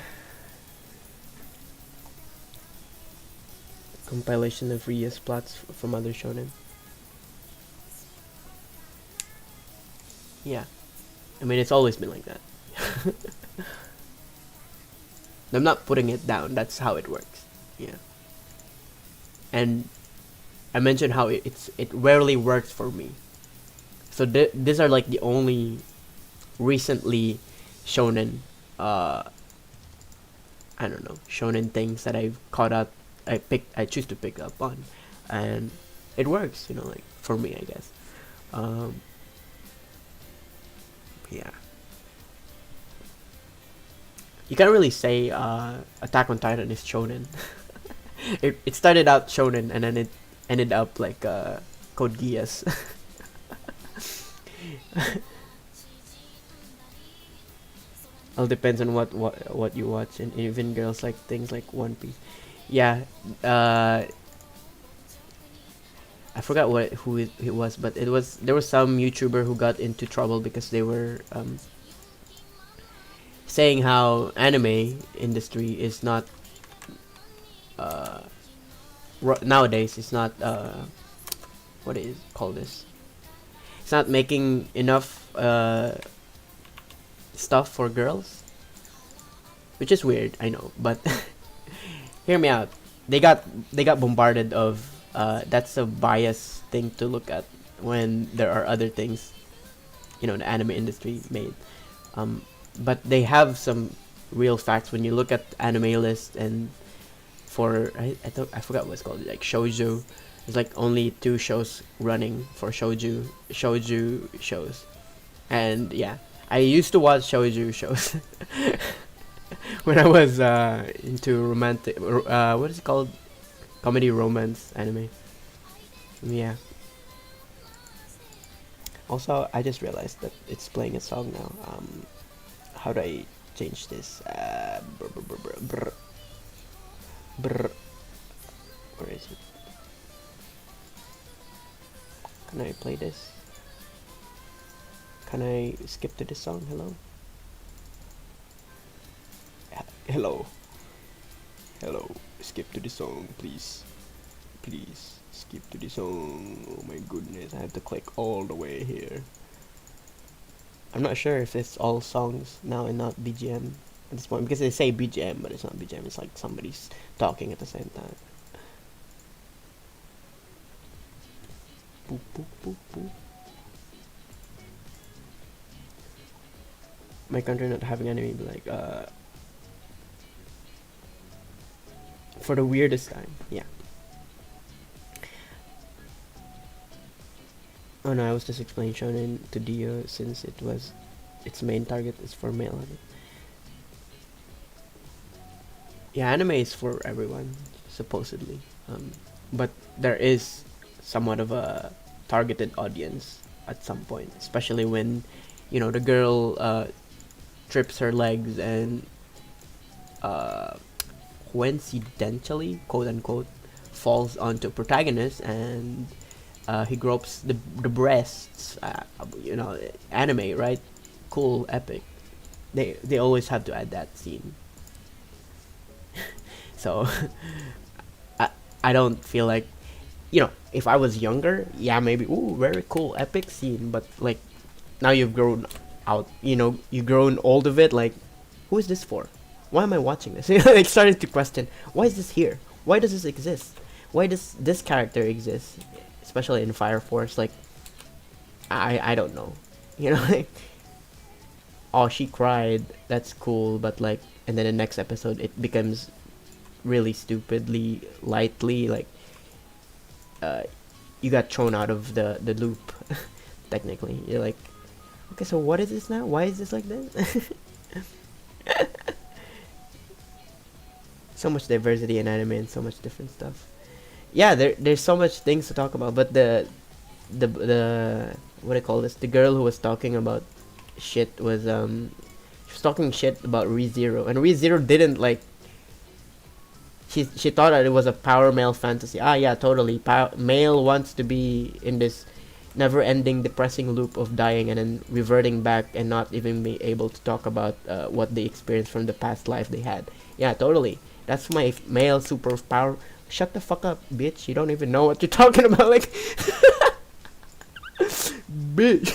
Compilation of Ria's plots from other shonen. Yeah. I mean, it's always been like that. I'm not putting it down. That's how it works. Yeah. And I mentioned how it rarely works for me. So these are like the only recently shonen I don't know, shonen things that I've caught up, I choose to pick up on, and it works, you know, like for me, I guess. Yeah, you can't really say Attack on Titan is shonen. It started out shonen and then it ended up like Code Geass. All depends on what you watch, and even girls like things like One Piece. Yeah, I forgot who it was, but there was some YouTuber who got into trouble because they were saying how anime industry is not nowadays it's not what is called this? It's not making enough stuff for girls, which is weird, I know, but hear me out. They got bombarded of that's a biased thing to look at when there are other things, the anime industry made. But they have some real facts when you look at anime list, and for I forgot what it's called, like shoujo. There's like only 2 shows running for shoujo shows, and yeah, I used to watch shoujo shows when I was into romantic. What is it called? Comedy romance anime. Yeah. Also, I just realized that it's playing a song now. How do I change this? Brr. Where is it? Can I play this? Can I skip to this song? Hello? Hello? Hello? Skip to the song, please. Please, skip to the song. Oh my goodness, I have to click all the way here. I'm not sure if it's all songs now and not BGM at this point, because they say BGM, but it's not BGM. It's like somebody's talking at the same time. Boop, boop, boop, boop. My country not having anime, be like, for the weirdest time, yeah. Oh no, I was just explaining shonen to Dio since its main target is for male. Yeah, anime is for everyone, supposedly. But there is somewhat of a targeted audience at some point, especially when, the girl trips her legs and coincidentally, quote unquote, falls onto a protagonist, and he gropes the breasts. Anime, right? Cool, epic. They always have to add that scene. So I don't feel like, if I was younger, yeah, maybe, ooh, very cool, epic scene. But like, now you've grown out, you've grown old of it. Like, who is this for? Why am I watching this? Like, starting to question, why is this here? Why does this exist? Why does this character exist? Especially in Fire Force, like, I don't know. Like, oh, she cried, that's cool, but like, and then the next episode it becomes really stupidly, lightly, like, you got thrown out of the loop. Technically, you're like, okay, so what is this now? Why is this like this? So much diversity in anime and so much different stuff. Yeah, there's so much things to talk about, but the what do I call this? The girl who was talking about shit was she was talking shit about ReZero, and ReZero didn't like. She thought that it was a power male fantasy. Ah, yeah, totally. Male wants to be in this never-ending depressing loop of dying and then reverting back and not even be able to talk about what they experienced from the past life they had. Yeah, totally. That's my male superpower. Shut the fuck up, bitch. You don't even know what you're talking about. Like, bitch.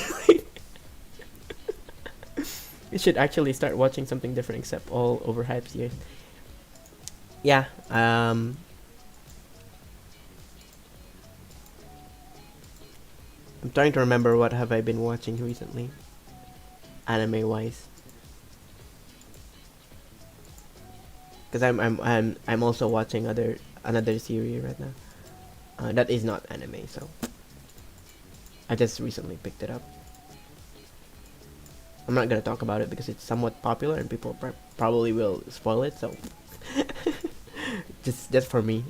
You should actually start watching something different except all overhyped here. Yeah, I'm trying to remember what have I been watching recently, anime wise. Because I'm also watching another series right now. That is not anime, so I just recently picked it up. I'm not gonna talk about it because it's somewhat popular and people probably will spoil it. So just for me,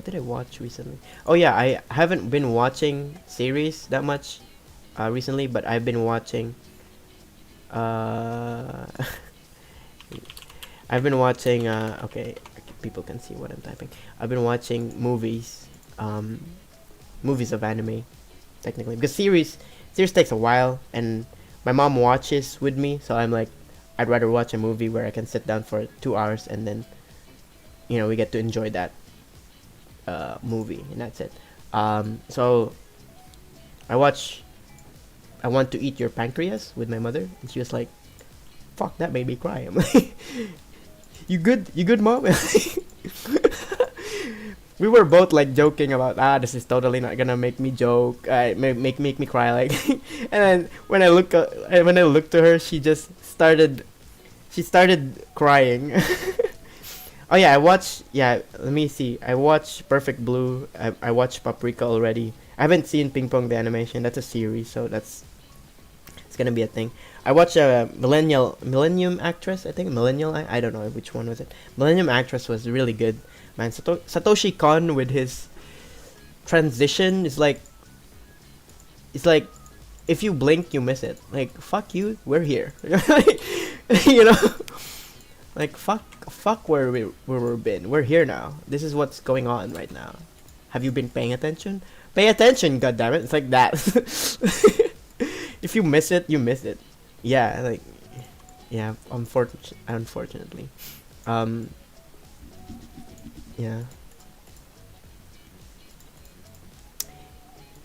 What did I watch recently? Oh yeah, I haven't been watching series that much recently, but I've been watching. I've been watching. Okay, people can see what I'm typing. I've been watching movies. Movies of anime, technically, because series takes a while, and my mom watches with me, so I'm like, I'd rather watch a movie where I can sit down for 2 hours and then, we get to enjoy that movie, and that's it. So I watch I Want to Eat Your Pancreas with my mother, and she was like, "Fuck, that made me cry." I'm like, you good, mom?" We were both like joking about, this is totally not gonna make me joke, make me cry, like. And then when I looked to her, she started crying. Oh yeah, let me see. I watched Perfect Blue. I watched Paprika already. I haven't seen Ping Pong the animation. That's a series, so it's gonna be a thing. I watched a Millennium Actress. I think Millennial. I don't know which one was it. Millennium Actress was really good. Man, Satoshi Kon with his transition is like, it's like, if you blink, you miss it. Like, fuck you, we're here. You know, like fuck where we've been. We're here now. This is what's going on right now. Have you been paying attention? Pay attention, goddammit. It's like that. If you miss it, you miss it. Yeah, like, yeah. Unfortunately, yeah.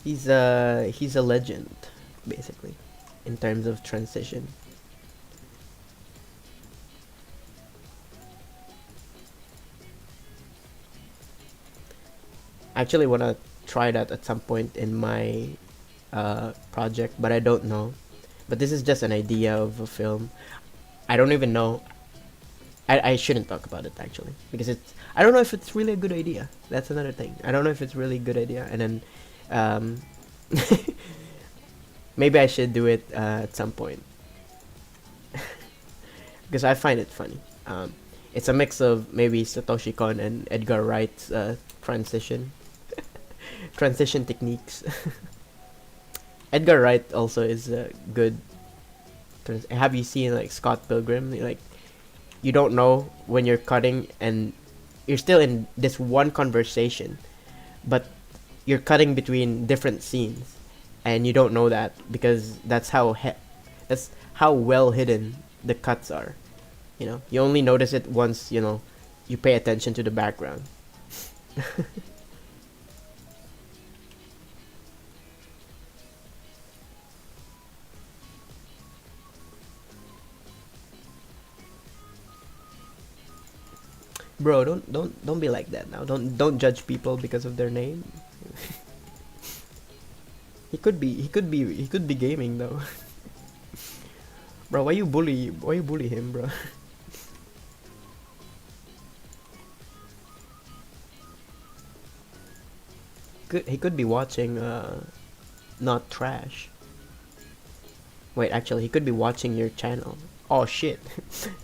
He's a legend, basically, in terms of transition. I actually wanna try that at some point in my project, but I don't know. But this is just an idea of a film. I don't even know. I shouldn't talk about it actually, because I don't know if it's really a good idea. That's another thing. I don't know if it's really a good idea, and then maybe I should do it at some point. Because I find it funny. It's a mix of maybe Satoshi Kon and Edgar Wright's transition techniques. Edgar Wright also is good. Have you seen like Scott Pilgrim? Like, you don't know when you're cutting and you're still in this one conversation, but you're cutting between different scenes, and you don't know that because that's how well hidden the cuts are. You know, you only notice it once, you know, you pay attention to the background. Bro, don't be like that now. Don't judge people because of their name. He could be gaming though. Bro, why you bully him, bro? He could be watching not trash. Wait, actually he could be watching your channel. Oh shit.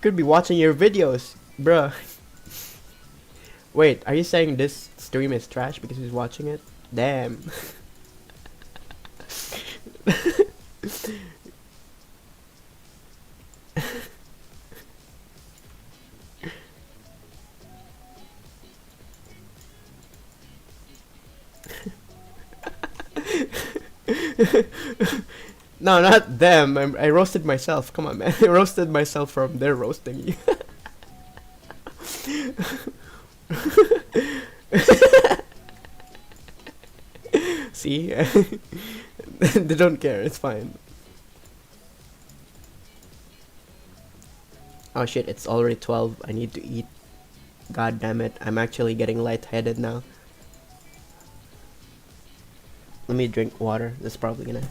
Could be watching your videos, bruh. Wait, are you saying this stream is trash because he's watching it? Damn. No, not them. I roasted myself. Come on, man. I roasted myself from their roasting you. See? They don't care. It's fine. Oh shit, it's already 12. I need to eat. God damn it. I'm actually getting lightheaded now. Let me drink water. That's probably gonna...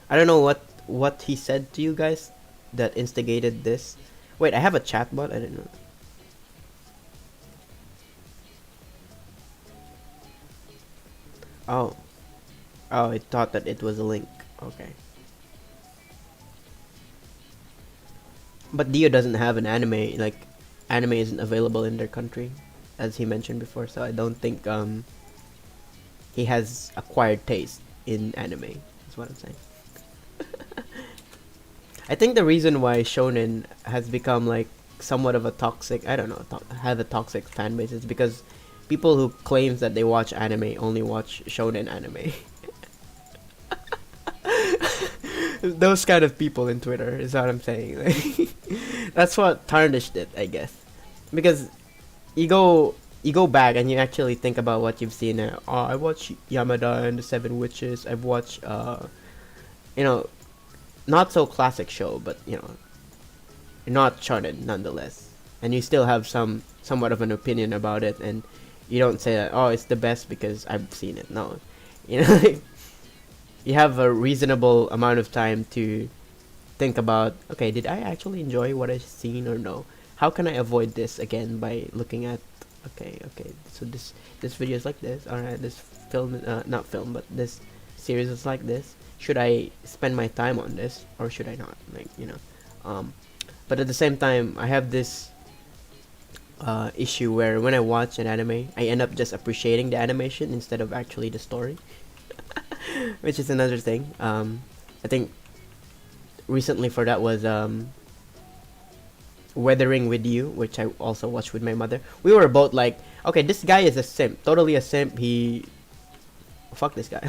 I don't know what he said to you guys that instigated this. Wait, I have a chatbot? I didn't know. Oh. Oh, I thought that it was a link. Okay. But Dio doesn't have an anime, like, anime isn't available in their country, as he mentioned before, so I don't think he has acquired taste in anime, is what I'm saying. I think the reason why shonen has become like somewhat of a toxic, I don't know, have a toxic fan base is because people who claims that they watch anime only watch shonen anime. Those kind of people in Twitter is what I'm saying. Like, that's what tarnished it, I guess, because you go you go back and you actually think about what you've seen. Oh, I watched Yamada and the Seven Witches. I've watched you know, not so classic show, but not charted nonetheless. And you still have somewhat of an opinion about it, and you don't say that, oh, it's the best because I've seen it. No, like, you have a reasonable amount of time to think about, okay, did I actually enjoy what I've seen or no? How can I avoid this again by looking at, okay, so this video is like this. All right, this film, not film, but this series is like this. Should I spend my time on this or should I not? Like, but at the same time, I have this issue where when I watch an anime, I end up just appreciating the animation instead of actually the story, which is another thing. I think recently for that was Weathering with You, which I also watched with my mother. We were both like, okay, this guy is a simp, totally a simp. Fuck this guy.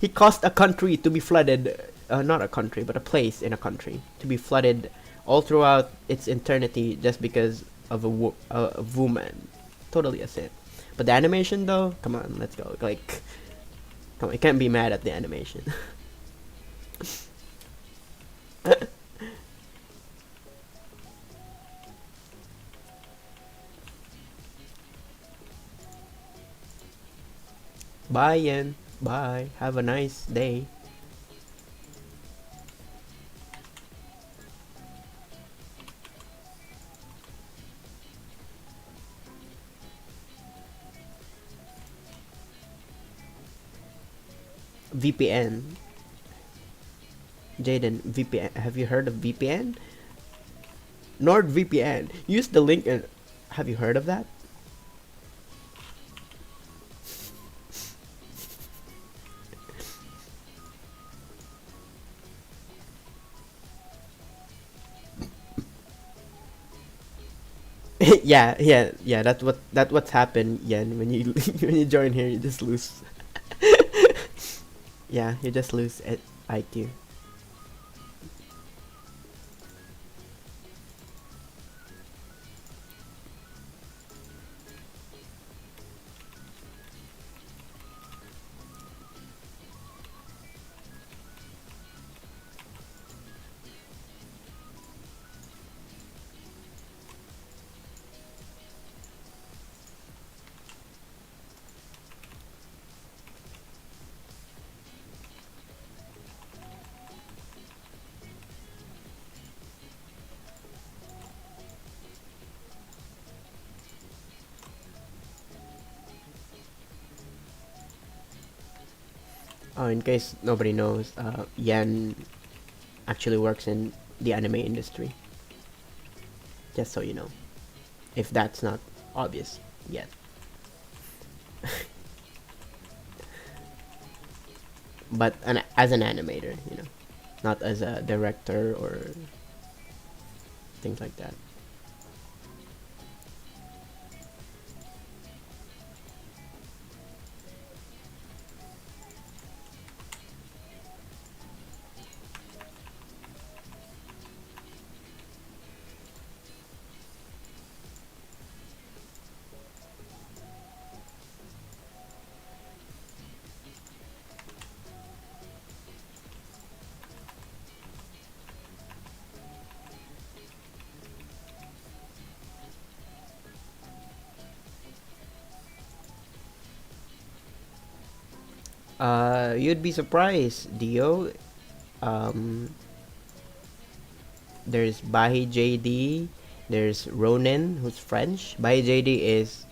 He caused a country to be flooded, not a country, but a place in a country to be flooded all throughout its eternity just because of a woman. Totally a simp. But the animation though, come on, let's go. Like, come on, you can't be mad at the animation. Bye, Yen. Bye. Have a nice day. VPN. Jaden, VPN. Have you heard of VPN? NordVPN. Use the link and have you heard of that? yeah. That's what's happened, Yen. When you when you join here, you just lose. Yeah, you just lose at IQ. Oh, in case nobody knows, Yan actually works in the anime industry. Just so you know, if that's not obvious yet. But as an animator, not as a director or things like that. You'd be surprised, Dio. Um, there's Bahi JD. There's Ronin, who's French. Bahi JD is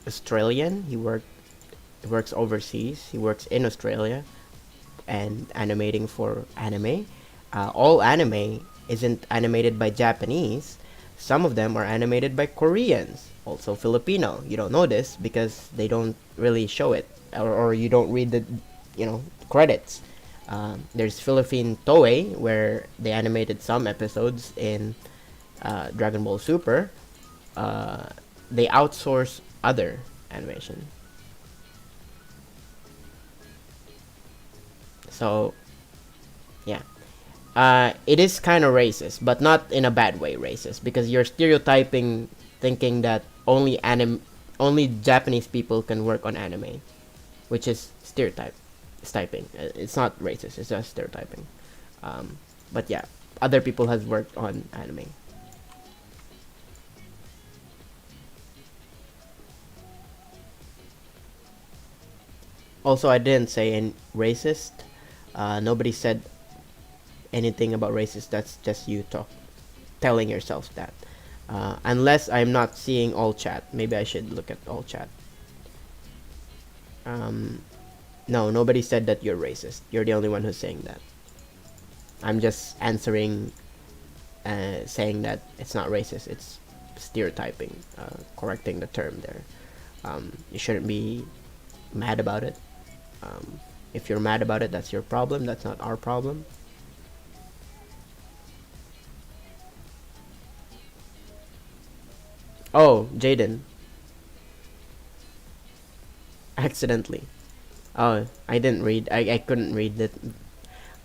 Australian. He works overseas. He works in Australia and animating for anime. All anime isn't animated by Japanese. Some of them are animated by Koreans, also Filipino. You don't know this because they don't really show it, or you don't read the, credits. There's Philippine Toei where they animated some episodes in Dragon Ball Super. They outsource other animation. So Yeah. It is kind of racist, but not in a bad way racist, because you're stereotyping, thinking that only Japanese people can work on anime, which is stereotyping. It's not racist. It's just stereotyping. But yeah, other people has worked on anime. Also, I didn't say any racist. Nobody said anything about racist. That's just you telling yourself that. Unless I'm not seeing all chat. Maybe I should look at all chat. No, nobody said that you're racist. You're the only one who's saying that. I'm just answering, saying that it's not racist. It's stereotyping, correcting the term there. You shouldn't be mad about it. If you're mad about it, that's your problem. That's not our problem. Oh, Jaden. Accidentally. Oh, I didn't read. I couldn't read it.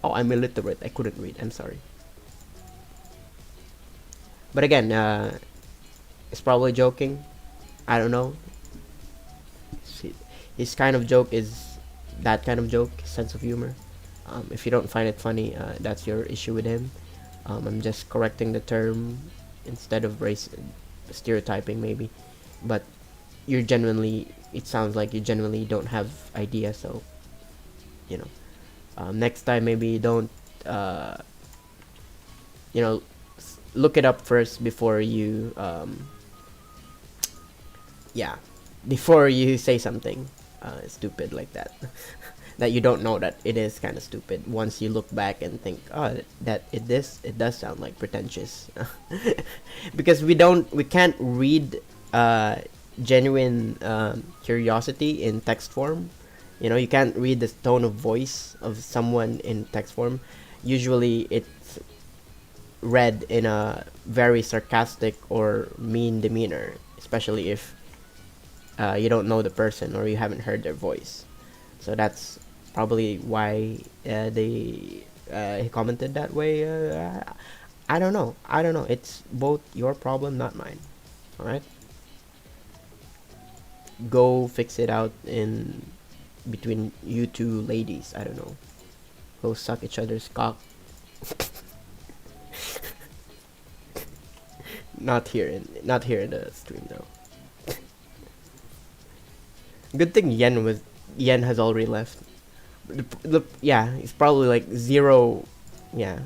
Oh, I'm illiterate. I couldn't read. I'm sorry. But again, it's probably joking. I don't know. His kind of joke is that kind of joke, sense of humor. If you don't find it funny, that's your issue with him. I'm just correcting the term instead of race stereotyping maybe, but you're genuinely. It sounds like you genuinely don't have idea. So, you know, next time maybe don't. You know, look it up first before you. Yeah, before you say something stupid like that. That you don't know that it is kind of stupid once you look back and think, oh, that it does sound like pretentious. Because we can't read genuine curiosity in text form. You know, you can't read the tone of voice of someone in text form. Usually it's read in a very sarcastic or mean demeanor, especially if you don't know the person or you haven't heard their voice. So that's probably why he commented that way. I don't know. It's both your problem, not mine. All right. Go fix it out in between you two ladies. I don't know. Go suck each other's cock. Not here in the stream though. Good thing Yen has already left. Yeah, it's probably like zero. Yeah.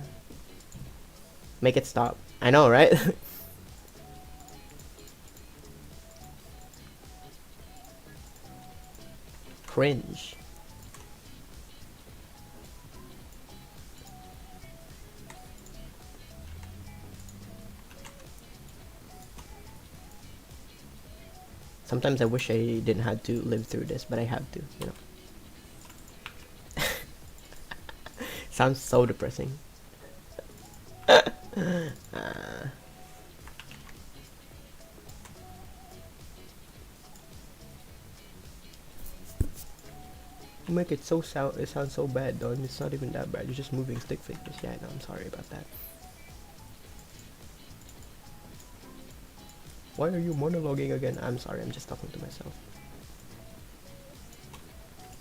Make it stop. I know, right? Cringe. Sometimes I wish I didn't have to live through this, but I have to, you know. Sounds so depressing. You make it so it sounds so bad, though. It's not even that bad. You're just moving stick figures. Yeah, I know. I'm sorry about that. Why are you monologuing again? I'm sorry. I'm just talking to myself.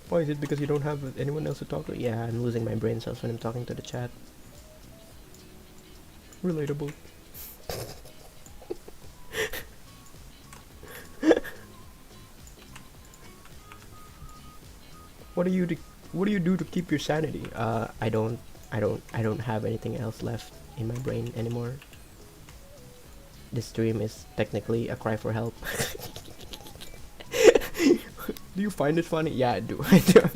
Why is it because you don't have anyone else to talk to? Yeah, I'm losing my brain cells when I'm talking to the chat. Relatable. What do you do to keep your sanity? I don't have anything else left in my brain anymore. This stream is technically a cry for help. Do you find it funny? Yeah, I do. I do.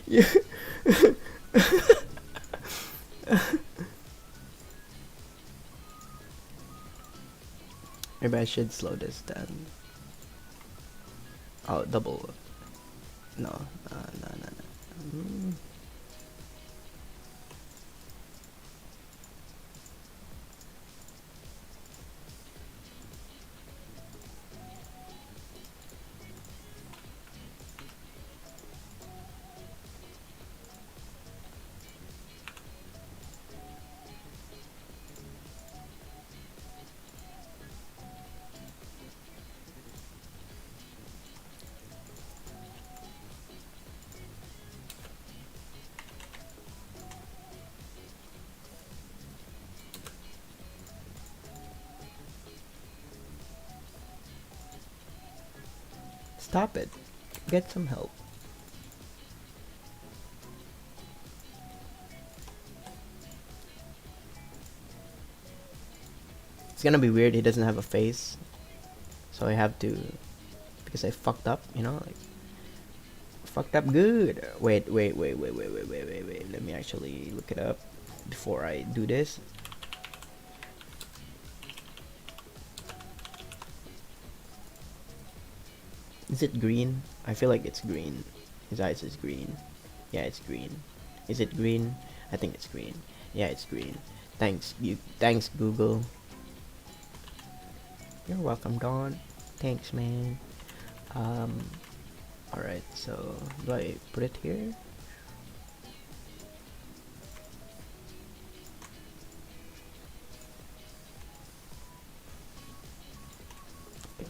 Yeah. Maybe I should slow this down. Oh, double. No. Stop it. Get some help. It's gonna be weird, he doesn't have a face. So I have to, because I fucked up, you know, like fucked up good. Wait. Let me actually look it up before I do this. Is it green? I feel like it's green. His eyes is green. Yeah, it's green. Is it green? I think it's green. Yeah, it's green. Thanks Google. You're welcome, Dawn. Thanks, man. Alright, so do I put it here?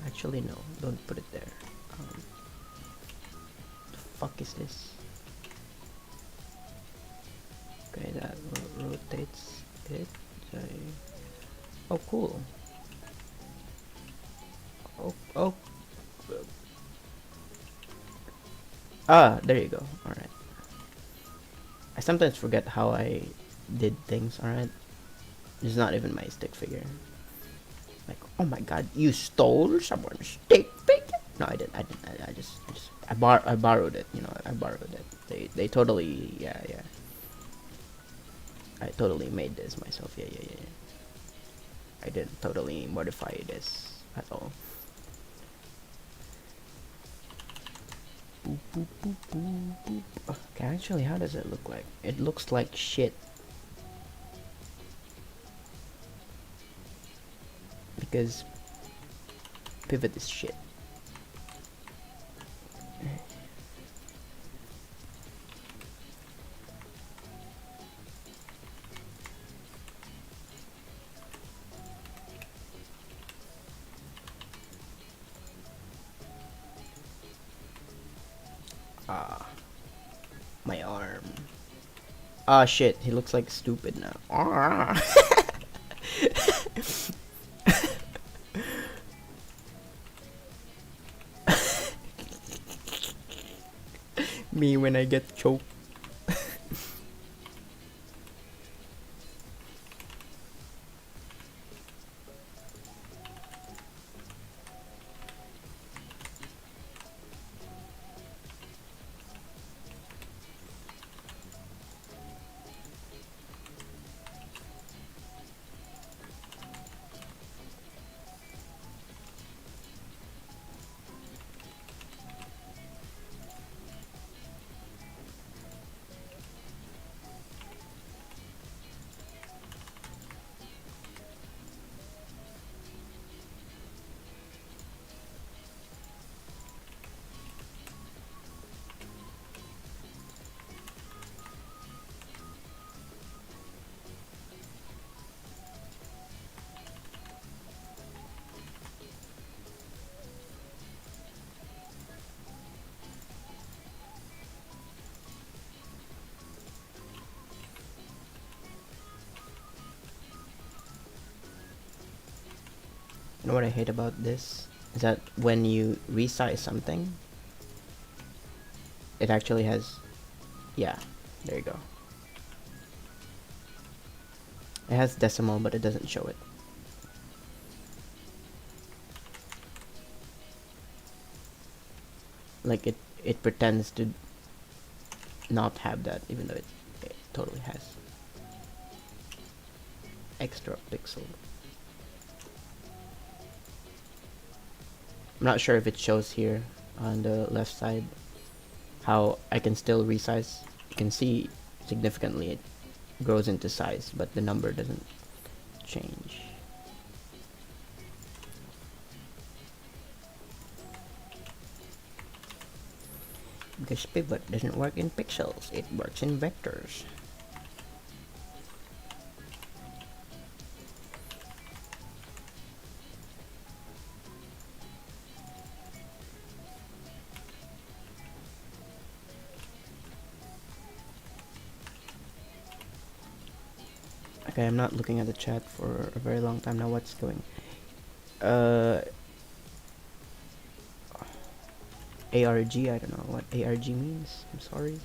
Actually, no, don't put it there. The fuck is this? Okay, that rotates it. Oh, cool. Oh. There you go. Alright. I sometimes forget how I did things, alright? It's not even my stick figure. Like, oh my god, you stole someone's stick figure? No, I didn't. I borrowed it, you know, I borrowed it. They totally, yeah. I totally made this myself, yeah. I didn't totally modify this at all. Boop. Okay, actually, how does it look like? It looks like shit. Because pivot is shit. My arm. Shit, he looks like stupid now. Me when I get choked. You know what I hate about this? Is that when you resize something, it actually has... Yeah, there you go. It has decimal, but it doesn't show it. Like it pretends to not have that, even though it totally has extra pixel. I'm not sure if it shows here on the left side how I can still resize. You can see significantly it grows into size, but the number doesn't change. Because pivot doesn't work in pixels, it works in vectors. Okay, I'm not looking at the chat for a very long time now. What's going? ARG. I don't know what ARG means. I'm sorry.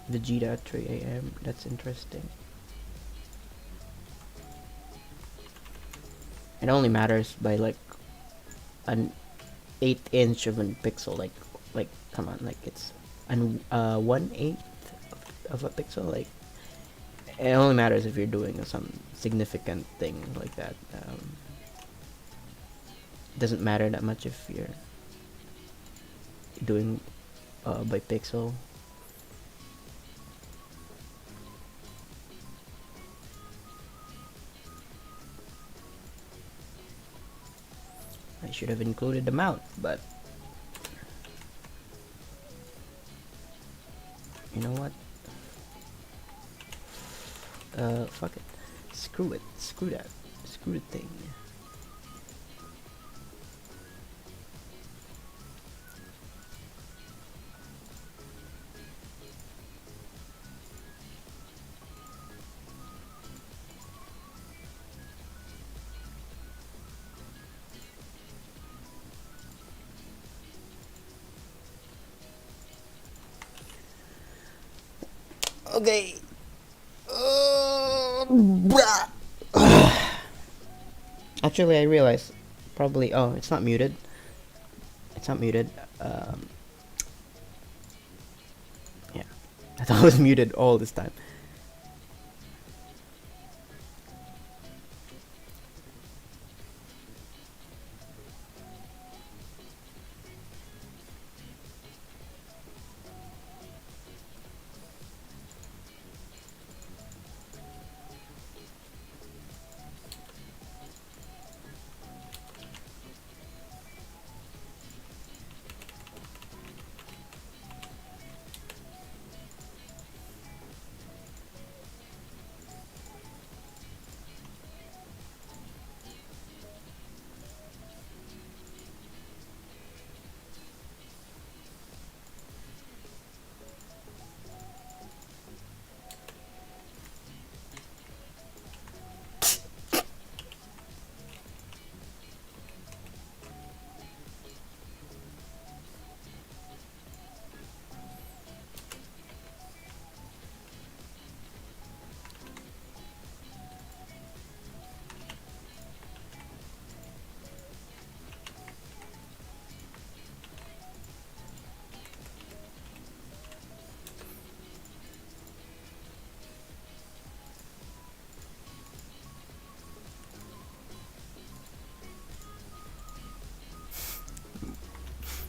Vegeta at 3 a.m. That's interesting. It only matters by like an 1/8 of a pixel. Like come on, like it's an 1/8 of a pixel. Like it only matters if you're doing some significant thing like that. It doesn't matter that much if you're doing by pixel. I should have included the mount, but you know what? Fuck it. Screw it. Screw that. Screw the thing. Okay. Actually, I realized probably. Oh, it's not muted. It's not muted. Yeah, I thought it was muted all this time.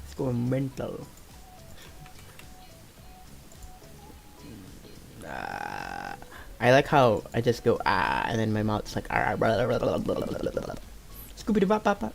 It's going mental. I like how I just go and then my mouth's like Scooby Doo Bop.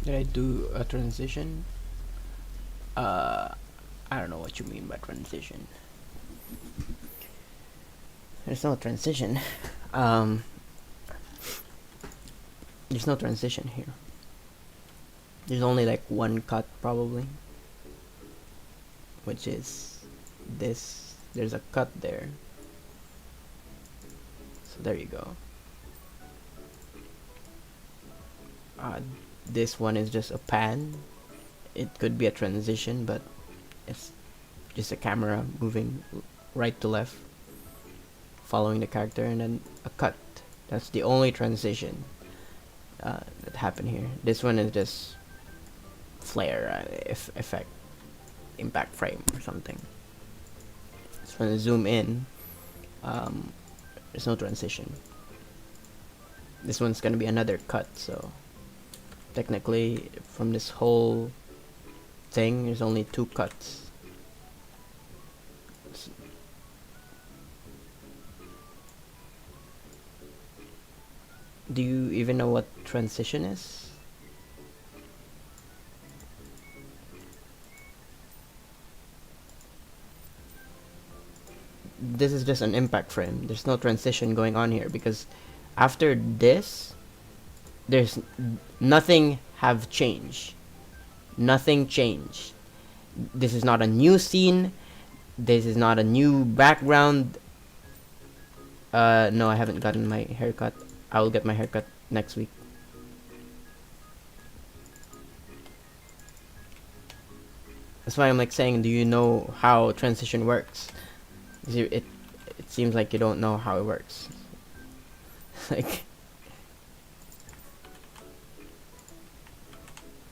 Did I do a transition? I don't know what you mean by transition. There's no transition. There's no transition here. There's only like one cut probably, which is this. There's a cut there. So there you go. This one is just a pan. It could be a transition, but it's just a camera moving right to left, following the character, and then a cut. That's the only transition that happened here. This one is just flare effect, impact frame or something. So when I zoom in, there's no transition. This one's gonna be another cut, so technically from this whole thing there's only two cuts. Do you even know what transition is? This is just an impact frame. There's no transition going on here because after this there's nothing have changed. Nothing changed. This is not a new scene. This is not a new background. No, I haven't gotten my haircut. I will get my haircut next week. That's why I'm like saying, do you know how transition works? It seems like you don't know how it works. Like,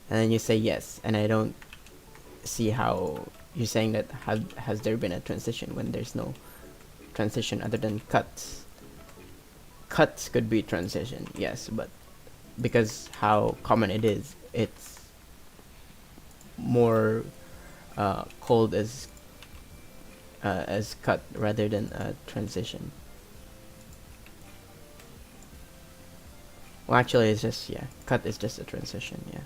and then you say yes, and I don't see how you're saying that has there been a transition when there's no transition other than cuts. Cuts could be transition, yes, but because how common it is, it's more called as cut rather than a transition. Well, actually, it's just, yeah, cut is just a transition, yeah.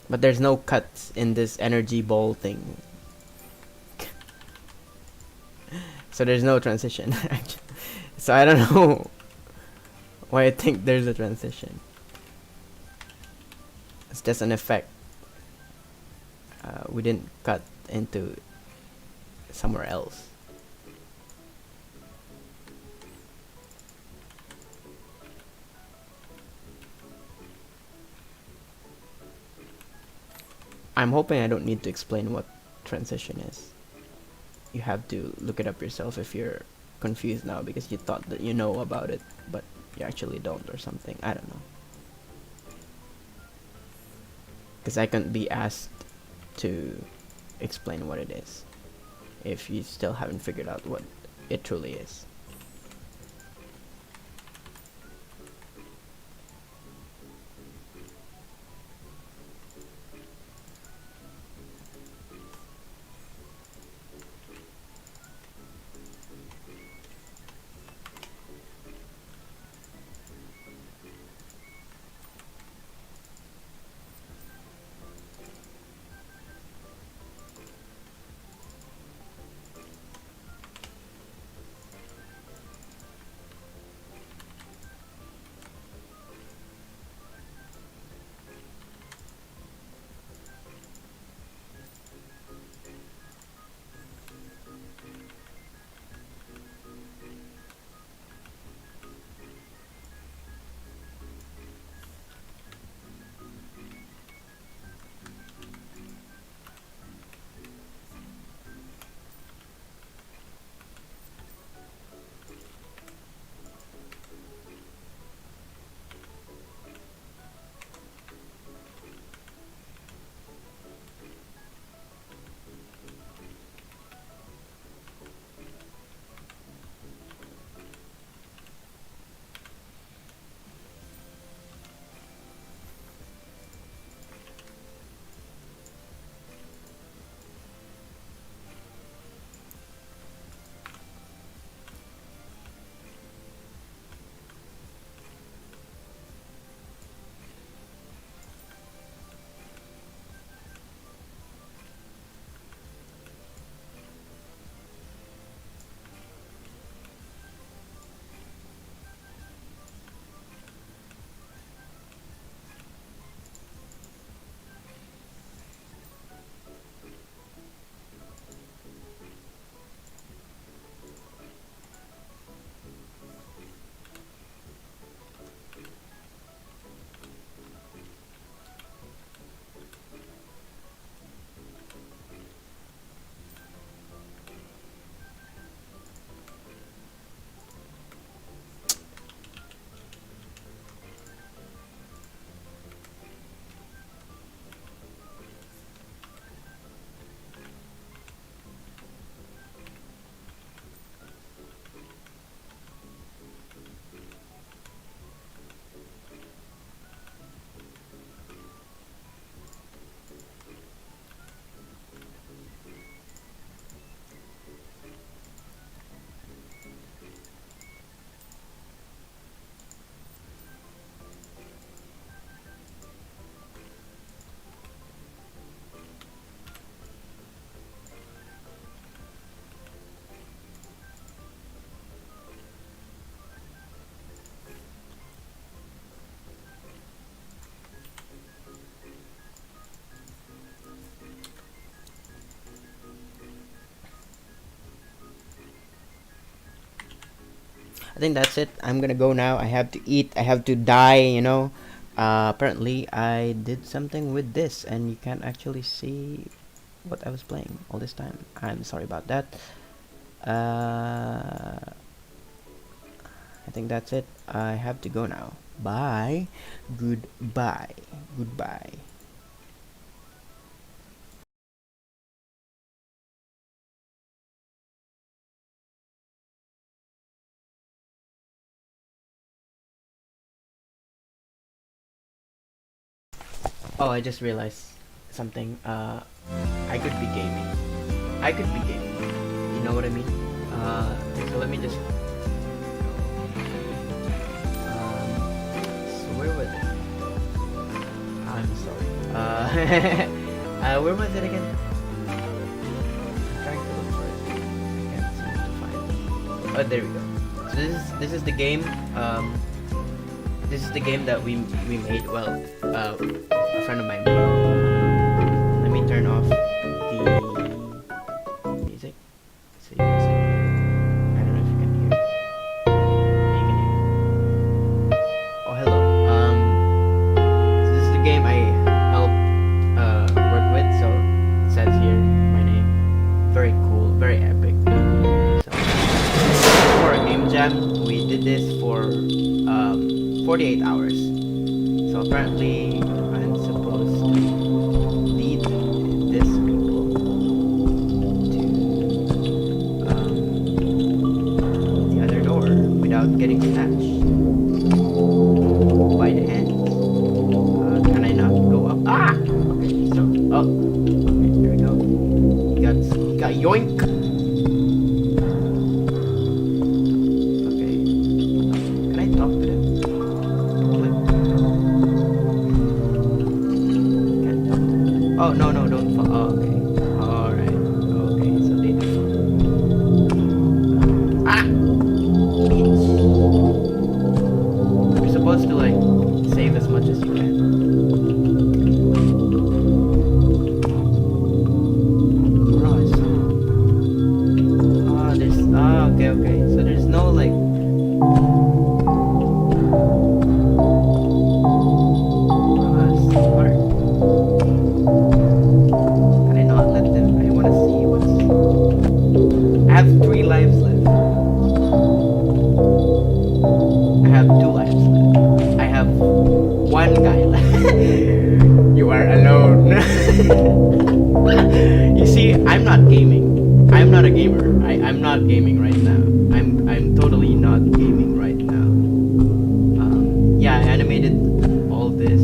But there's no cuts in this energy ball thing. So there's no transition. So I don't know why I think there's a transition. It's just an effect. We didn't cut into somewhere else. I'm hoping I don't need to explain what transition is. You have to look it up yourself if you're confused now because you thought that you know about it, but you actually don't or something. I don't know. Because I can't be asked to explain what it is if you still haven't figured out what it truly is. I think that's it. I'm gonna go now. I have to eat. I have to die, you know. Apparently I did something with this and you can't actually see what I was playing all this time. I'm sorry about that. I think that's it. I have to go now. Bye. Goodbye. Goodbye. Oh, I just realized something. I could be gaming. I could be gaming. You know what I mean? So let me just. So where was it? I'm sorry. Where was it again? I'm trying to look for it. I can't seem to find it. Oh, there we go. So this is the game. This is the game that we made. Well, a friend of mine made. Let me turn off the music. So you can see. I don't know if you can hear. You can hear. Oh, hello. So this is the game I helped work with. So it says here my name. Very cool. Very epic. So for a game jam, we did this for 48 hours. So apparently I'm supposed to lead this people to the other door without getting snatched by the hand. Can I not go up? Ah! Okay, so okay, there we go. He got yoink. Okay. Can I talk to them? Oh, no, don't fall. Oh, okay. Alright. Okay, so they do fall. Ah! Bitch. You're supposed to, like, save as much as you can. Okay. So there's no, like... Smart. I have 3 lives left. I have 2 lives left. I have 1 guy left. You are alone. You see, I'm not gaming. I'm not a gamer. I'm not gaming right now. I'm totally not gaming right now. Yeah, I animated all this.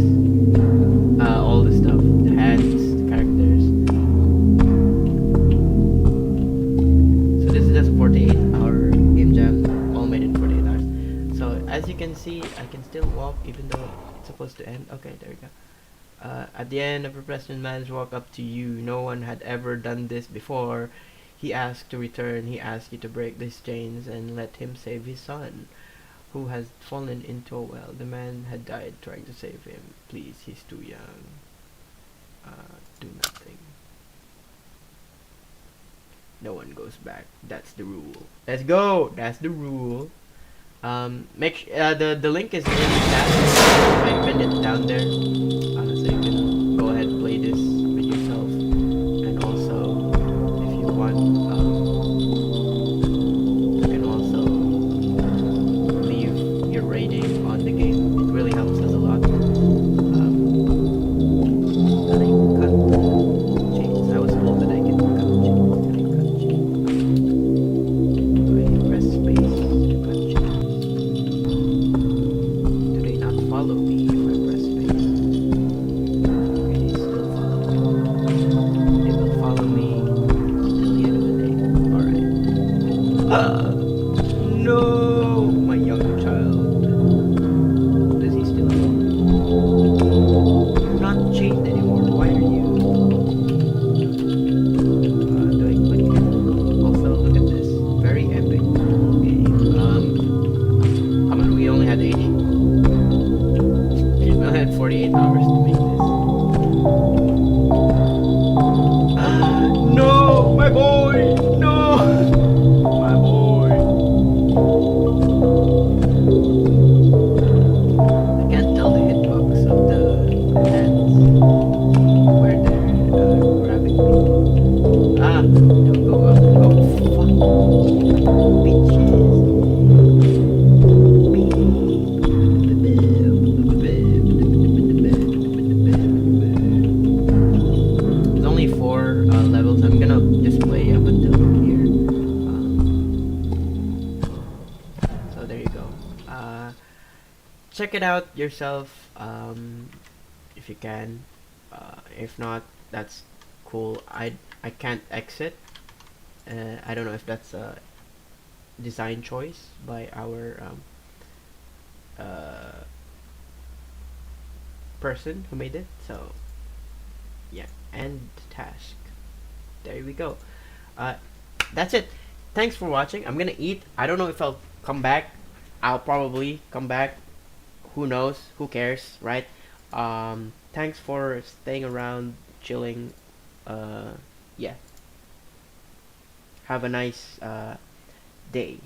All the stuff. The hands, the characters. 48-hour game jam, all made in 48 hours. So as you can see, I can still walk even though it's supposed to end. Okay, there we go. At the end, a professional manager walked up to you. No one had ever done this before. He asked to return. He asked you to break these chains and let him save his son, who has fallen into a well. The man had died trying to save him. Please, he's too young. Do nothing. No one goes back. That's the rule. Let's go. That's the rule. The link is in the chat. I pinned it down there, so you can go ahead and play this with yourself. And also, if you want, you can also leave your rating on the game. It really helps us a lot. Can I cut chains? I was told that I can cut chains. Follow me if I press space. Okay, they still follow me. They will follow me until the end of the day. Alright. No! My young child. Does he still have? You're not chained anymore. Why are you? Doing good here. Also, look at this. Very epic. Okay. How much? We only had 80. I had 48 hours to make this. No! My boy! No! My boy! check it out yourself, if you can. If not, that's cool. I can't exit. I don't know if that's a design choice by our uh, person who made it. So yeah, end task. There we go. Uh, that's it. Thanks for watching. I'm gonna eat. I don't know if I'll come back. I'll probably come back. Who knows? Who cares, right? Thanks for staying around, chilling. Yeah. Have a nice day.